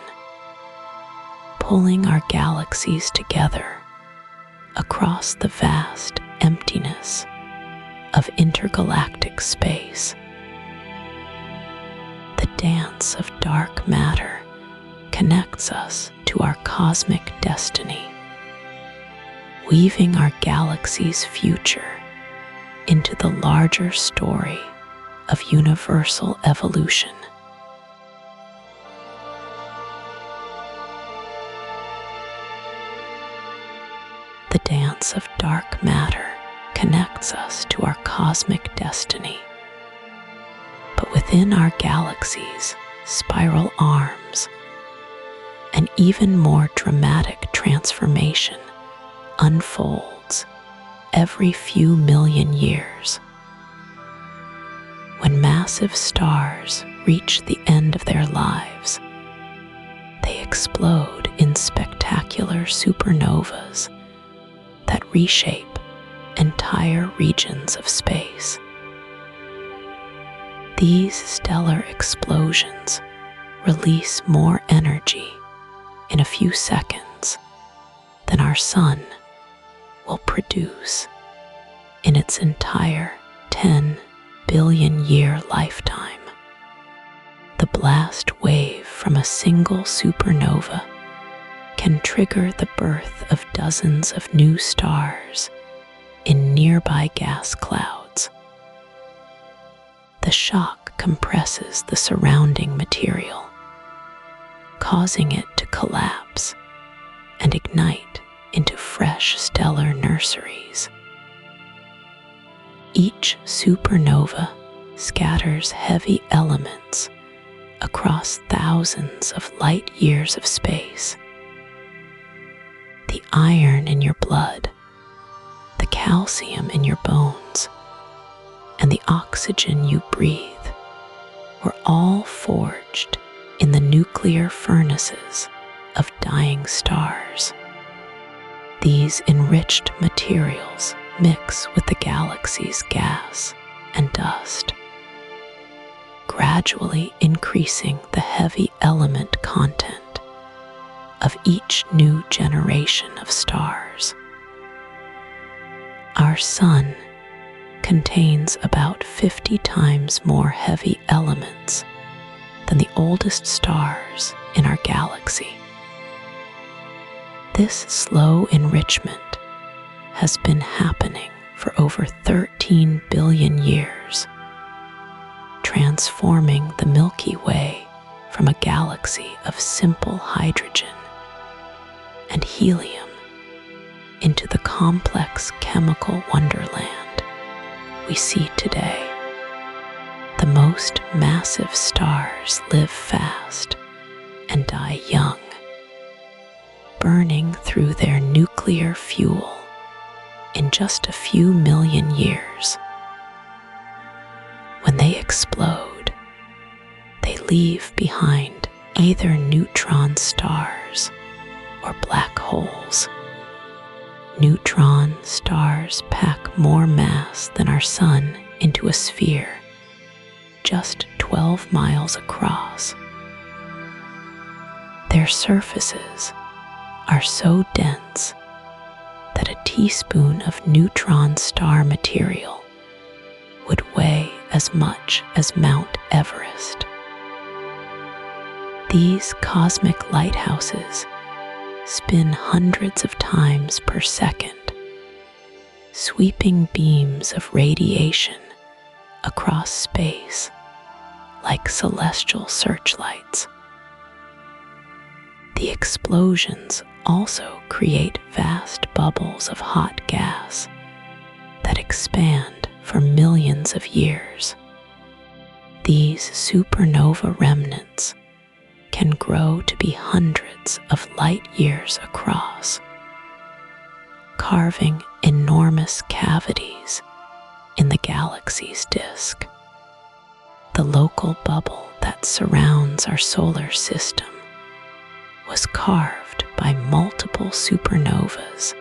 pulling our galaxies together across the vast emptiness of intergalactic space. The dance of dark matter connects us to our cosmic destiny, weaving our galaxy's future into the larger story of universal evolution. dance of dark matter connects us to our cosmic destiny. But within our galaxy's spiral arms, an even more dramatic transformation unfolds every few million years. When massive stars reach the end of their lives, they explode in spectacular supernovas that reshape entire regions of space. These stellar explosions release more energy in a few seconds than our sun will produce in its entire 10 billion year lifetime. The blast wave from a single supernova can trigger the birth of dozens of new stars in nearby gas clouds. The shock compresses the surrounding material, causing it to collapse and ignite into fresh stellar nurseries. Each supernova scatters heavy elements across thousands of light years of space. The iron in your blood, the calcium in your bones, and the oxygen you breathe were all forged in the nuclear furnaces of dying stars. These enriched materials mix with the galaxy's gas and dust, gradually increasing the heavy element content of each new generation of stars. Our sun contains about 50 times more heavy elements than the oldest stars in our galaxy. This slow enrichment has been happening for over 13 billion years, transforming the Milky Way from a galaxy of simple hydrogen and helium into the complex chemical wonderland we see today. The most massive stars live fast and die young, burning through their nuclear fuel in just a few million years. When they explode, they leave behind either neutron stars or black holes. Neutron stars pack more mass than our sun into a sphere just 12 miles across. Their surfaces are so dense that a teaspoon of neutron star material would weigh as much as Mount Everest. These cosmic lighthouses spin hundreds of times per second, sweeping beams of radiation across space like celestial searchlights. The explosions also create vast bubbles of hot gas that expand for millions of years. These supernova remnants can grow to be hundreds of light years across, carving enormous cavities in the galaxy's disk. The local bubble that surrounds our solar system was carved by multiple supernovas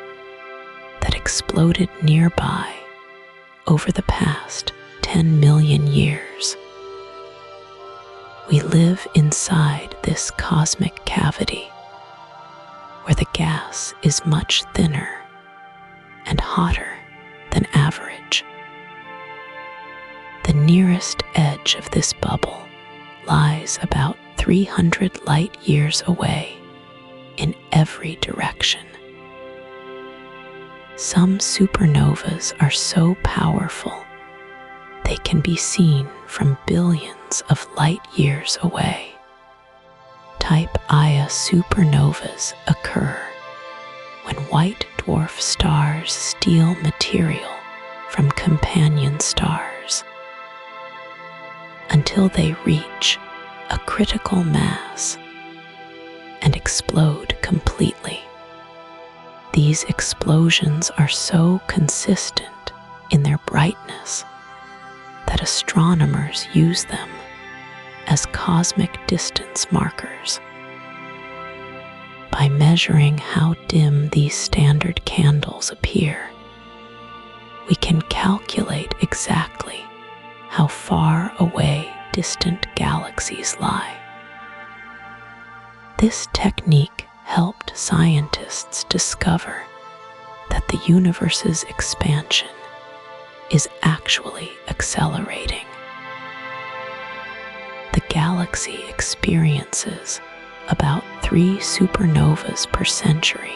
that exploded nearby over the past 10 million years. We live inside this cosmic cavity where the gas is much thinner and hotter than average. The nearest edge of this bubble lies about 300 light years away in every direction. Some supernovas are so powerful they can be seen from billions of light years away. Type Ia supernovas occur when white dwarf stars steal material from companion stars until they reach a critical mass and explode completely. These explosions are so consistent in their brightness that astronomers use them as cosmic distance markers. By measuring how dim these standard candles appear, we can calculate exactly how far away distant galaxies lie. This technique helped scientists discover that the universe's expansion is actually accelerating. The galaxy experiences about 3 supernovas per century,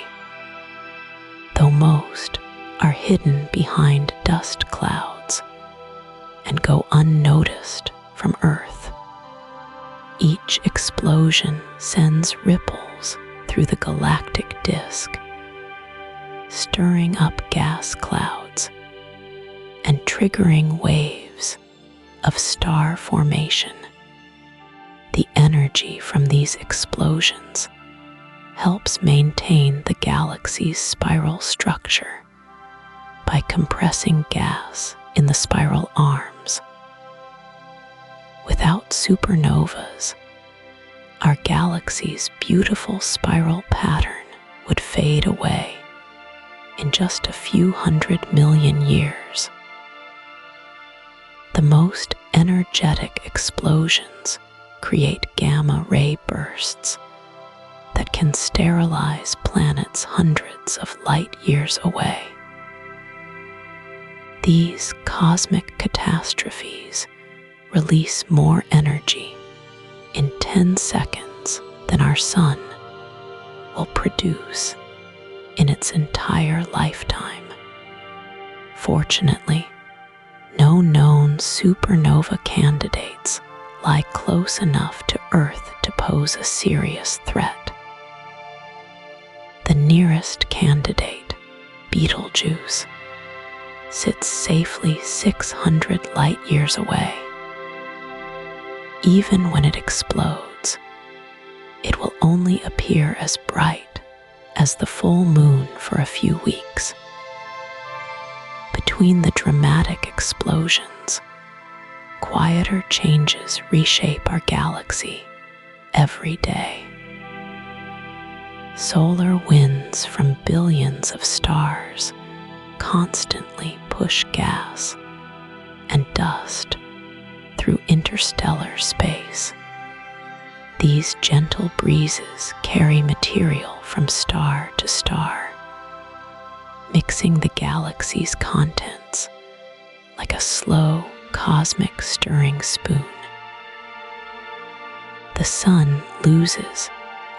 though most are hidden behind dust clouds and go unnoticed from Earth. Each explosion sends ripples through the galactic disk, stirring up gas clouds and triggering waves of star formation. The energy from these explosions helps maintain the galaxy's spiral structure by compressing gas in the spiral arms. Without supernovas, our galaxy's beautiful spiral pattern would fade away in just a few 100 million years. The most energetic explosions create gamma-ray bursts that can sterilize planets hundreds of light years away. These cosmic catastrophes release more energy in 10 seconds than our sun will produce in its entire lifetime. Fortunately, no known supernova candidates lie close enough to Earth to pose a serious threat. The nearest candidate, Betelgeuse, sits safely 600 light years away. Even when it explodes, it will only appear as bright as the full moon for a few weeks. Between the dramatic explosions, quieter changes reshape our galaxy every day. Solar winds from billions of stars constantly push gas and dust through interstellar space. These gentle breezes carry material from star to star, mixing the galaxy's contents like a slow cosmic stirring spoon. The sun loses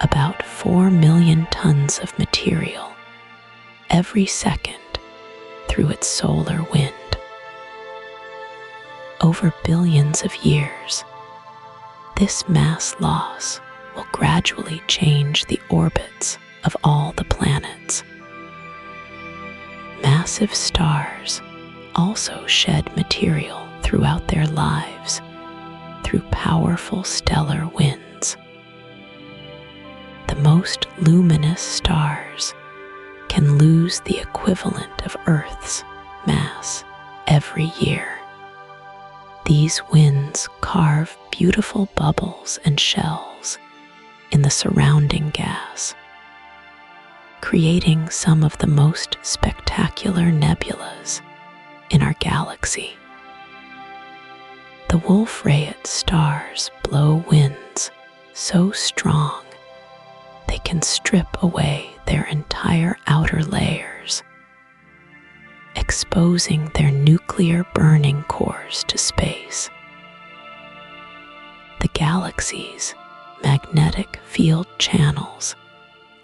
about 4 million tons of material every second through its solar wind. Over billions of years, this mass loss will gradually change the orbits of all the planets. Massive stars also shed material throughout their lives through powerful stellar winds. The most luminous stars can lose the equivalent of Earth's mass every year. These winds carve beautiful bubbles and shells in the surrounding gas, creating some of the most spectacular nebulas in our galaxy. The Wolf-Rayet stars blow winds so strong they can strip away their entire outer layers, exposing their nuclear burning cores to space. The galaxy's magnetic field channels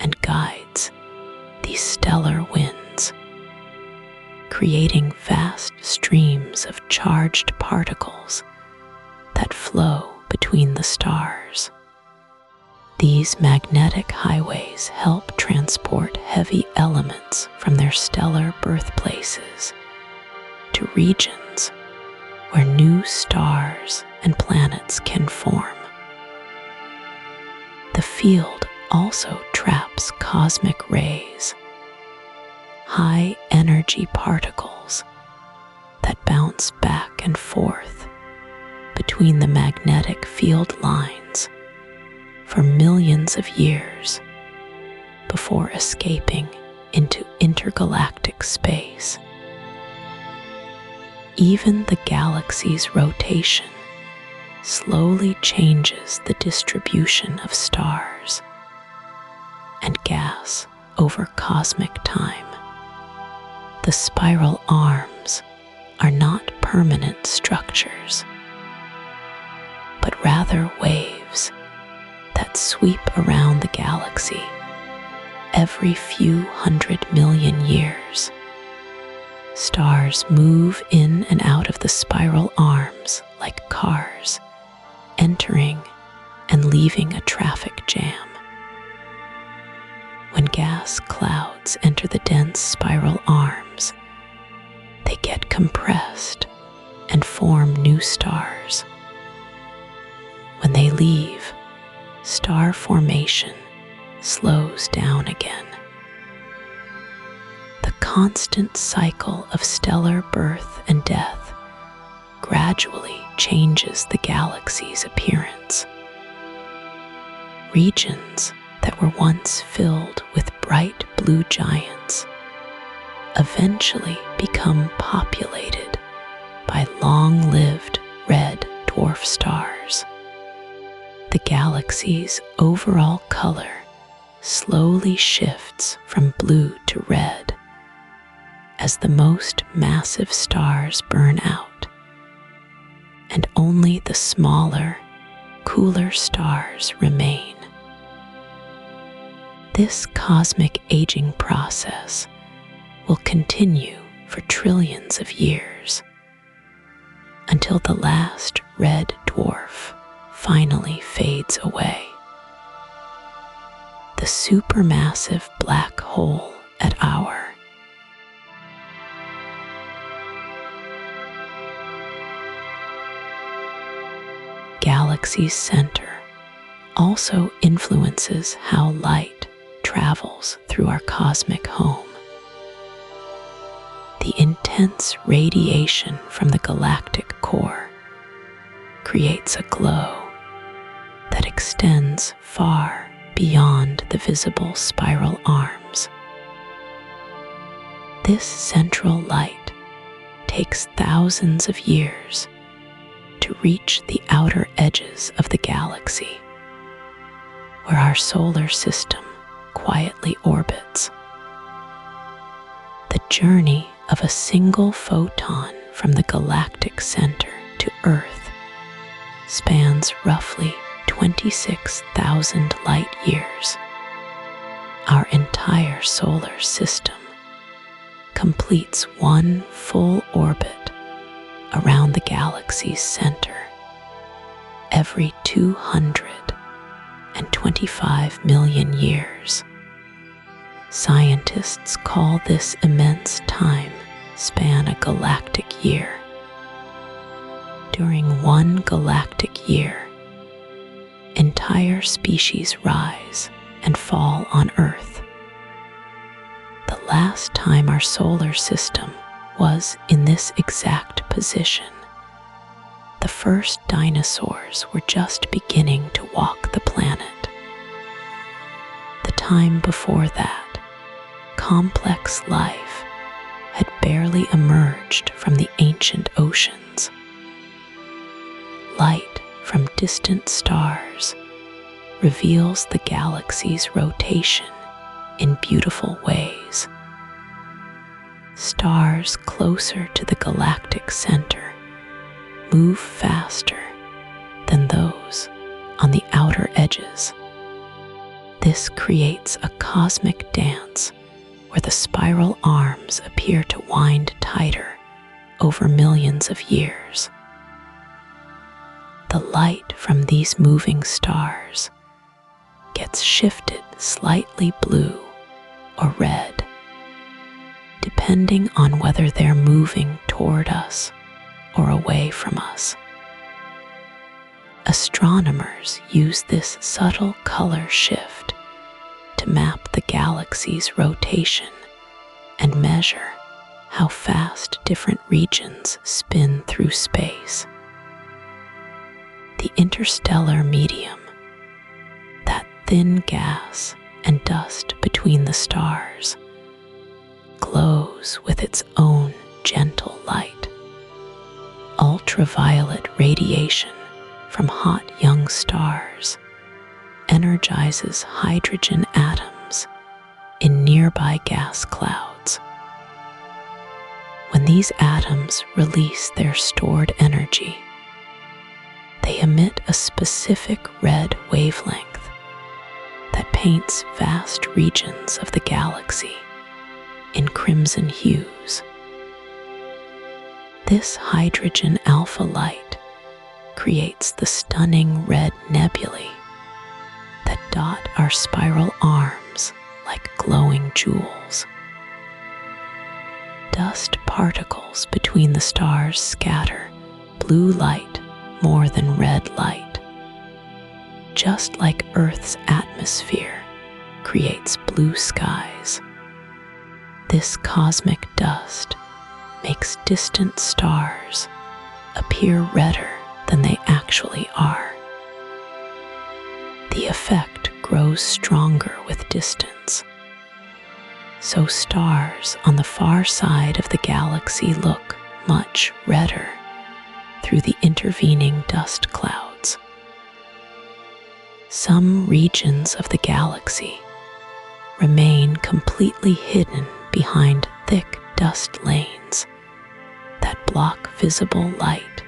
and guides these stellar winds, creating vast streams of charged particles that flow between the stars. These magnetic highways help transport heavy elements from from their stellar birthplaces to regions where new stars and planets can form. The field also traps cosmic rays, high-energy particles that bounce back and forth between the magnetic field lines for millions of years before escaping into intergalactic space. Even the galaxy's rotation slowly changes the distribution of stars and gas over cosmic time. The spiral arms are not permanent structures, but rather waves that sweep around the galaxy every few 100 million years. Stars move in and out of the spiral arms like cars, entering and leaving a traffic jam. When gas clouds enter the dense spiral arms, they get compressed and form new stars. When they leave, star formation slows down again. The constant cycle of stellar birth and death gradually changes the galaxy's appearance. Regions that were once filled with bright blue giants eventually become populated by long-lived red dwarf stars. The galaxy's overall color slowly shifts from blue to red as the most massive stars burn out, and only the smaller, cooler stars remain. This cosmic aging process will continue for trillions of years until the last red dwarf finally fades away. The supermassive black hole at our galaxy's center also influences how light travels through our cosmic home. The intense radiation from the galactic core creates a glow that extends far beyond the visible spiral arms. This central light takes thousands of years to reach the outer edges of the galaxy, where our solar system quietly orbits. The journey of a single photon from the galactic center to Earth spans roughly 26,000 light years. Our entire solar system completes one full orbit around the galaxy's center every 225 million years. Scientists call this immense time span a galactic year. During one galactic year, entire species rise and fall on Earth. The last time our solar system was in this exact position, the first dinosaurs were just beginning to walk the planet. The time before that, complex life had barely emerged from the ancient oceans. Light from distant stars reveals the galaxy's rotation in beautiful ways. Stars closer to the galactic center move faster than those on the outer edges. This creates a cosmic dance where the spiral arms appear to wind tighter over millions of years. The light from these moving stars gets shifted slightly blue or red depending on whether they're moving toward us or away from us. Astronomers use this subtle color shift to map the galaxy's rotation and measure how fast different regions spin through space. The interstellar medium, that thin gas and dust between the stars, glows with its own gentle light. Ultraviolet radiation from hot young stars energizes hydrogen atoms in nearby gas clouds. When these atoms release their stored energy, they emit a specific red wavelength that paints vast regions of the galaxy in crimson hues. This hydrogen alpha light creates the stunning red nebulae that dot our spiral arms like glowing jewels. Dust particles between the stars scatter blue light more than red light. Just like Earth's atmosphere creates blue skies, this cosmic dust makes distant stars appear redder than they actually are. The effect grows stronger with distance, so stars on the far side of the galaxy look much redder through the intervening dust clouds. Some regions of the galaxy remain completely hidden behind thick dust lanes that block visible light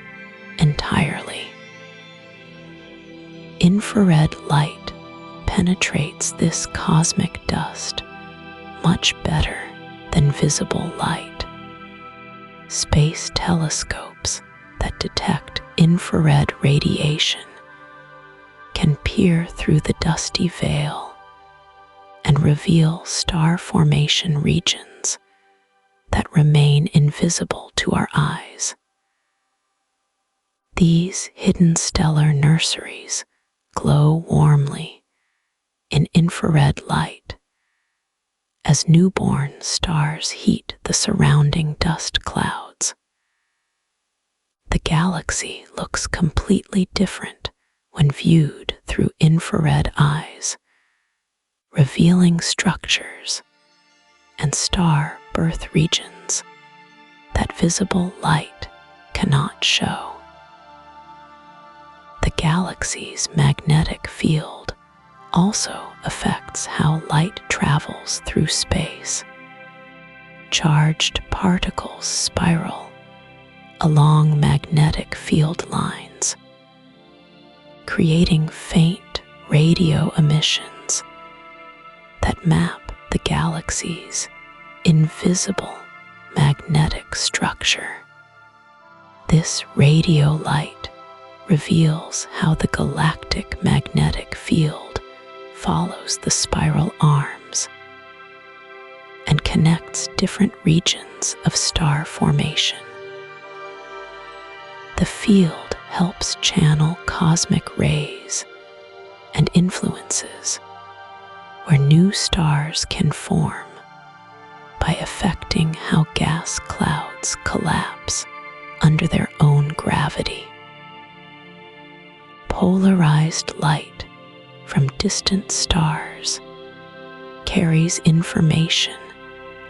entirely. Infrared light penetrates this cosmic dust much better than visible light. Space telescopes that detect infrared radiation can peer through the dusty veil and reveal star formation regions that remain invisible to our eyes. These hidden stellar nurseries glow warmly in infrared light as newborn stars heat the surrounding dust clouds. The galaxy looks completely different when viewed through infrared eyes, revealing structures and star birth regions that visible light cannot show. The galaxy's magnetic field also affects how light travels through space. Charged particles spiral along magnetic field lines, creating faint radio emissions that map the galaxy's invisible magnetic structure. This radio light reveals how the galactic magnetic field follows the spiral arms and connects different regions of star formation. The field helps channel cosmic rays and influences where new stars can form by affecting how gas clouds collapse under their own gravity. Polarized light from distant stars carries information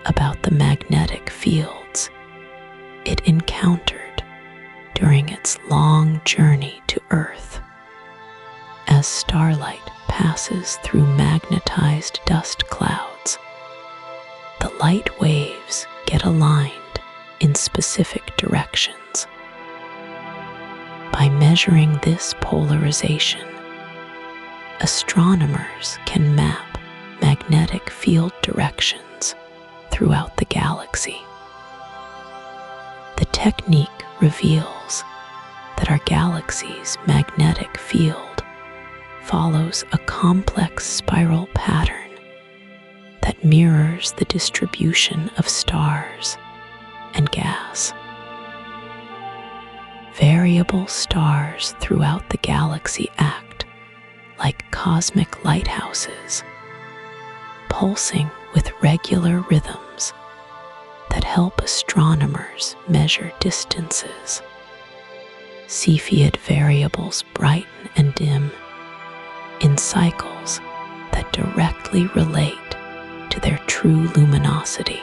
about the magnetic fields it encountered during its long journey to Earth. As starlight passes through magnetized dust clouds, the light waves get aligned in specific directions. By measuring this polarization, astronomers can map magnetic field directions throughout the galaxy. The technique reveals that our galaxy's magnetic field follows a complex spiral pattern that that mirrors the distribution of stars and gas. Variable stars throughout the galaxy act like cosmic lighthouses, pulsing with regular rhythms that help astronomers measure distances. Cepheid variables brighten and dim in cycles that directly relate to their true luminosity.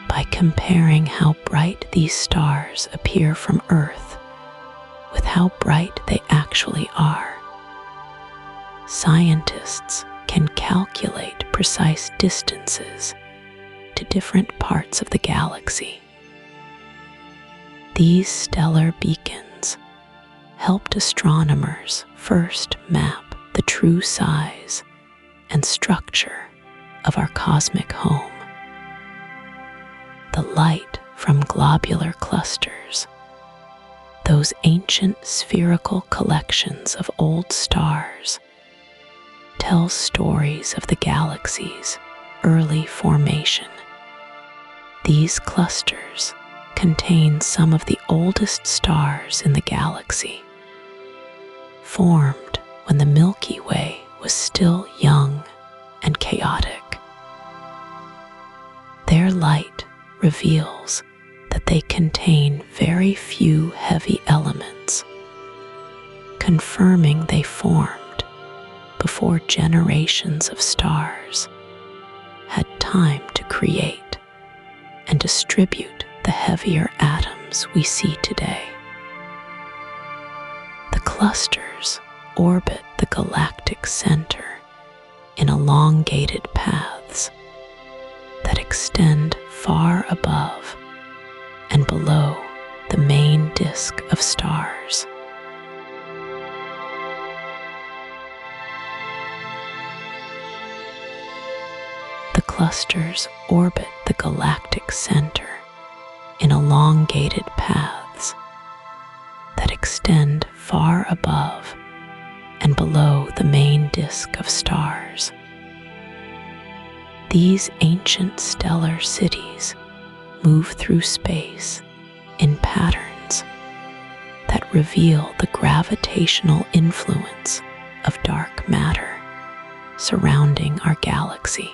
By comparing how bright these stars appear from Earth with how bright they actually are, scientists can calculate precise distances to different parts of the galaxy. These stellar beacons helped astronomers first map the true size and structure of our cosmic home. The light from globular clusters, those ancient spherical collections of old stars, tells stories of the galaxy's early formation. These clusters contain some of the oldest stars in the galaxy, formed when the Milky Way was still young and chaotic. Their light reveals that they contain very few heavy elements, confirming they formed before generations of stars had time to create and distribute the heavier atoms we see today. The clusters orbit the galactic center in elongated paths that extend far above and below the main disk of stars. The clusters orbit the galactic center in elongated paths that extend far above and below the main disk of stars. These ancient stellar cities move through space in patterns that reveal the gravitational influence of dark matter surrounding our galaxy.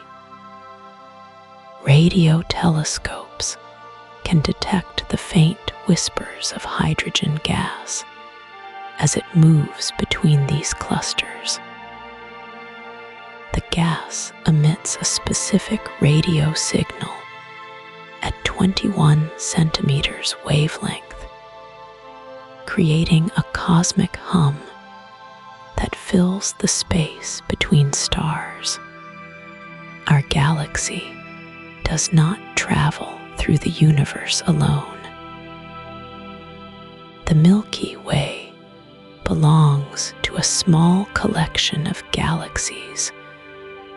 Radio telescopes can detect the faint whispers of hydrogen gas as it moves between these clusters. The gas emits a specific radio signal at 21 centimeters wavelength, creating a cosmic hum that fills the space between stars. Our galaxy does not travel through the universe alone. The Milky Way belongs to a small collection of galaxies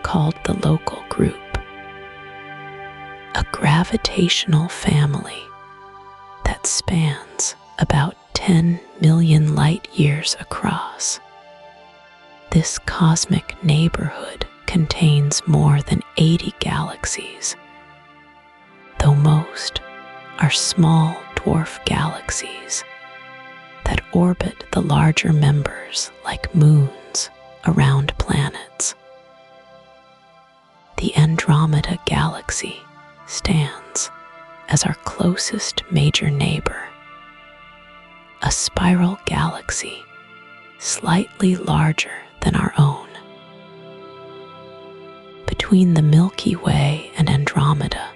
called the Local Group, a gravitational family that spans about 10 million light years across. This cosmic neighborhood contains more than 80 galaxies, though most are small dwarf galaxies that orbit the larger members like moons around planets. The Andromeda Galaxy stands as our closest major neighbor, a spiral galaxy slightly larger than our own. Between the Milky Way and Andromeda,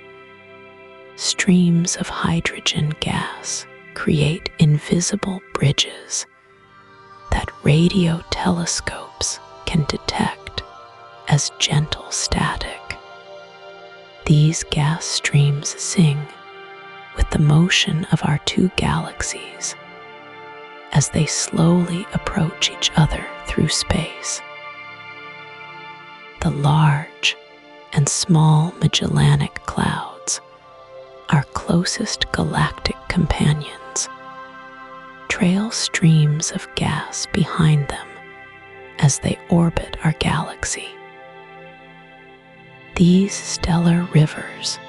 streams of hydrogen gas create invisible bridges that radio telescopes can detect as gentle static. These gas streams sing with the motion of our two galaxies as they slowly approach each other through space. The large and small Magellanic Clouds, our closest galactic companions, trail streams of gas behind them as they orbit our galaxy. These stellar rivers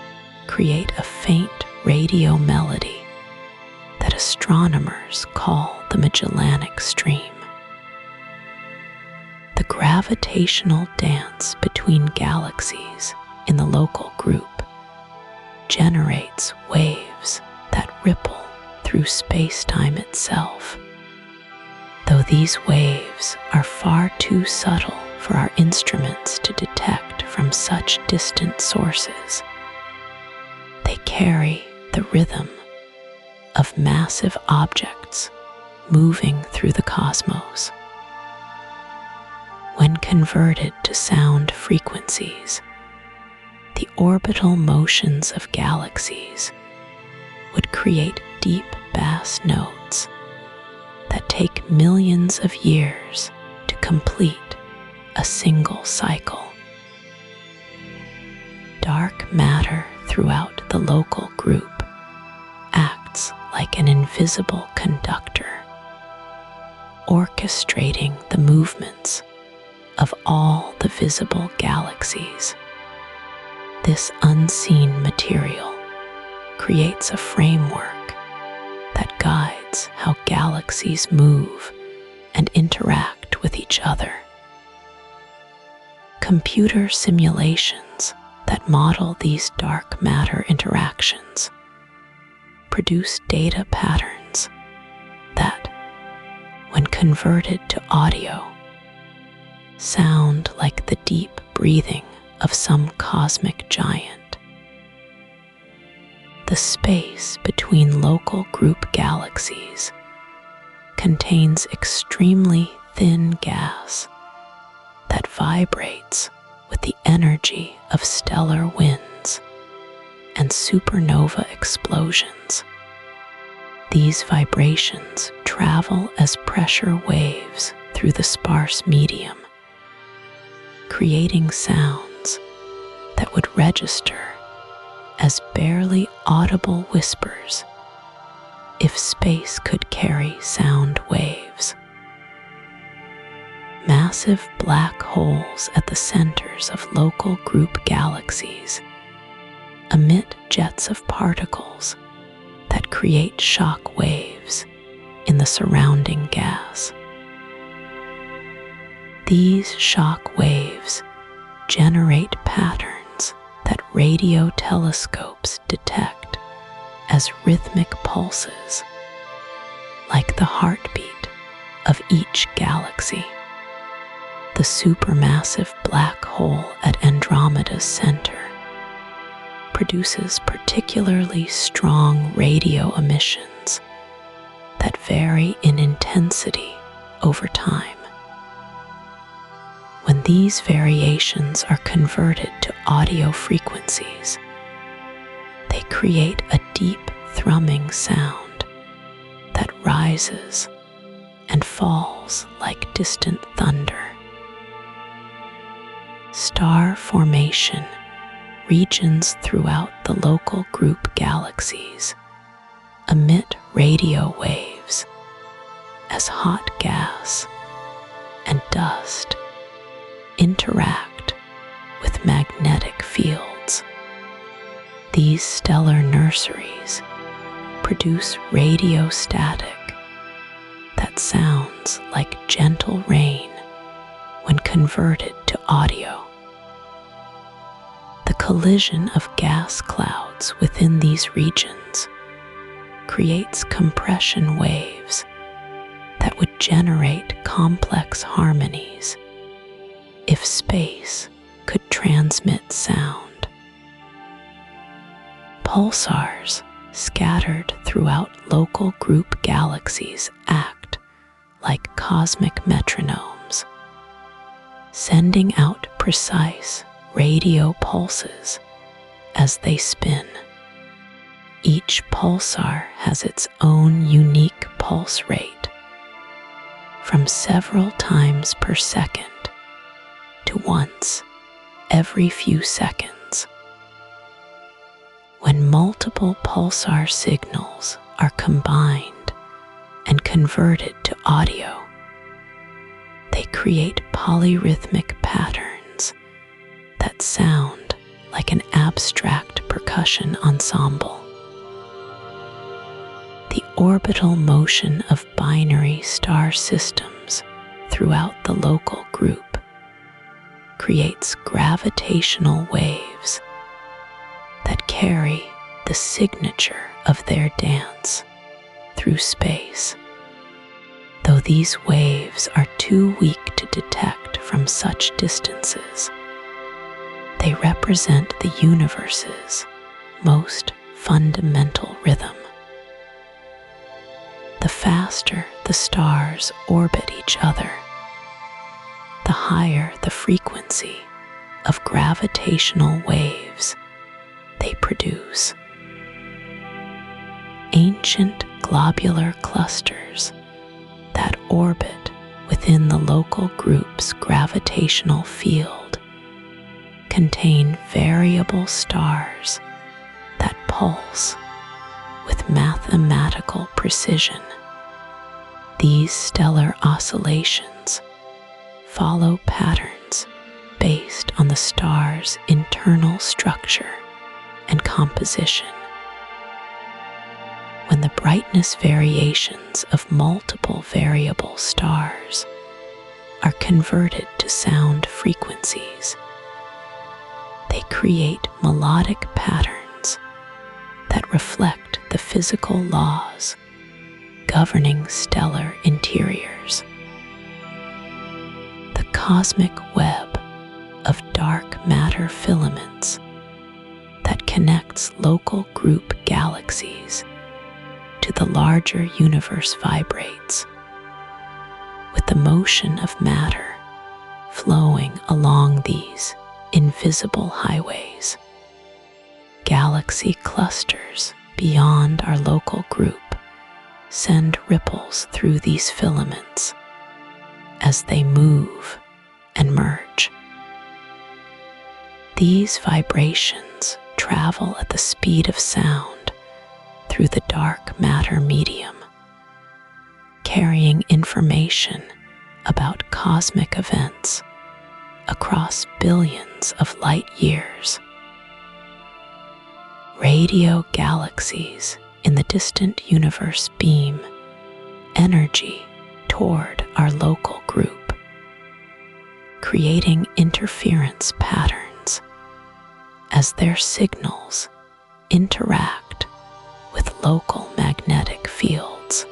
create a faint radio melody that astronomers call the Magellanic Stream. The gravitational dance between galaxies in the local group generates waves that ripple through space-time itself. Though these waves are far too subtle for our instruments to detect from such distant sources, they carry the rhythm of massive objects moving through the cosmos. When converted to sound frequencies, the orbital motions of galaxies would create deep bass notes that take millions of years to complete a single cycle. Dark matter throughout the local group acts like an invisible conductor, orchestrating the movements of all the visible galaxies. This unseen material creates a framework that guides how galaxies move and interact with each other. Computer simulations that model these dark matter interactions produce data patterns that, when converted to audio, sound like the deep breathing of some cosmic giant. The space between local group galaxies contains extremely thin gas that vibrates with the energy of stellar winds and supernova explosions. These vibrations travel as pressure waves through the sparse medium, creating sounds that would register as barely audible whispers if space could carry sound waves. Massive black holes at the centers of local group galaxies emit jets of particles that create shock waves in the surrounding gas. These shock waves generate patterns that radio telescopes detect as rhythmic pulses, like the heartbeat of each galaxy. The supermassive black hole at Andromeda's center produces particularly strong radio emissions that vary in intensity over time. When these variations are converted to audio frequencies, they create a deep thrumming sound that rises and falls like distant thunder. Star formation regions throughout the local group galaxies emit radio waves as hot gas and dust interact with magnetic fields. These stellar nurseries produce radio static that sounds like gentle rain when converted to audio. The collision of gas clouds within these regions creates compression waves that would generate complex harmonies if space could transmit sound. Pulsars scattered throughout local group galaxies act like cosmic metronomes, sending out precise radio pulses as they spin. Each pulsar has its own unique pulse rate, from several times per second to once every few seconds. When multiple pulsar signals are combined and converted to audio, they create polyrhythmic patterns that sound like an abstract percussion ensemble. The orbital motion of binary star systems throughout the local group creates gravitational waves that carry the signature of their dance through space. Though these waves are too weak to detect from such distances, they represent the universe's most fundamental rhythm. The faster the stars orbit each other, the higher the frequency of gravitational waves they produce. Ancient globular clusters that orbit within the local group's gravitational field contain variable stars that pulse with mathematical precision. These stellar oscillations follow patterns based on the star's internal structure and composition. When the brightness variations of multiple variable stars are converted to sound frequencies, they create melodic patterns that reflect the physical laws governing stellar interiors. The cosmic web of dark matter filaments that connects local group galaxies to the larger universe vibrates, with the motion of matter flowing along these invisible highways. Galaxy clusters beyond our local group send ripples through these filaments as they move and merge. These vibrations travel at the speed of sound through the dark matter medium, carrying information about cosmic events across billions of light years. Radio galaxies in the distant universe beam energy toward our local group, creating interference patterns as their signals interact with local magnetic fields.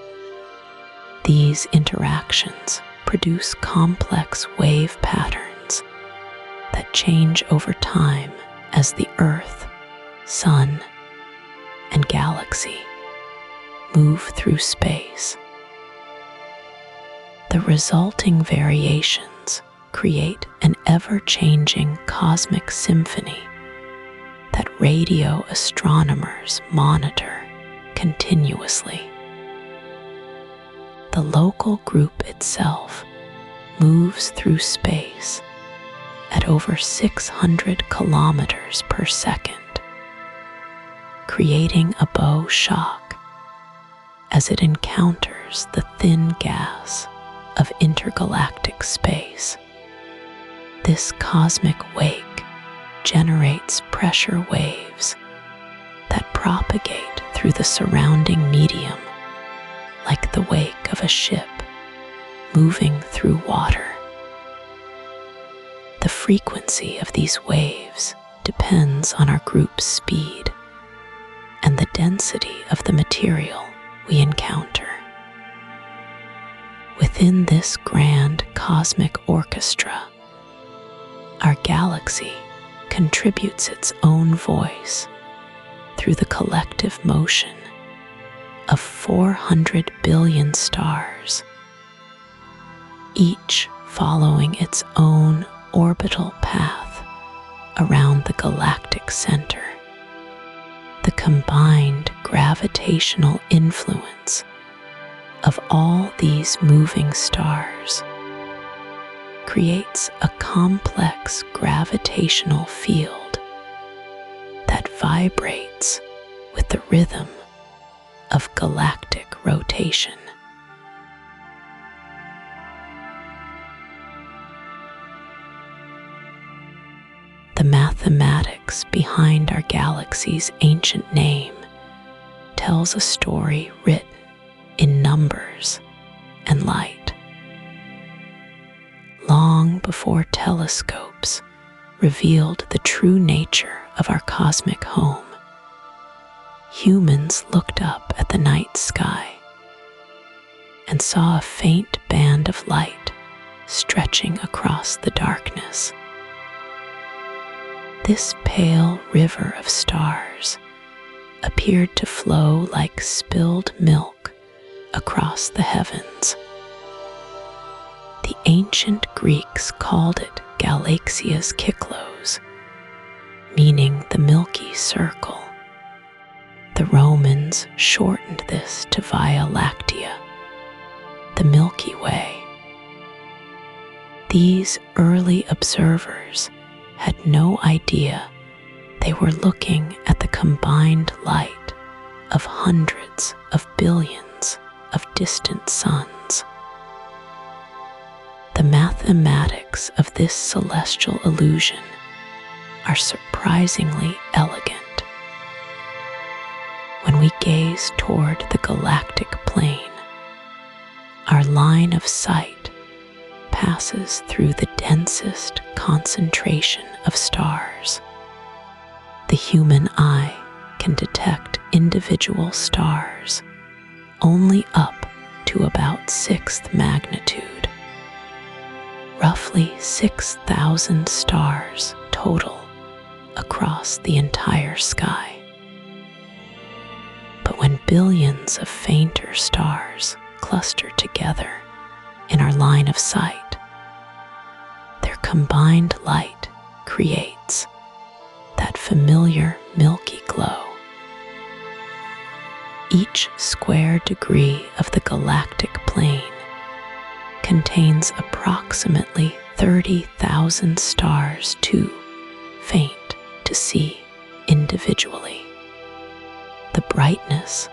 These interactions produce complex wave patterns that change over time as the Earth, Sun, and galaxy move through space. The resulting variations create an ever-changing cosmic symphony that radio astronomers monitor continuously. The local group itself moves through space at over 600 kilometers per second, creating a bow shock as it encounters the thin gas of intergalactic space. This cosmic wake generates pressure waves that propagate through the surrounding medium like the wake of a ship moving through water. The frequency of these waves depends on our group's speed and the density of the material we encounter. Within this grand cosmic orchestra, our galaxy contributes its own voice through the collective motion of 400 billion stars, each following its own orbital path around the galactic center. The combined gravitational influence of all these moving stars creates a complex gravitational field that vibrates with the rhythm of galactic rotation. The mathematics behind our galaxy's ancient name tells a story written in numbers and light. Long before telescopes revealed the true nature of our cosmic home, humans looked up at the night sky and saw a faint band of light stretching across the darkness. This pale river of stars appeared to flow like spilled milk across the heavens. The ancient Greeks called it Galaxia's Kyklos, meaning the Milky Circle. The Romans shortened this to Via Lactea, the Milky Way. These early observers had no idea they were looking at the combined light of hundreds of billions of distant suns. The mathematics of this celestial illusion are surprisingly elegant. When we gaze toward the galactic plane, our line of sight passes through the densest concentration of stars. The human eye can detect individual stars only up to about 6th magnitude, roughly 6,000 stars total across the entire sky. But when billions of fainter stars cluster together in our line of sight, their combined light creates that familiar milky glow. Each square degree of the galactic plane contains approximately 30,000 stars too faint to see individually. The brightness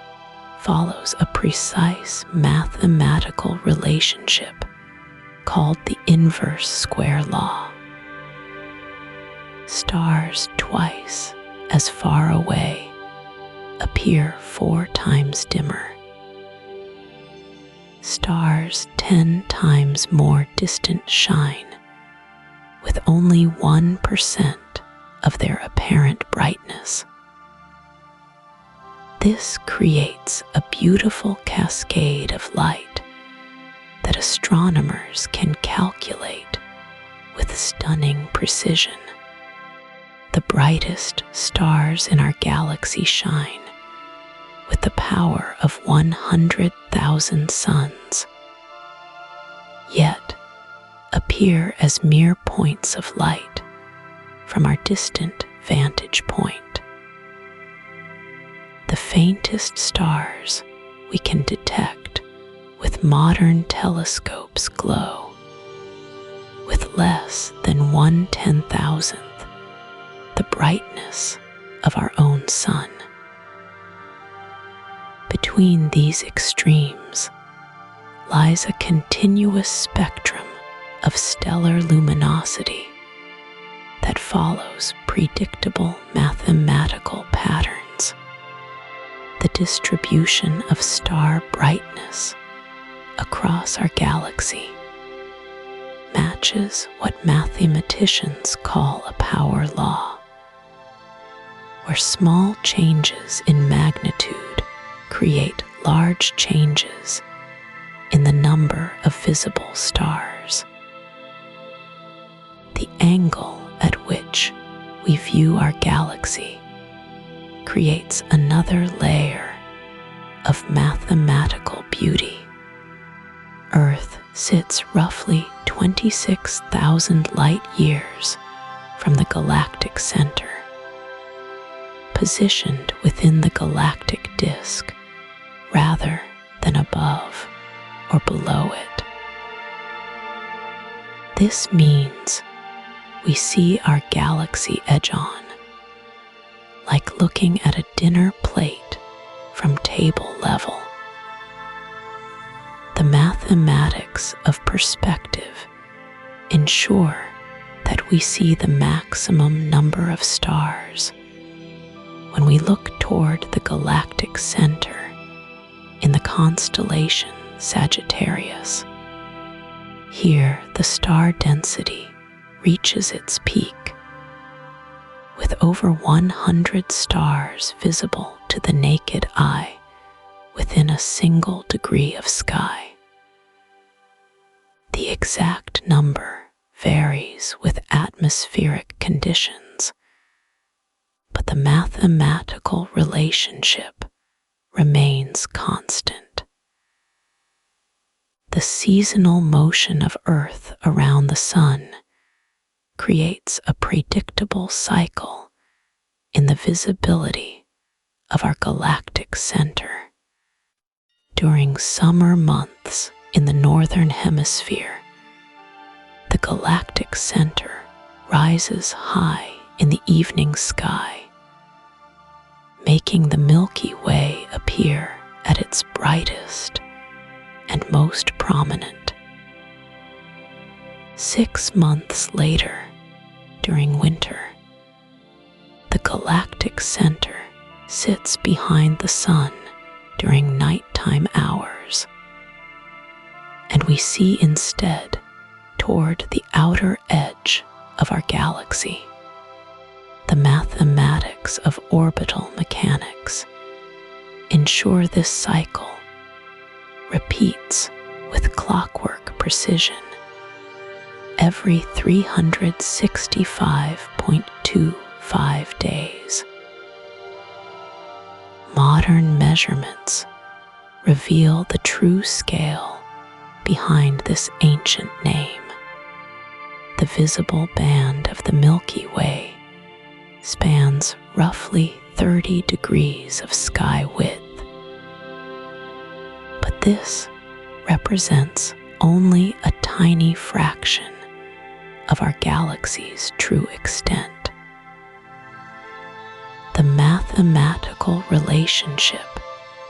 follows a precise mathematical relationship called the inverse square law. Stars twice as far away appear 4 times dimmer. Stars 10 times more distant shine with only 1% of their apparent brightness. This creates a beautiful cascade of light that astronomers can calculate with stunning precision. The brightest stars in our galaxy shine with the power of 100,000 suns, yet appear as mere points of light from our distant vantage point. The faintest stars we can detect with modern telescopes glow with less than 1/10,000th the brightness of our own sun. Between these extremes lies a continuous spectrum of stellar luminosity that follows predictable mathematical patterns. The distribution of star brightness across our galaxy matches what mathematicians call a power law, where small changes in magnitude create large changes in the number of visible stars. The angle at which we view our galaxy creates another layer of mathematical beauty. Earth sits roughly 26,000 light years from the galactic center, positioned within the galactic disk rather than above or below it. This means we see our galaxy edge on, like looking at a dinner plate from table level. The mathematics of perspective ensure that we see the maximum number of stars when we look toward the galactic center in the constellation Sagittarius. Here, the star density reaches its peak, with over 100 stars visible to the naked eye within a single degree of sky. The exact number varies with atmospheric conditions, but the mathematical relationship remains constant. The seasonal motion of Earth around the Sun creates a predictable cycle in the visibility of our galactic center. During summer months in the northern hemisphere, the galactic center rises high in the evening sky, making the Milky Way appear at its brightest and most prominent. 6 months later, during winter, the galactic center sits behind the sun during nighttime hours, and we see instead toward the outer edge of our galaxy. The mathematics of orbital mechanics ensure this cycle repeats with clockwork precision every 365.25 days. Modern measurements reveal the true scale behind this ancient name. The visible band of the Milky Way spans roughly 30 degrees of sky width. But this represents only a tiny fraction of our galaxy's true extent. The mathematical relationship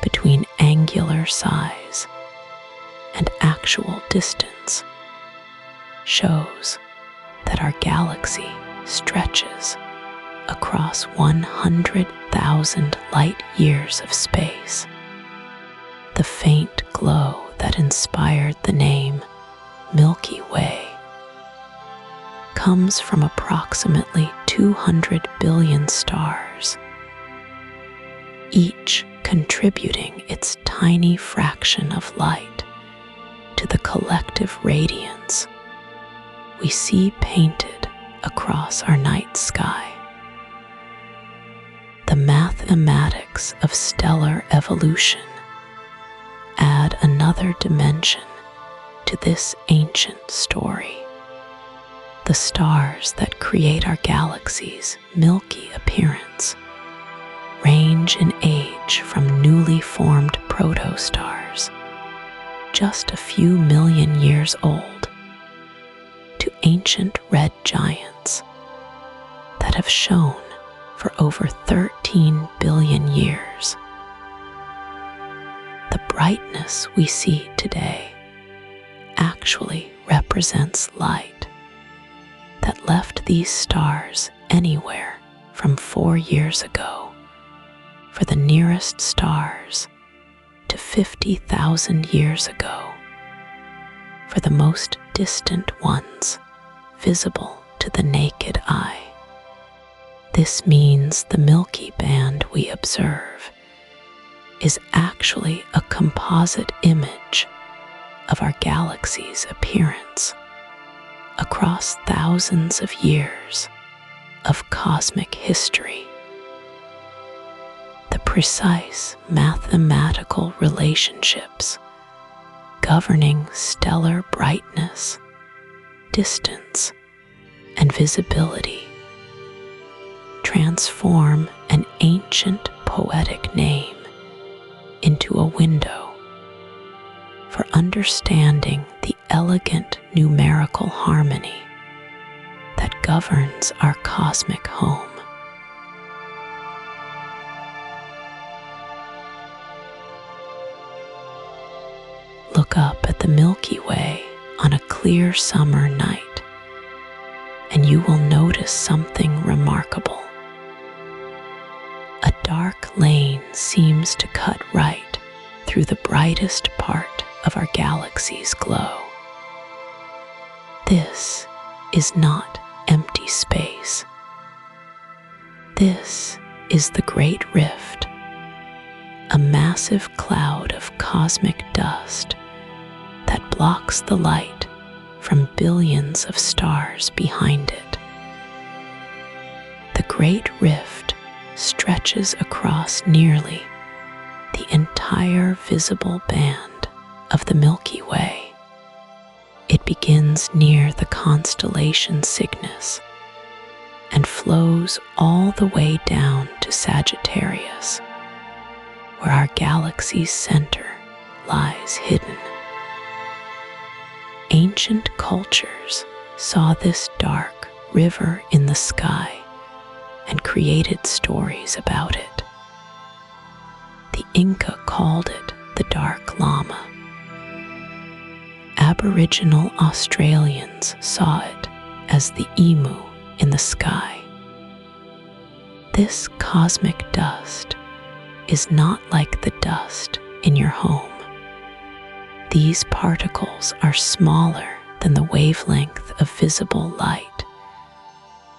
between angular size and actual distance shows that our galaxy stretches across 100,000 light years of space. The faint glow that inspired the name Milky Way comes from approximately 200 billion stars, each contributing its tiny fraction of light to the collective radiance we see painted across our night sky. The mathematics of stellar evolution add another dimension to this ancient story. The stars that create our galaxy's milky appearance range in age from newly formed protostars, just a few million years old, to ancient red giants that have shone for over 13 billion years. The brightness we see today actually represents light that left these stars anywhere from 4 years ago for the nearest stars to 50,000 years ago for the most distant ones visible to the naked eye. This means the Milky Band we observe is actually a composite image of our galaxy's appearance across thousands of years of cosmic history. The precise mathematical relationships governing stellar brightness, distance, and visibility transform an ancient poetic name into a window for understanding the elegant numerical harmony that governs our cosmic home. Look up at the Milky Way on a clear summer night, and you will notice something remarkable. A dark lane seems to cut right through the brightest part of our galaxy's glow. This is not empty space. This is the Great Rift, a massive cloud of cosmic dust that blocks the light from billions of stars behind it. The Great Rift stretches across nearly the entire visible band of the Milky Way. It begins near the constellation Cygnus and flows all the way down to Sagittarius, where our galaxy's center lies hidden. Ancient cultures saw this dark river in the sky and created stories about it. The Inca called it the Dark Llama. Aboriginal Australians saw it as the emu in the sky. This cosmic dust is not like the dust in your home. These particles are smaller than the wavelength of visible light,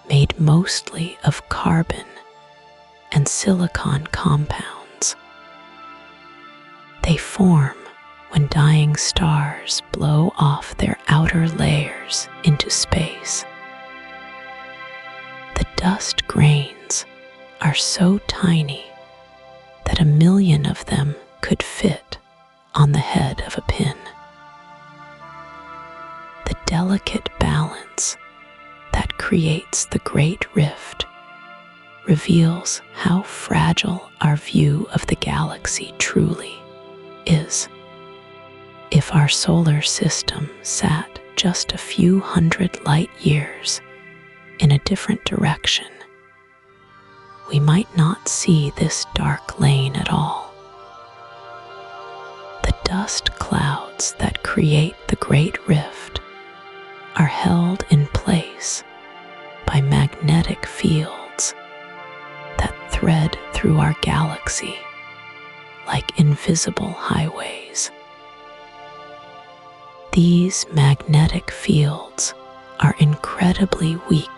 made mostly of carbon and silicon compounds. They form when dying stars blow off their outer layers into space. The dust grains are so tiny that 1 million of them could fit on the head of a pin. The delicate balance that creates the Great Rift reveals how fragile our view of the galaxy truly is. If our solar system sat just a few hundred light years in a different direction, we might not see this dark lane at all. The dust clouds that create the Great Rift are held in place by magnetic fields that thread through our galaxy like invisible highways. These magnetic fields are incredibly weak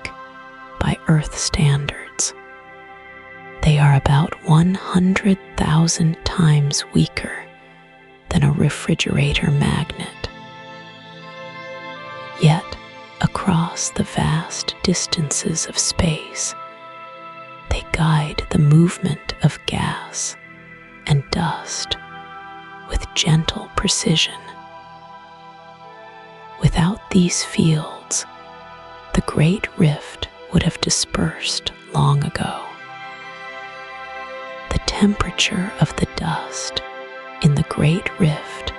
by Earth standards. They are about 100,000 times weaker than a refrigerator magnet. Yet, across the vast distances of space, they guide the movement of gas and dust with gentle precision. Without these fields, the Great Rift would have dispersed long ago. The temperature of the dust in the Great Rift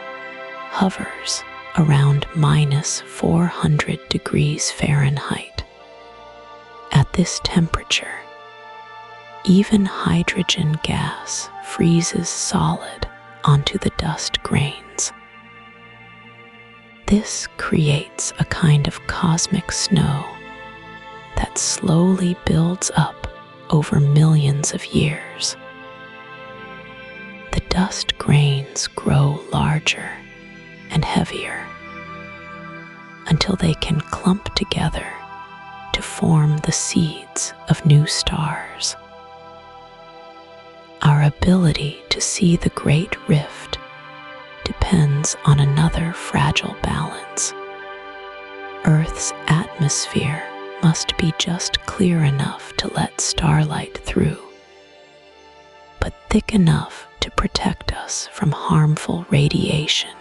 hovers around -400 degrees Fahrenheit. At this temperature, even hydrogen gas freezes solid onto the dust grains. This creates a kind of cosmic snow that slowly builds up over millions of years. The dust grains grow larger and heavier until they can clump together to form the seeds of new stars. Our ability to see the Great Rift depends on another fragile balance. Earth's atmosphere must be just clear enough to let starlight through, but thick enough to protect us from harmful radiation.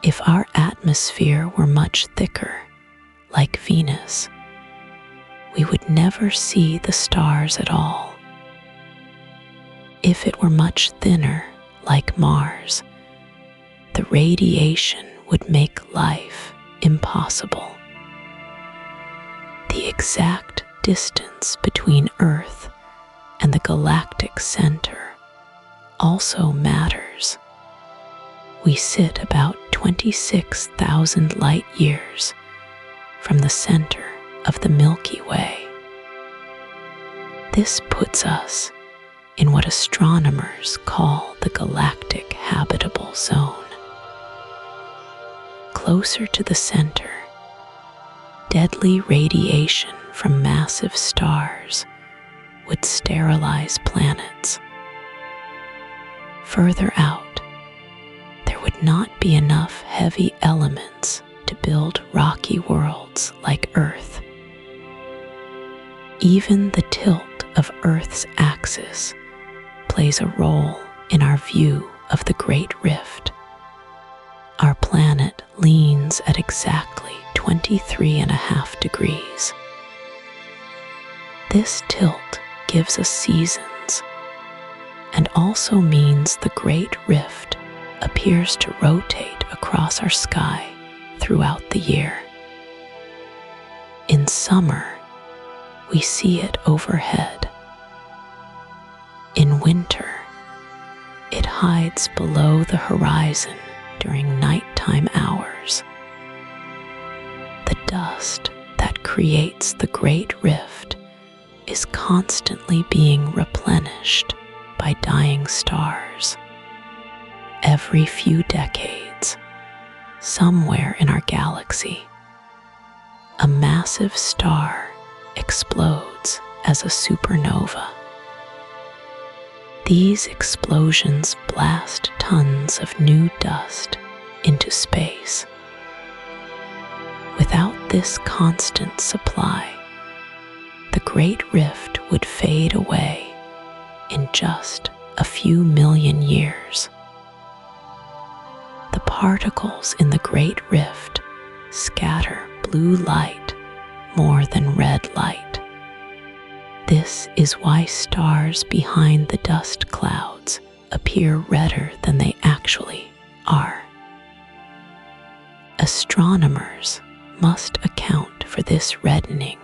If our atmosphere were much thicker, like Venus, we would never see the stars at all. If it were much thinner, like Mars, the radiation would make life impossible. The exact distance between Earth and the galactic center also matters. We sit about 26,000 light years from the center of the Milky Way. This puts us in what astronomers call the galactic habitable zone. Closer to the center, deadly radiation from massive stars would sterilize planets. Further out, there would not be enough heavy elements to build rocky worlds like Earth. Even the tilt of Earth's axis plays a role in our view of the Great Rift. Our planet leans at exactly 23.5 degrees. This tilt gives us seasons and also means the Great Rift appears to rotate across our sky throughout the year. In summer, we see it overhead. In winter, it hides below the horizon during nighttime hours. The dust that creates the Great Rift is constantly being replenished by dying stars. Every few decades, somewhere in our galaxy, a massive star explodes as a supernova. These explosions blast tons of new dust into space. Without this constant supply, the Great Rift would fade away in just a few million years. The particles in the Great Rift scatter blue light more than red light. This is why stars behind the dust clouds appear redder than they actually are. Astronomers must account for this reddening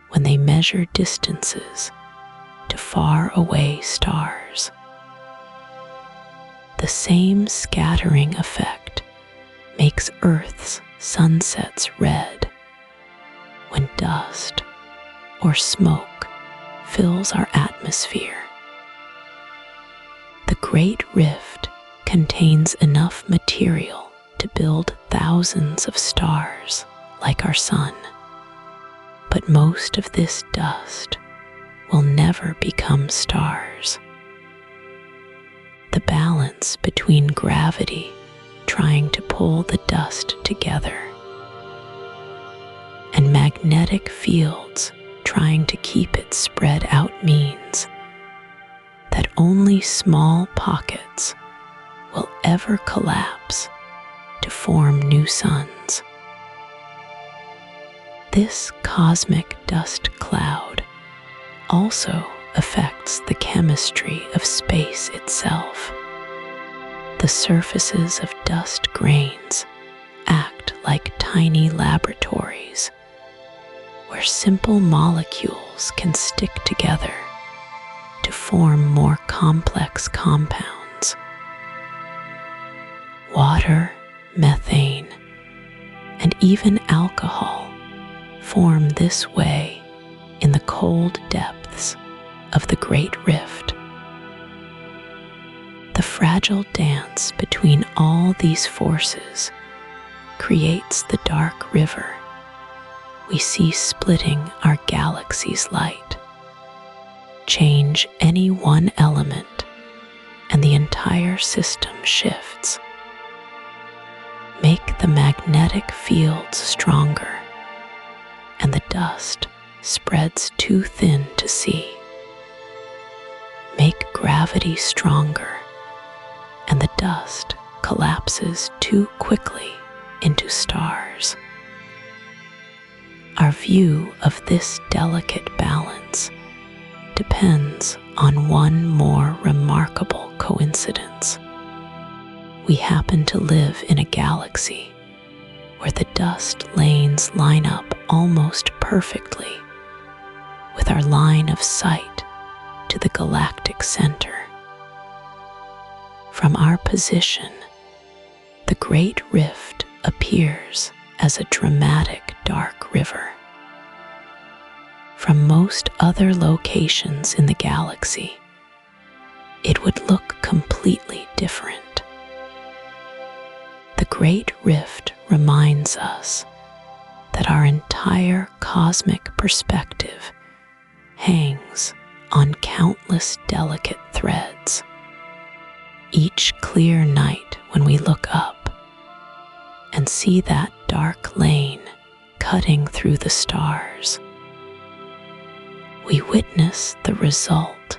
when they measure distances to far away stars. The same scattering effect makes Earth's sunsets red when dust or smoke fills our atmosphere. The Great Rift contains enough material to build thousands of stars like our sun, but most of this dust will never become stars. The balance between gravity trying to pull the dust together and magnetic fields trying to keep it spread out means that only small pockets will ever collapse to form new suns. This cosmic dust cloud also affects the chemistry of space itself. The surfaces of dust grains act like tiny laboratories where simple molecules can stick together to form more complex compounds. Water, methane, and even alcohol form this way in the cold depths of the Great Rift. The fragile dance between all these forces creates the dark river we see splitting our galaxy's light. Change any one element and the entire system shifts. Make the magnetic fields stronger and the dust spreads too thin to see. Make gravity stronger and the dust collapses too quickly into stars. Our view of this delicate balance depends on one more remarkable coincidence. We happen to live in a galaxy where the dust lanes line up almost perfectly with our line of sight to the galactic center. From our position, the Great Rift appears as a dramatic dark river. From most other locations in the galaxy, it would look completely different. The Great Rift reminds us that our entire cosmic perspective hangs on countless delicate threads. Each clear night when we look up and see that dark lane cutting through the stars, we witness the result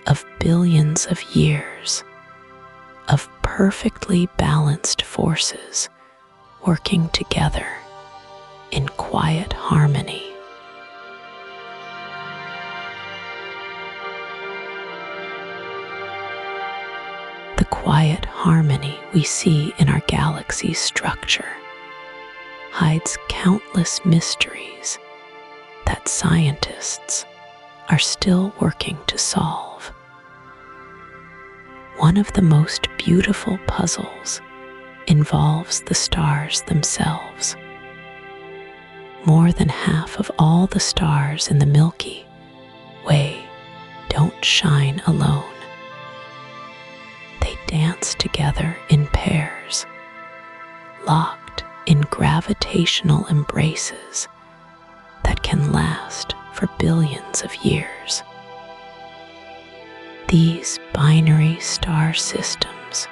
of billions of years of perfectly balanced forces working together in quiet harmony. The quiet harmony we see in our galaxy's structure hides countless mysteries that scientists are still working to solve. One of the most beautiful puzzles involves the stars themselves. More than half of all the stars in the Milky Way don't shine alone. They dance together in pairs, locked in gravitational embraces that can last for billions of years. These binary star systems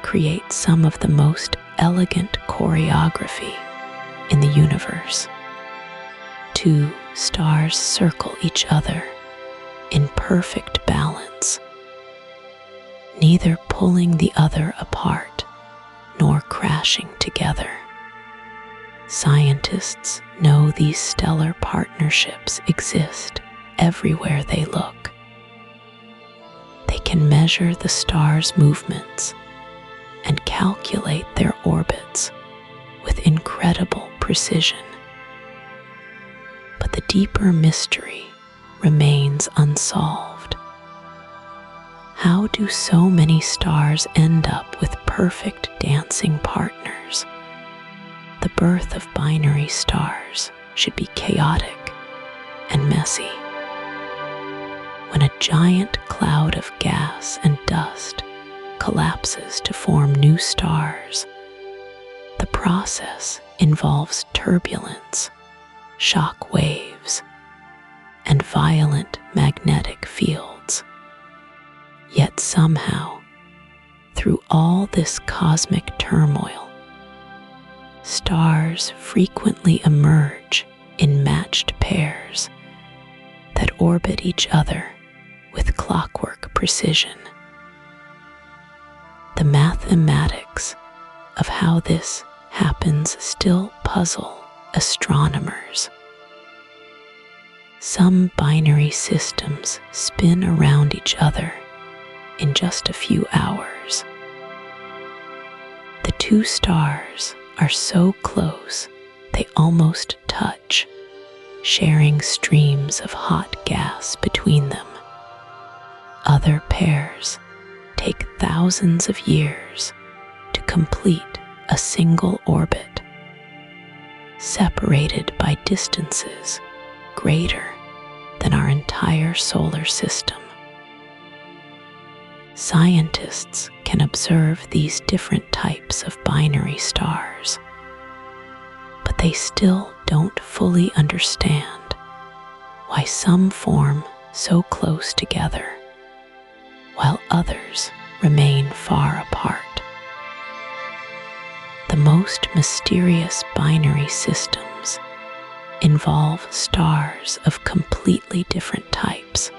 create some of the most elegant choreography in the universe. Two stars circle each other in perfect balance, neither pulling the other apart nor crashing together. Scientists know these stellar partnerships exist everywhere they look. They can measure the stars' movements and calculate their orbits with incredible precision. But the deeper mystery remains unsolved. How do so many stars end up with perfect dancing partners? The birth of binary stars should be chaotic and messy. When a giant cloud of gas and dust collapses to form new stars, the process involves turbulence, shock waves, and violent magnetic fields. Yet somehow, through all this cosmic turmoil, stars frequently emerge in matched pairs that orbit each other with clockwork precision. The mathematics of how this happens still puzzle astronomers. Some binary systems spin around each other in just a few hours. The two stars are so close they almost touch, sharing streams of hot gas between them. Other pairs take thousands of years to complete a single orbit, separated by distances greater than our entire solar system. Scientists can observe these different types of binary stars, but they still don't fully understand why some form so close together while others remain far apart. The most mysterious binary systems involve stars of completely different types.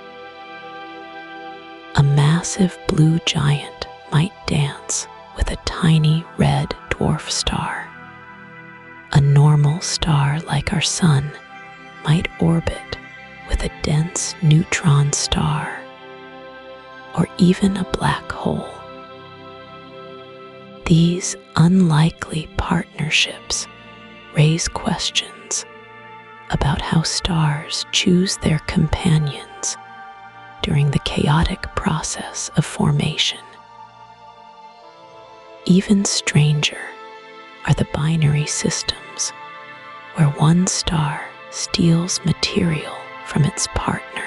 A massive blue giant might dance with a tiny red dwarf star. A normal star like our Sun might orbit with a dense neutron star, or even a black hole. These unlikely partnerships raise questions about how stars choose their companions during the chaotic process of formation. Even stranger are the binary systems, where one star steals material from its partner.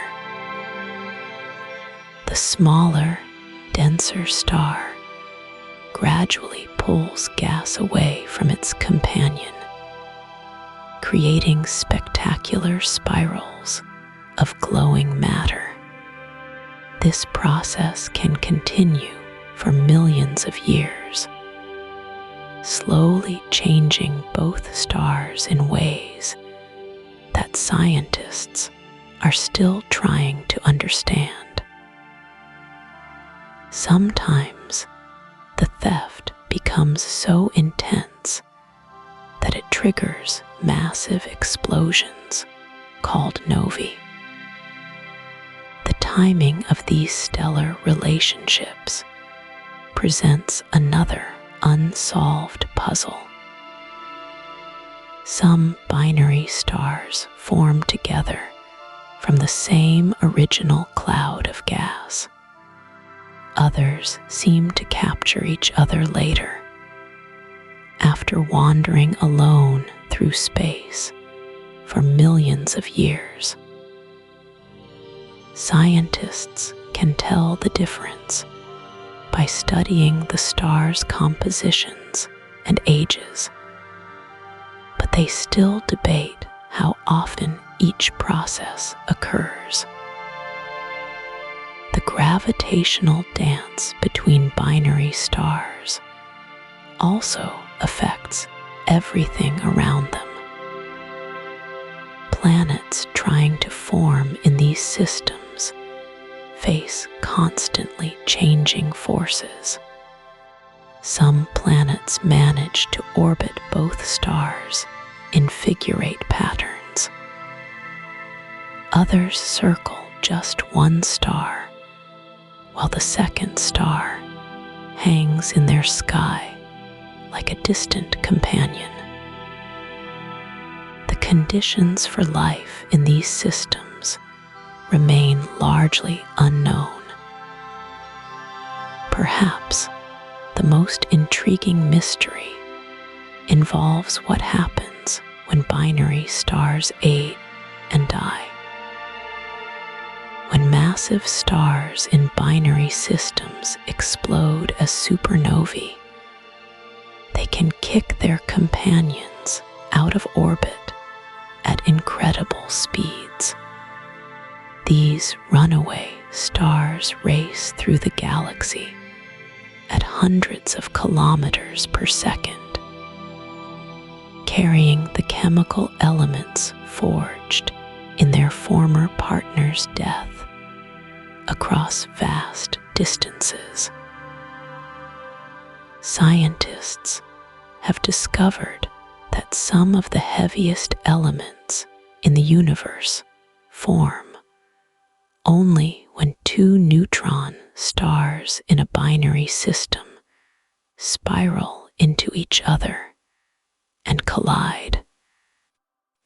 The smaller, denser star gradually pulls gas away from its companion, creating spectacular spirals of glowing matter. This process can continue for millions of years, slowly changing both stars in ways that scientists are still trying to understand. Sometimes the theft becomes so intense that it triggers massive explosions called novae. The timing of these stellar relationships presents another unsolved puzzle. Some binary stars form together from the same original cloud of gas. Others seem to capture each other later, after wandering alone through space for millions of years. Scientists can tell the difference by studying the stars' compositions and ages, but they still debate how often each process occurs. The gravitational dance between binary stars also affects everything around them. Planets trying to form in these systems face constantly changing forces. Some planets manage to orbit both stars in figure-8 patterns. Others circle just one star, while the second star hangs in their sky like a distant companion. The conditions for life in these systems remain largely unknown. Perhaps the most intriguing mystery involves what happens when binary stars age and die. When massive stars in binary systems explode as supernovae, they can kick their companions out of orbit at incredible speeds. These runaway stars race through the galaxy at hundreds of kilometers per second, carrying the chemical elements forged in their former partner's death across vast distances. Scientists have discovered that some of the heaviest elements in the universe form only when two neutron stars in a binary system spiral into each other and collide.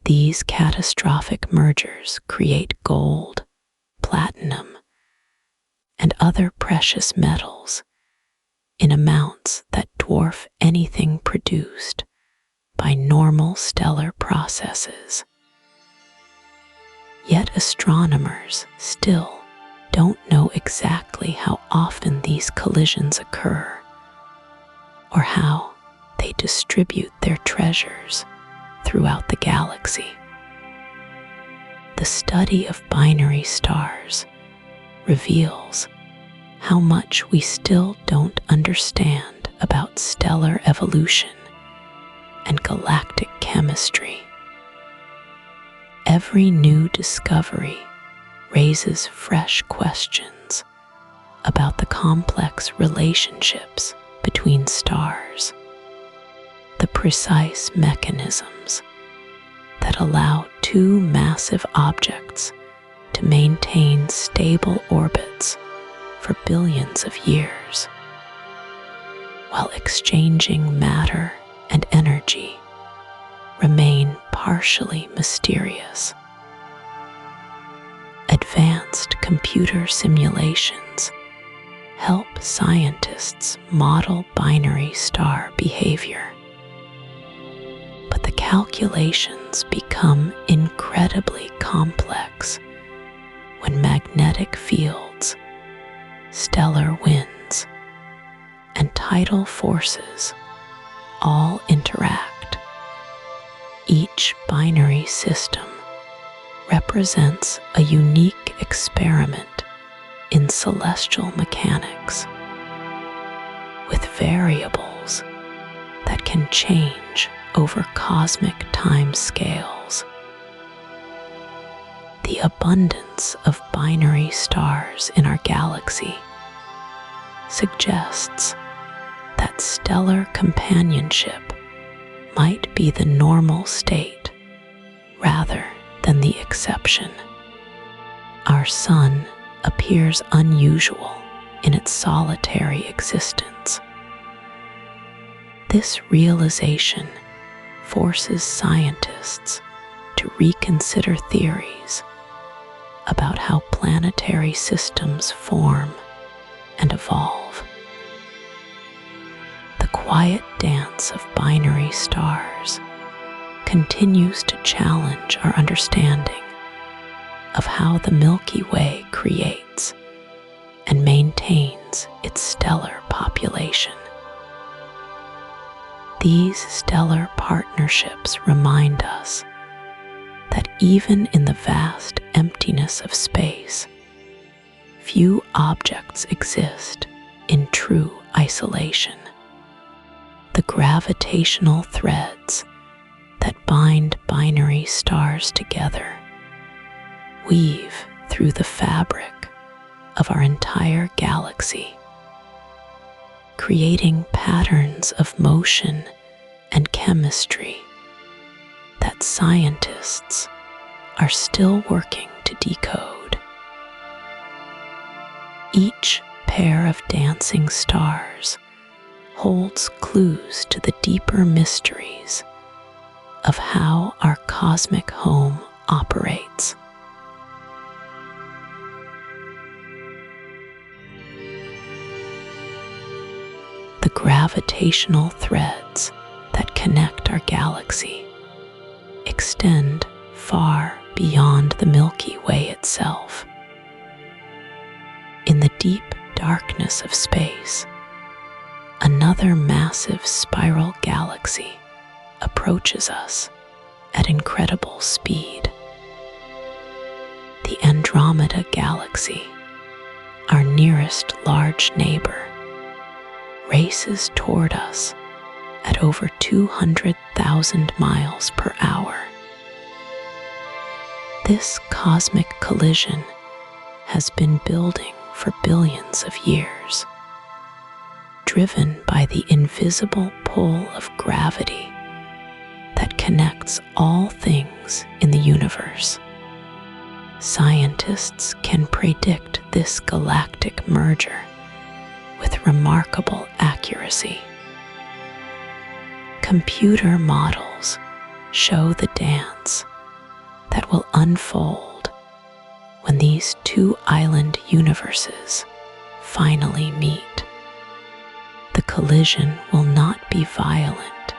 These catastrophic mergers create gold, platinum, and other precious metals in amounts that dwarf anything produced by normal stellar processes. Yet astronomers still don't know exactly how often these collisions occur or how they distribute their treasures throughout the galaxy. The study of binary stars reveals how much we still don't understand about stellar evolution and galactic chemistry. Every new discovery raises fresh questions about the complex relationships between stars, the precise mechanisms that allow two massive objects to maintain stable orbits for billions of years, while exchanging matter and energy remain partially mysterious. Advanced computer simulations help scientists model binary star behavior, calculations become incredibly complex when magnetic fields, stellar winds, and tidal forces all interact. Each binary system represents a unique experiment in celestial mechanics, with variables that can change over cosmic time scales. The abundance of binary stars in our galaxy suggests that stellar companionship might be the normal state rather than the exception. Our sun appears unusual in its solitary existence. This realization forces scientists to reconsider theories about how planetary systems form and evolve. The quiet dance of binary stars continues to challenge our understanding of how the Milky Way creates and maintains its stellar population. These stellar partnerships remind us that even in the vast emptiness of space, few objects exist in true isolation. The gravitational threads that bind binary stars together weave through the fabric of our entire galaxy, creating patterns of motion and chemistry that scientists are still working to decode. Each pair of dancing stars holds clues to the deeper mysteries of how our cosmic home operates. The gravitational threads that connect our galaxy extend far beyond the Milky Way itself. In the deep darkness of space, another massive spiral galaxy approaches us at incredible speed. The Andromeda Galaxy, our nearest large neighbor, races toward us at over 200,000 miles per hour. This cosmic collision has been building for billions of years, driven by the invisible pull of gravity that connects all things in the universe. Scientists can predict this galactic merger with remarkable accuracy. Computer models show the dance that will unfold when these two island universes finally meet. The collision will not be violent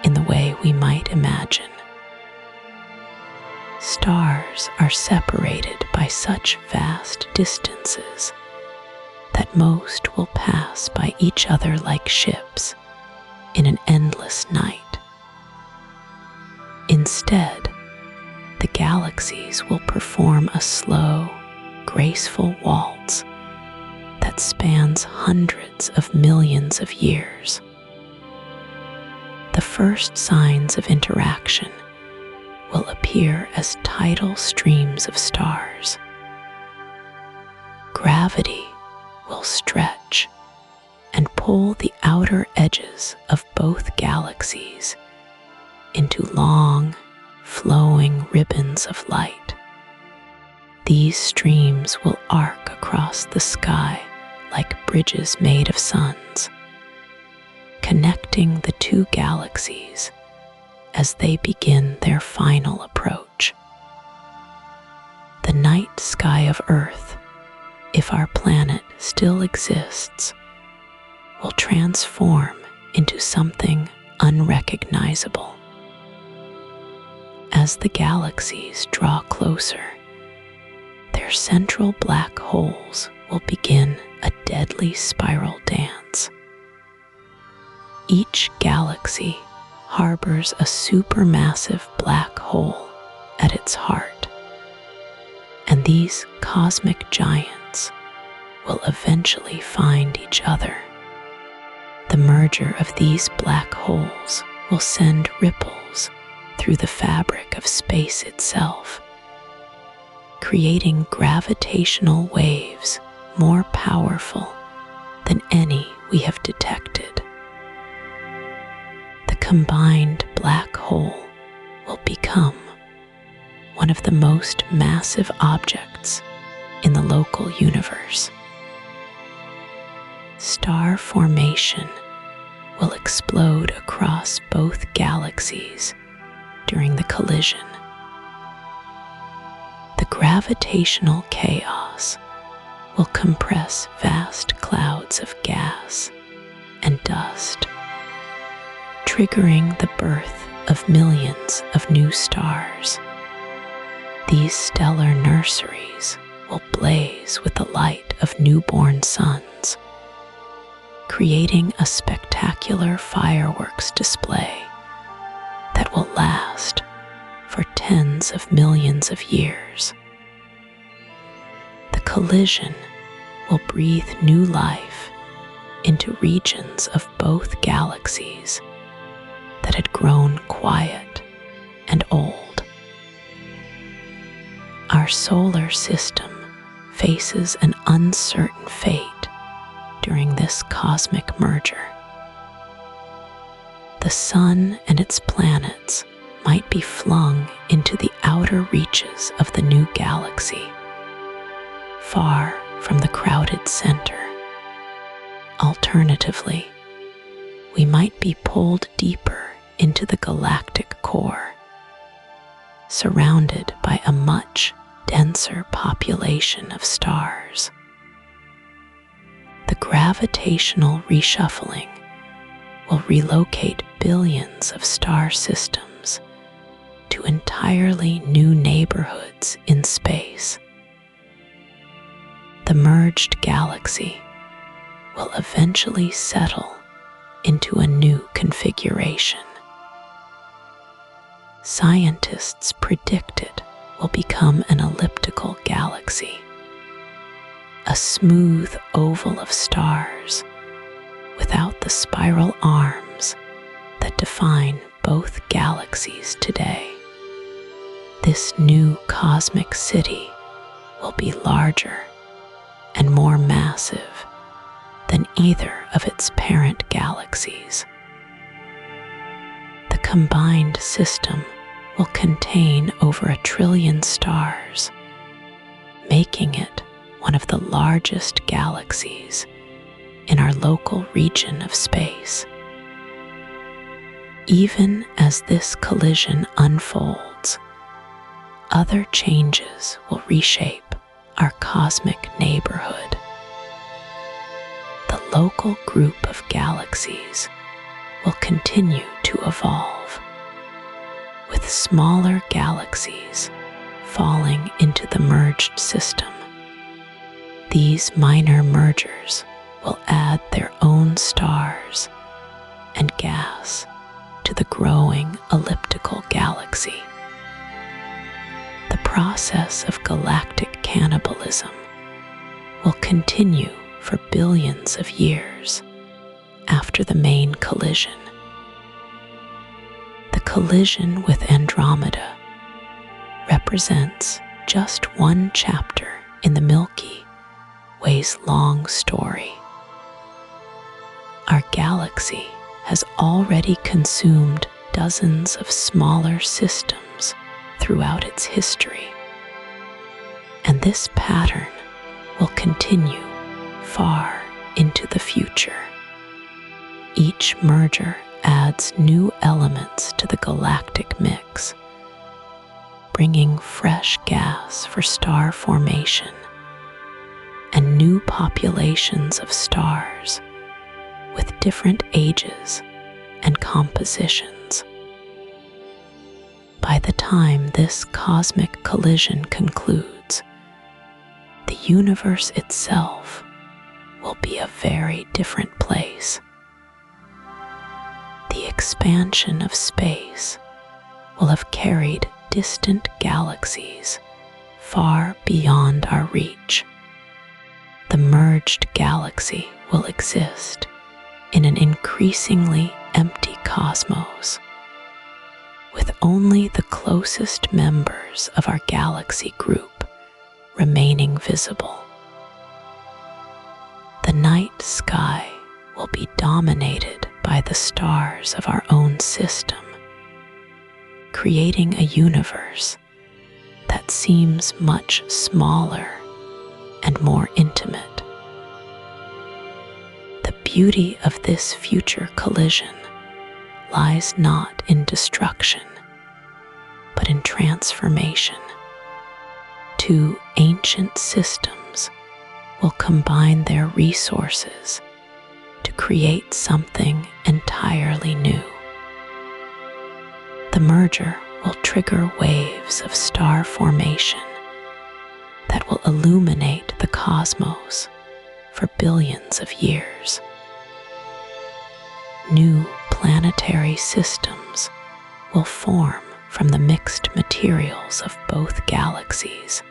in the way we might imagine. Stars are separated by such vast distances that most will pass by each other like ships in an endless night. Instead, the galaxies will perform a slow, graceful waltz that spans hundreds of millions of years. The first signs of interaction will appear as tidal streams of stars. Gravity will stretch and pull the outer edges of both galaxies into long, flowing ribbons of light. These streams will arc across the sky like bridges made of suns, connecting the two galaxies as they begin their final approach. The night sky of Earth, if our planet still exists, will transform into something unrecognizable. As the galaxies draw closer, their central black holes will begin a deadly spiral dance. Each galaxy harbors a supermassive black hole at its heart, and these cosmic giants will eventually find each other. The merger of these black holes will send ripples through the fabric of space itself, creating gravitational waves more powerful than any we have detected. The combined black hole will become one of the most massive objects in the local universe. Star formation will explode across both galaxies during the collision. The gravitational chaos will compress vast clouds of gas and dust, triggering the birth of millions of new stars. These stellar nurseries will blaze with the light of newborn suns, creating a spectacular fireworks display that will last for tens of millions of years. The collision will breathe new life into regions of both galaxies that had grown quiet and old. Our solar system faces an uncertain fate during this cosmic merger. The sun and its planets might be flung into the outer reaches of the new galaxy, far from the crowded center. Alternatively, we might be pulled deeper into the galactic core, surrounded by a much denser population of stars. The gravitational reshuffling will relocate billions of star systems to entirely new neighborhoods in space. The merged galaxy will eventually settle into a new configuration. Scientists predict it will become an elliptical galaxy, a smooth oval of stars without the spiral arms that define both galaxies today. This new cosmic city will be larger and more massive than either of its parent galaxies. The combined system will contain over 1 trillion stars, making it one of the largest galaxies in our local region of space. Even as this collision unfolds, other changes will reshape our cosmic neighborhood. The local group of galaxies will continue to evolve, with smaller galaxies falling into the merged system. These minor mergers will add their own stars and gas to the growing elliptical galaxy. The process of galactic cannibalism will continue for billions of years after the main collision. The collision with Andromeda represents just one chapter in the Milky Way's long story. Our galaxy has already consumed dozens of smaller systems throughout its history, and this pattern will continue far into the future. Each merger adds new elements to the galactic mix, bringing fresh gas for star formation and new populations of stars with different ages and compositions. By the time this cosmic collision concludes, the universe itself will be a very different place. The expansion of space will have carried distant galaxies far beyond our reach. The merged galaxy will exist in an increasingly empty cosmos, with only the closest members of our galaxy group remaining visible. The night sky will be dominated by the stars of our own system, creating a universe that seems much smaller and more intimate. The beauty of this future collision lies not in destruction, but in transformation. Two ancient systems will combine their resources to create something entirely new. The merger will trigger waves of star formation that will illuminate the cosmos for billions of years. New planetary systems will form from the mixed materials of both galaxies,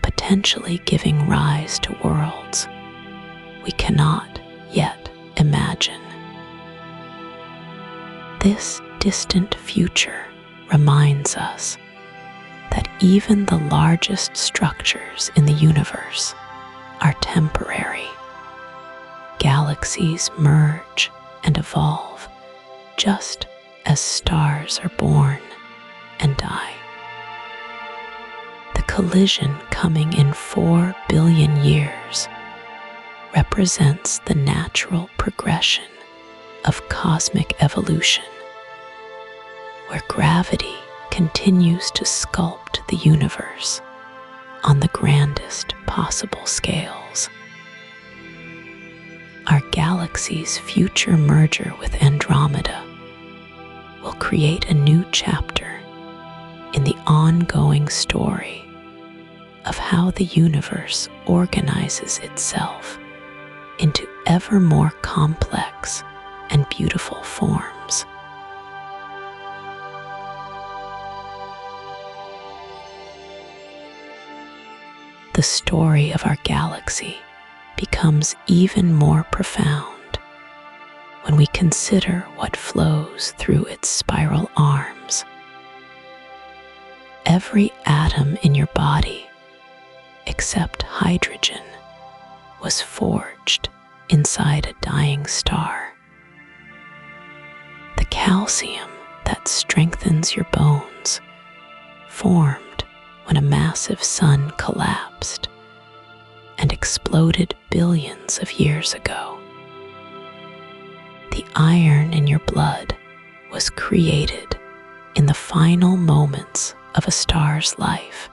potentially giving rise to worlds we cannot yet imagine. This distant future reminds us that even the largest structures in the universe are temporary. Galaxies merge and evolve just as stars are born and die. The collision coming in 4 billion years represents the natural progression of cosmic evolution, where gravity continues to sculpt the universe on the grandest possible scales. Our galaxy's future merger with Andromeda will create a new chapter in the ongoing story of how the universe organizes itself into ever more complex and beautiful forms. The story of our galaxy becomes even more profound when we consider what flows through its spiral arms. Every atom in your body, except hydrogen, was forged inside a dying star. The calcium that strengthens your bones formed when a massive sun collapsed and exploded billions of years ago. The iron in your blood was created in the final moments of a star's life,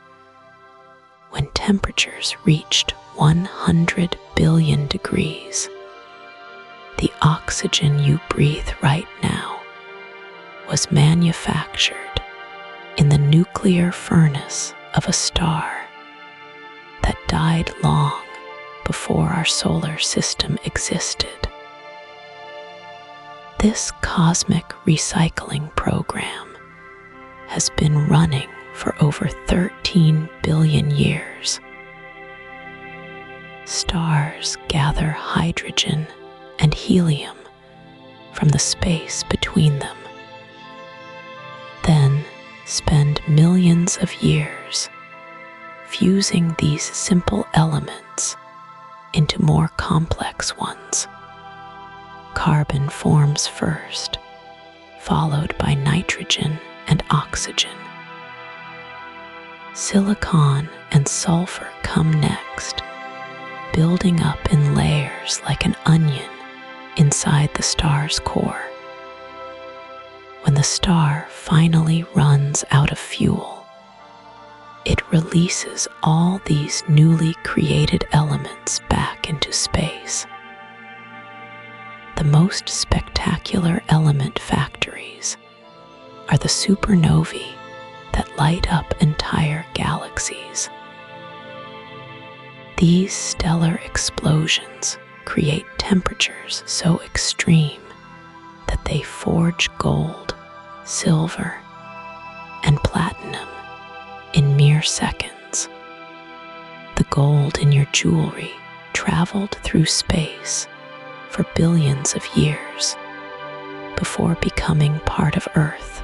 when temperatures reached 100 billion degrees. The oxygen you breathe right now was manufactured in the nuclear furnace of a star that died long before our solar system existed. This cosmic recycling program has been running for over 13 billion years. Stars gather hydrogen and helium from the space between them, then spend millions of years fusing these simple elements into more complex ones. Carbon forms first, followed by nitrogen and oxygen. Silicon and sulfur come next, building up in layers like an onion inside the star's core. When the star finally runs out of fuel, it releases all these newly created elements back into space. The most spectacular element factories are the supernovae that light up entire galaxies. These stellar explosions create temperatures so extreme that they forge gold, silver, and platinum in mere seconds. The gold in your jewelry traveled through space for billions of years before becoming part of Earth.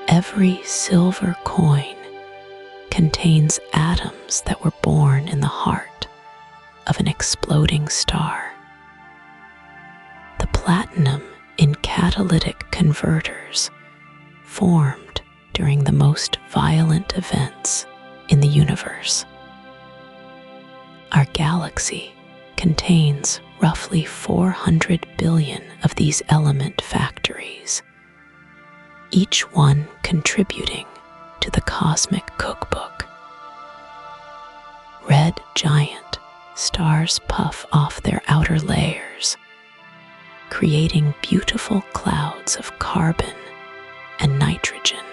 Every silver coin contains atoms that were born in the heart of an exploding star. The platinum in catalytic converters formed during the most violent events in the universe. Our galaxy contains roughly 400 billion of these element factories, each one contributing to the cosmic cookbook. Red giant stars puff off their outer layers, creating beautiful clouds of carbon and nitrogen.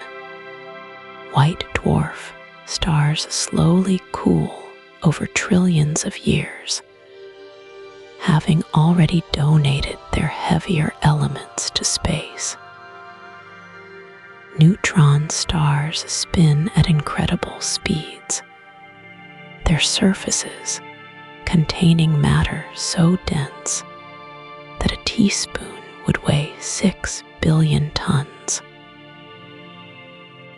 White dwarf stars slowly cool over trillions of years, having already donated their heavier elements to space. Neutron stars spin at incredible speeds, their surfaces containing matter so dense that a teaspoon would weigh 6 billion tons.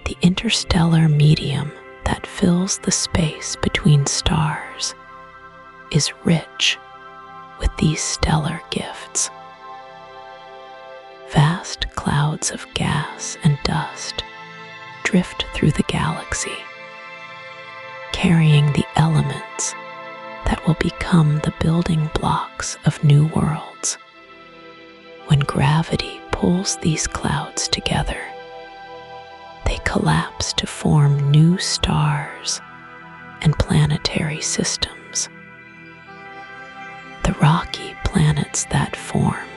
The interstellar medium that fills the space between stars is rich with these stellar gifts. Vast clouds of gas and dust drift through the galaxy, carrying the elements that will become the building blocks of new worlds. When gravity pulls these clouds together, they collapse to form new stars and planetary systems. The rocky planets that form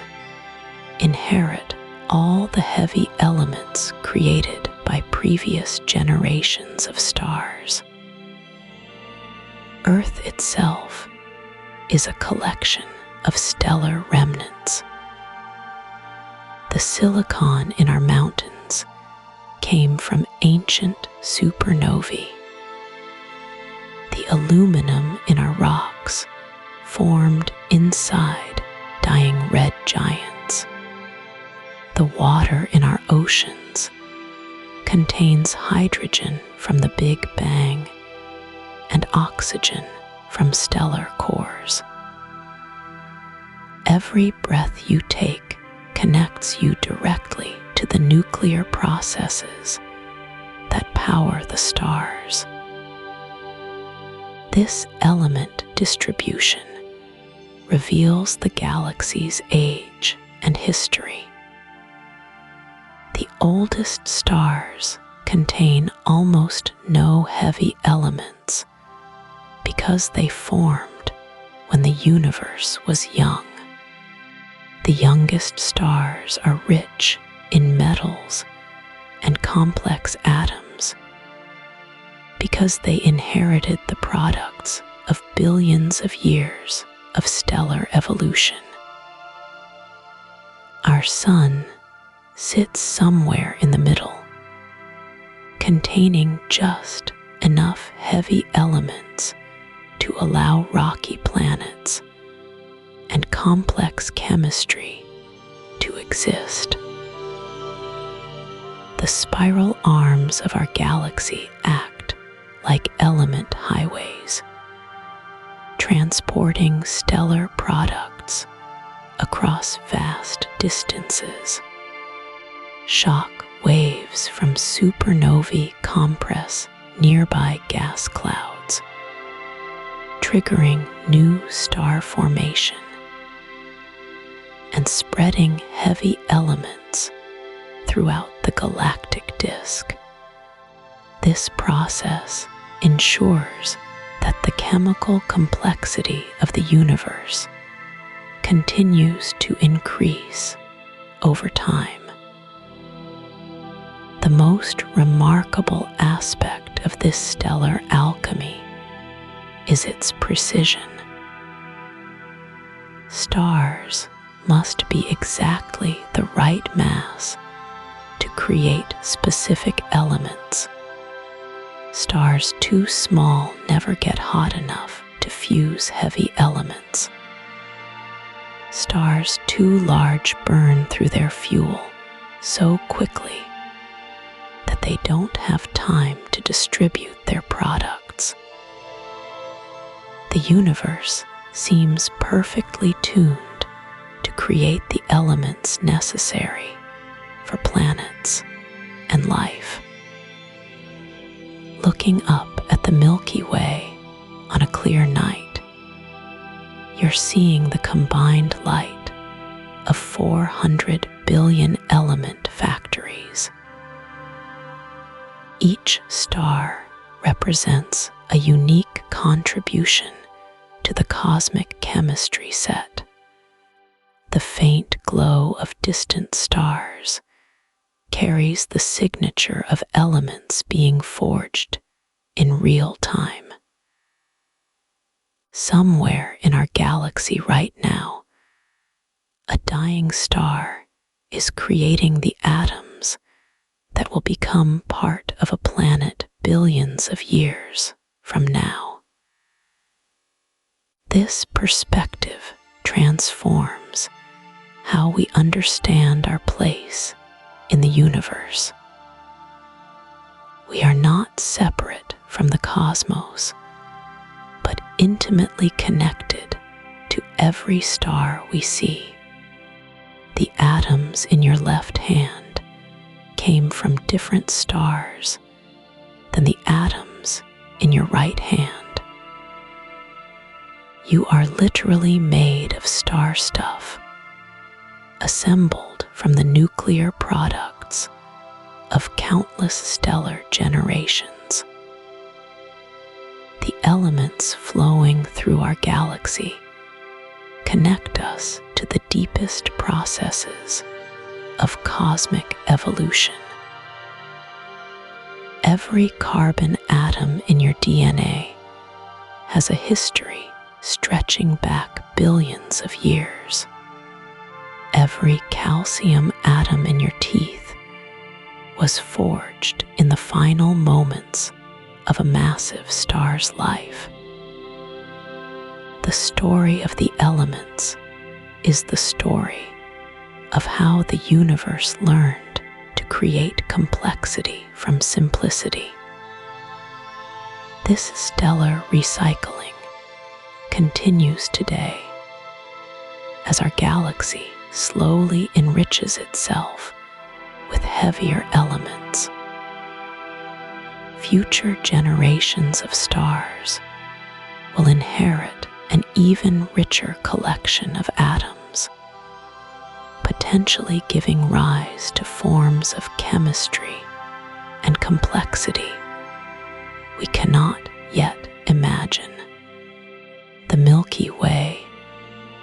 inherit all the heavy elements created by previous generations of stars. Earth itself is a collection of stellar remnants. The silicon in our mountains came from ancient supernovae. The aluminum in our rocks formed inside dying red giants. The water in our oceans contains hydrogen from the Big Bang and oxygen from stellar cores. Every breath you take connects you directly to the nuclear processes that power the stars. This element distribution reveals the galaxy's age and history. The oldest stars contain almost no heavy elements because they formed when the universe was young. The youngest stars are rich in metals and complex atoms because they inherited the products of billions of years of stellar evolution. Our sun sits somewhere in the middle, containing just enough heavy elements to allow rocky planets and complex chemistry to exist. The spiral arms of our galaxy act like element highways, transporting stellar products across vast distances. Shock waves from supernovae compress nearby gas clouds, triggering new star formation and spreading heavy elements throughout the galactic disk. This process ensures that the chemical complexity of the universe continues to increase over time. The most remarkable aspect of this stellar alchemy is its precision. Stars must be exactly the right mass to create specific elements. Stars too small never get hot enough to fuse heavy elements. Stars too large burn through their fuel so quickly that they don't have time to distribute their products. The universe seems perfectly tuned to create the elements necessary for planets and life. Looking up at the Milky Way on a clear night, you're seeing the combined light of 400 billion element factories. Each star represents a unique contribution to the cosmic chemistry set. The faint glow of distant stars carries the signature of elements being forged in real time. Somewhere in our galaxy right now, a dying star is creating the atoms that will become part of a planet billions of years from now. This perspective transforms how we understand our place in the universe. We are not separate from the cosmos, but intimately connected to every star we see. The atoms in your left hand came from different stars than the atoms in your right hand. You are literally made of star stuff, assembled from the nuclear products of countless stellar generations. The elements flowing through our galaxy connect us to the deepest processes of cosmic evolution. Every carbon atom in your DNA has a history stretching back billions of years. Every calcium atom in your teeth was forged in the final moments of a massive star's life. The story of the elements is the story of how the universe learned to create complexity from simplicity. This stellar recycling continues today as our galaxy slowly enriches itself with heavier elements. Future generations of stars will inherit an even richer collection of atoms, potentially giving rise to forms of chemistry and complexity we cannot yet imagine. The Milky Way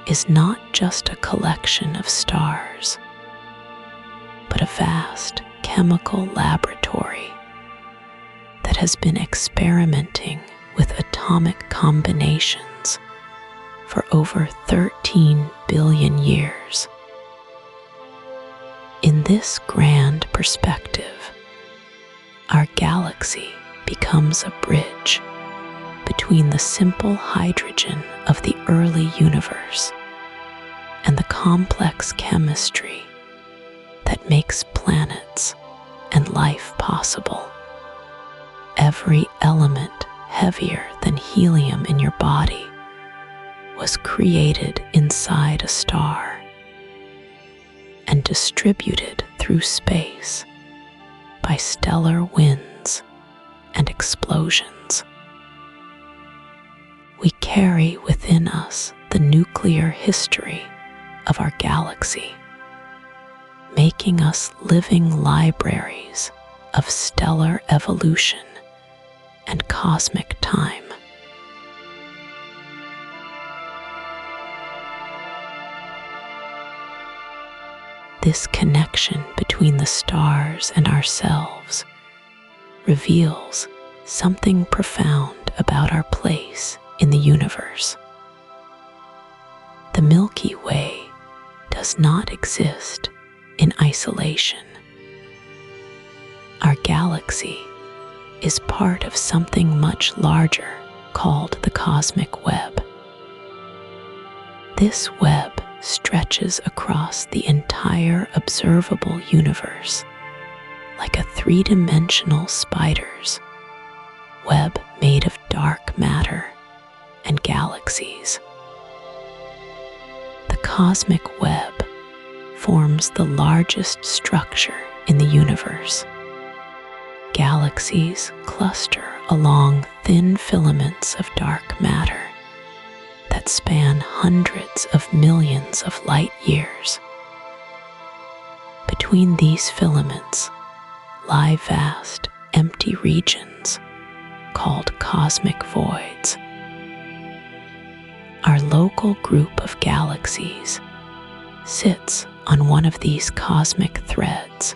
is not just a collection of stars, but a vast chemical laboratory that has been experimenting with atomic combinations for over 13 billion years. In this grand perspective, our galaxy becomes a bridge between the simple hydrogen of the early universe and the complex chemistry that makes planets and life possible. Every element heavier than helium in your body was created inside a star and distributed through space by stellar winds and explosions. We carry within us the nuclear history of our galaxy, making us living libraries of stellar evolution and cosmic time. this connection between the stars and ourselves reveals something profound about our place in the universe. The Milky Way does not exist in isolation. Our galaxy is part of something much larger called the cosmic web. This web stretches across the entire observable universe like a three-dimensional spider's web made of dark matter and galaxies. The cosmic web forms the largest structure in the universe. Galaxies cluster along thin filaments of dark matter that span hundreds of millions of light years. Between these filaments lie vast, empty regions called cosmic voids. Our local group of galaxies sits on one of these cosmic threads,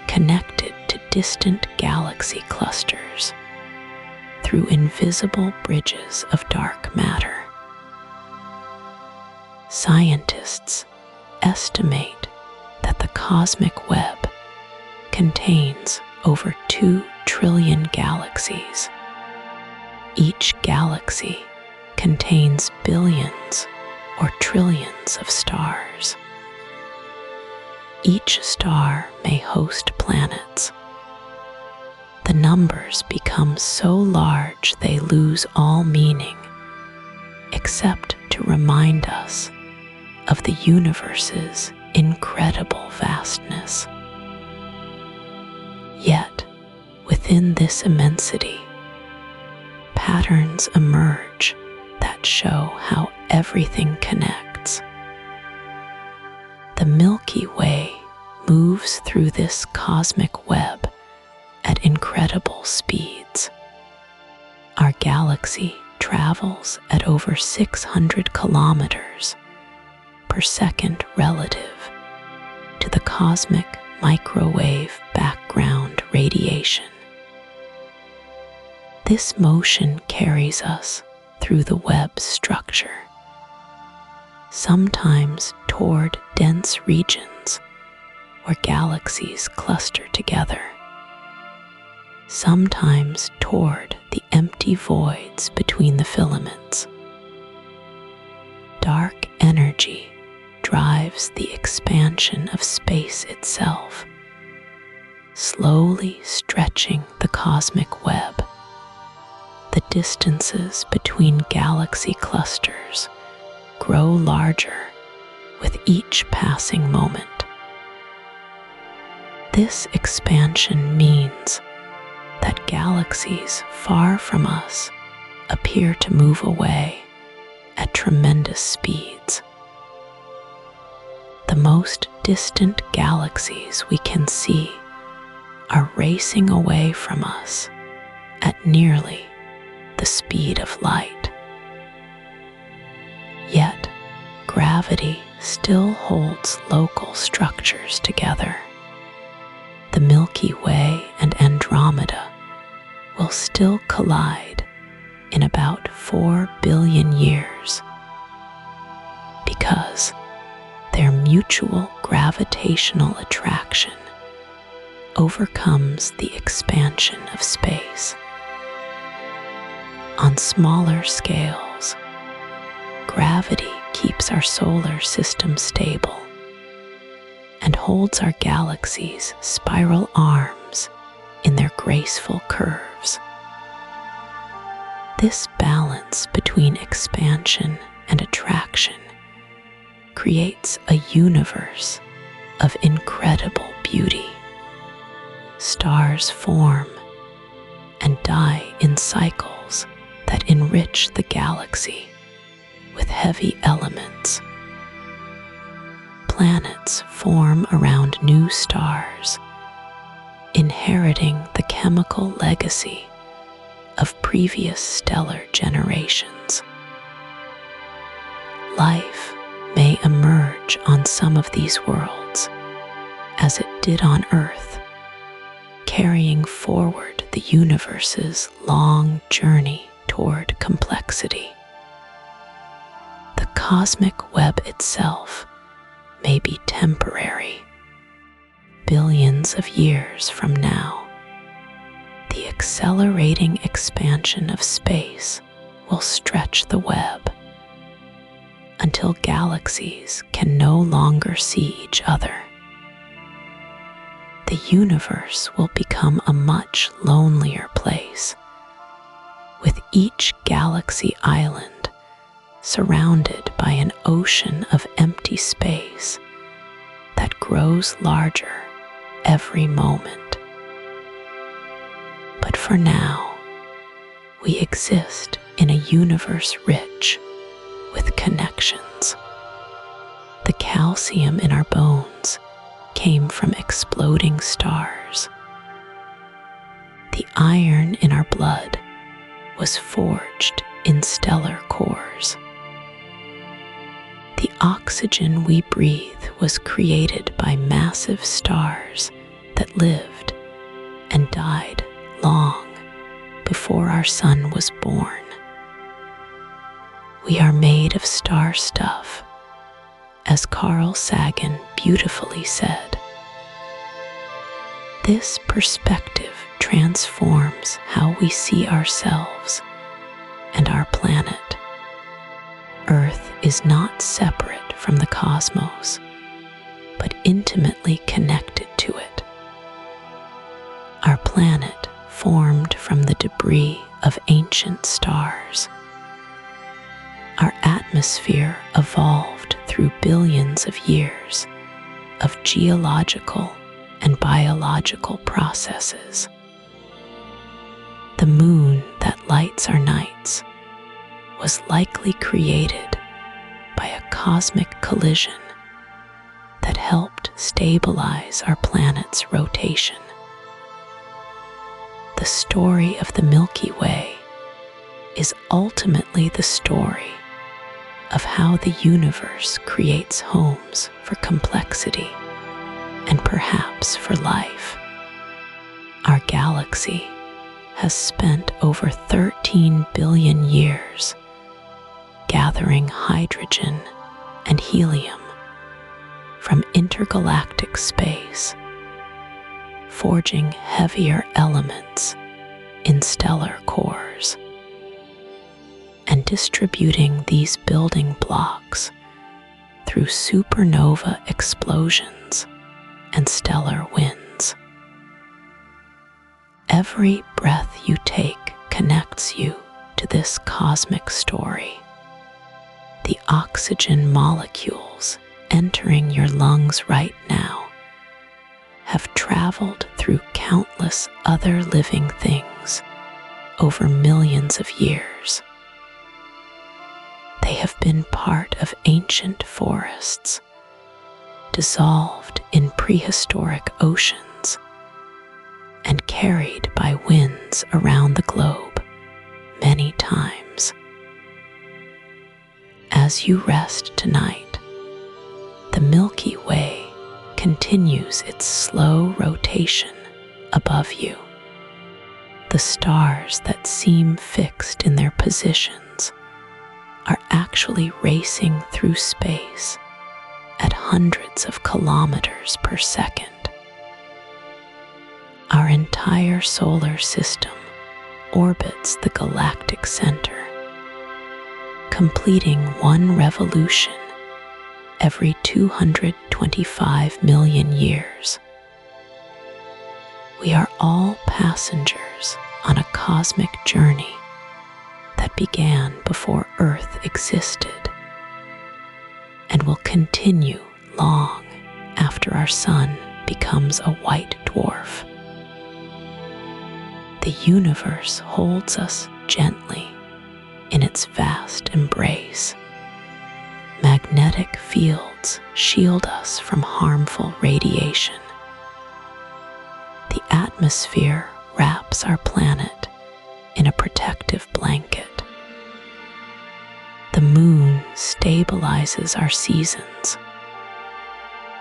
connected to distant galaxy clusters through invisible bridges of dark matter. Scientists estimate that the cosmic web contains over 2 trillion galaxies. Each galaxy contains billions or trillions of stars. Each star may host planets. The numbers become so large they lose all meaning, except to remind us of the universe's incredible vastness. Yet, within this immensity, patterns emerge that show how everything connects. The Milky Way moves through this cosmic web at incredible speeds. Our galaxy travels at over 600 kilometers per second relative to the cosmic microwave background radiation. This motion carries us through the web's structure, sometimes toward dense regions where galaxies cluster together, sometimes toward the empty voids between the filaments. Dark energy drives the expansion of space itself, slowly stretching the cosmic web. The distances between galaxy clusters grow larger with each passing moment. This expansion means that galaxies far from us appear to move away at tremendous speeds. The most distant galaxies we can see are racing away from us at nearly the speed of light. Yet, gravity still holds local structures together. The Milky Way and Andromeda will still collide in about 4 billion years because their mutual gravitational attraction overcomes the expansion of space. On smaller scales, gravity keeps our solar system stable and holds our galaxies' spiral arms in their graceful curves. This balance between expansion and attraction creates a universe of incredible beauty. Stars form and die in cycles that enrich the galaxy with heavy elements. Planets form around new stars, inheriting the chemical legacy of previous stellar generations. Life may emerge much on some of these worlds as it did on Earth, carrying forward the universe's long journey toward complexity. The cosmic web itself may be temporary. Billions of years from now, the accelerating expansion of space will stretch the web until galaxies can no longer see each other. The universe will become a much lonelier place, with each galaxy island surrounded by an ocean of empty space that grows larger every moment. But for now, we exist in a universe rich with connections. The calcium in our bones came from exploding stars. The iron in our blood was forged in stellar cores. The oxygen we breathe was created by massive stars that lived and died long before our sun was born. We are made of star stuff, as Carl Sagan beautifully said. This perspective transforms how we see ourselves and our planet. Earth is not separate from the cosmos, but intimately connected to it. Our planet formed from the debris of ancient stars. Our atmosphere evolved through billions of years of geological and biological processes. The moon that lights our nights was likely created by a cosmic collision that helped stabilize our planet's rotation. The story of the Milky Way is ultimately the story of how the universe creates homes for complexity and perhaps for life. Our galaxy has spent over 13 billion years gathering hydrogen and helium from intergalactic space, forging heavier elements in stellar cores, and distributing these building blocks through supernova explosions and stellar winds. Every breath you take connects you to this cosmic story. The oxygen molecules entering your lungs right now have traveled through countless other living things over millions of years. They have been part of ancient forests, dissolved in prehistoric oceans, and carried by winds around the globe many times. As you rest tonight, the Milky Way continues its slow rotation above you. The stars that seem fixed in their positions are actually racing through space at hundreds of kilometers per second. Our entire solar system orbits the galactic center, completing one revolution every 225 million years. We are all passengers on a cosmic journey that began before Earth existed and will continue long after our sun becomes a white dwarf. The universe holds us gently in its vast embrace. Magnetic fields shield us from harmful radiation. The atmosphere wraps our planet in a protective blanket. The moon stabilizes our seasons,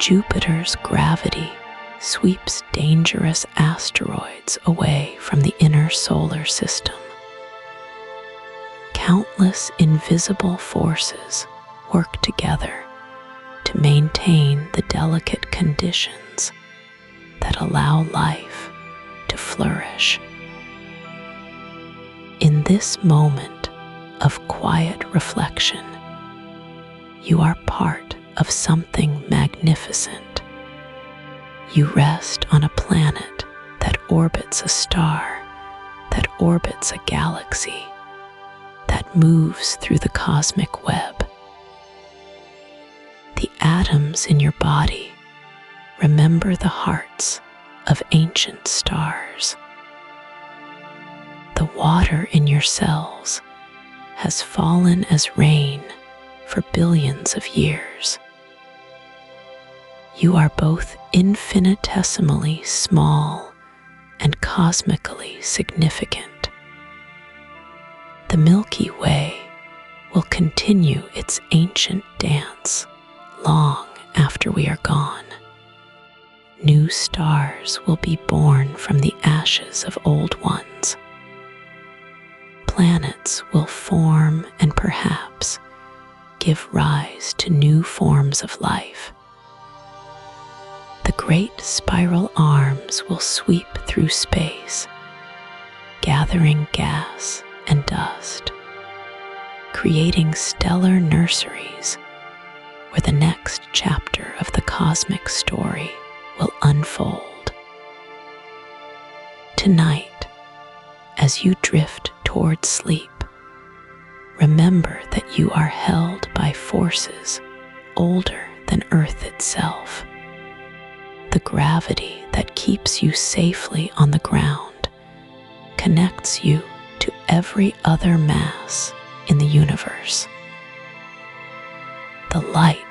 Jupiter's gravity sweeps dangerous asteroids away from the inner solar system. Countless invisible forces work together to maintain the delicate conditions that allow life to flourish. In this moment of quiet reflection, you are part of something magnificent. You rest on a planet that orbits a star, that orbits a galaxy, that moves through the cosmic web. The atoms in your body remember the hearts of ancient stars. The water in your cells has fallen as rain for billions of years. You are both infinitesimally small and cosmically significant. The Milky Way will continue its ancient dance long after we are gone. New stars will be born from the ashes of old ones. Planets will form and perhaps give rise to new forms of life. The great spiral arms will sweep through space, gathering gas and dust, creating stellar nurseries where the next chapter of the cosmic story will unfold. Tonight, as you drift toward sleep, remember that you are held by forces older than Earth itself. The gravity that keeps you safely on the ground connects you to every other mass in the universe. The light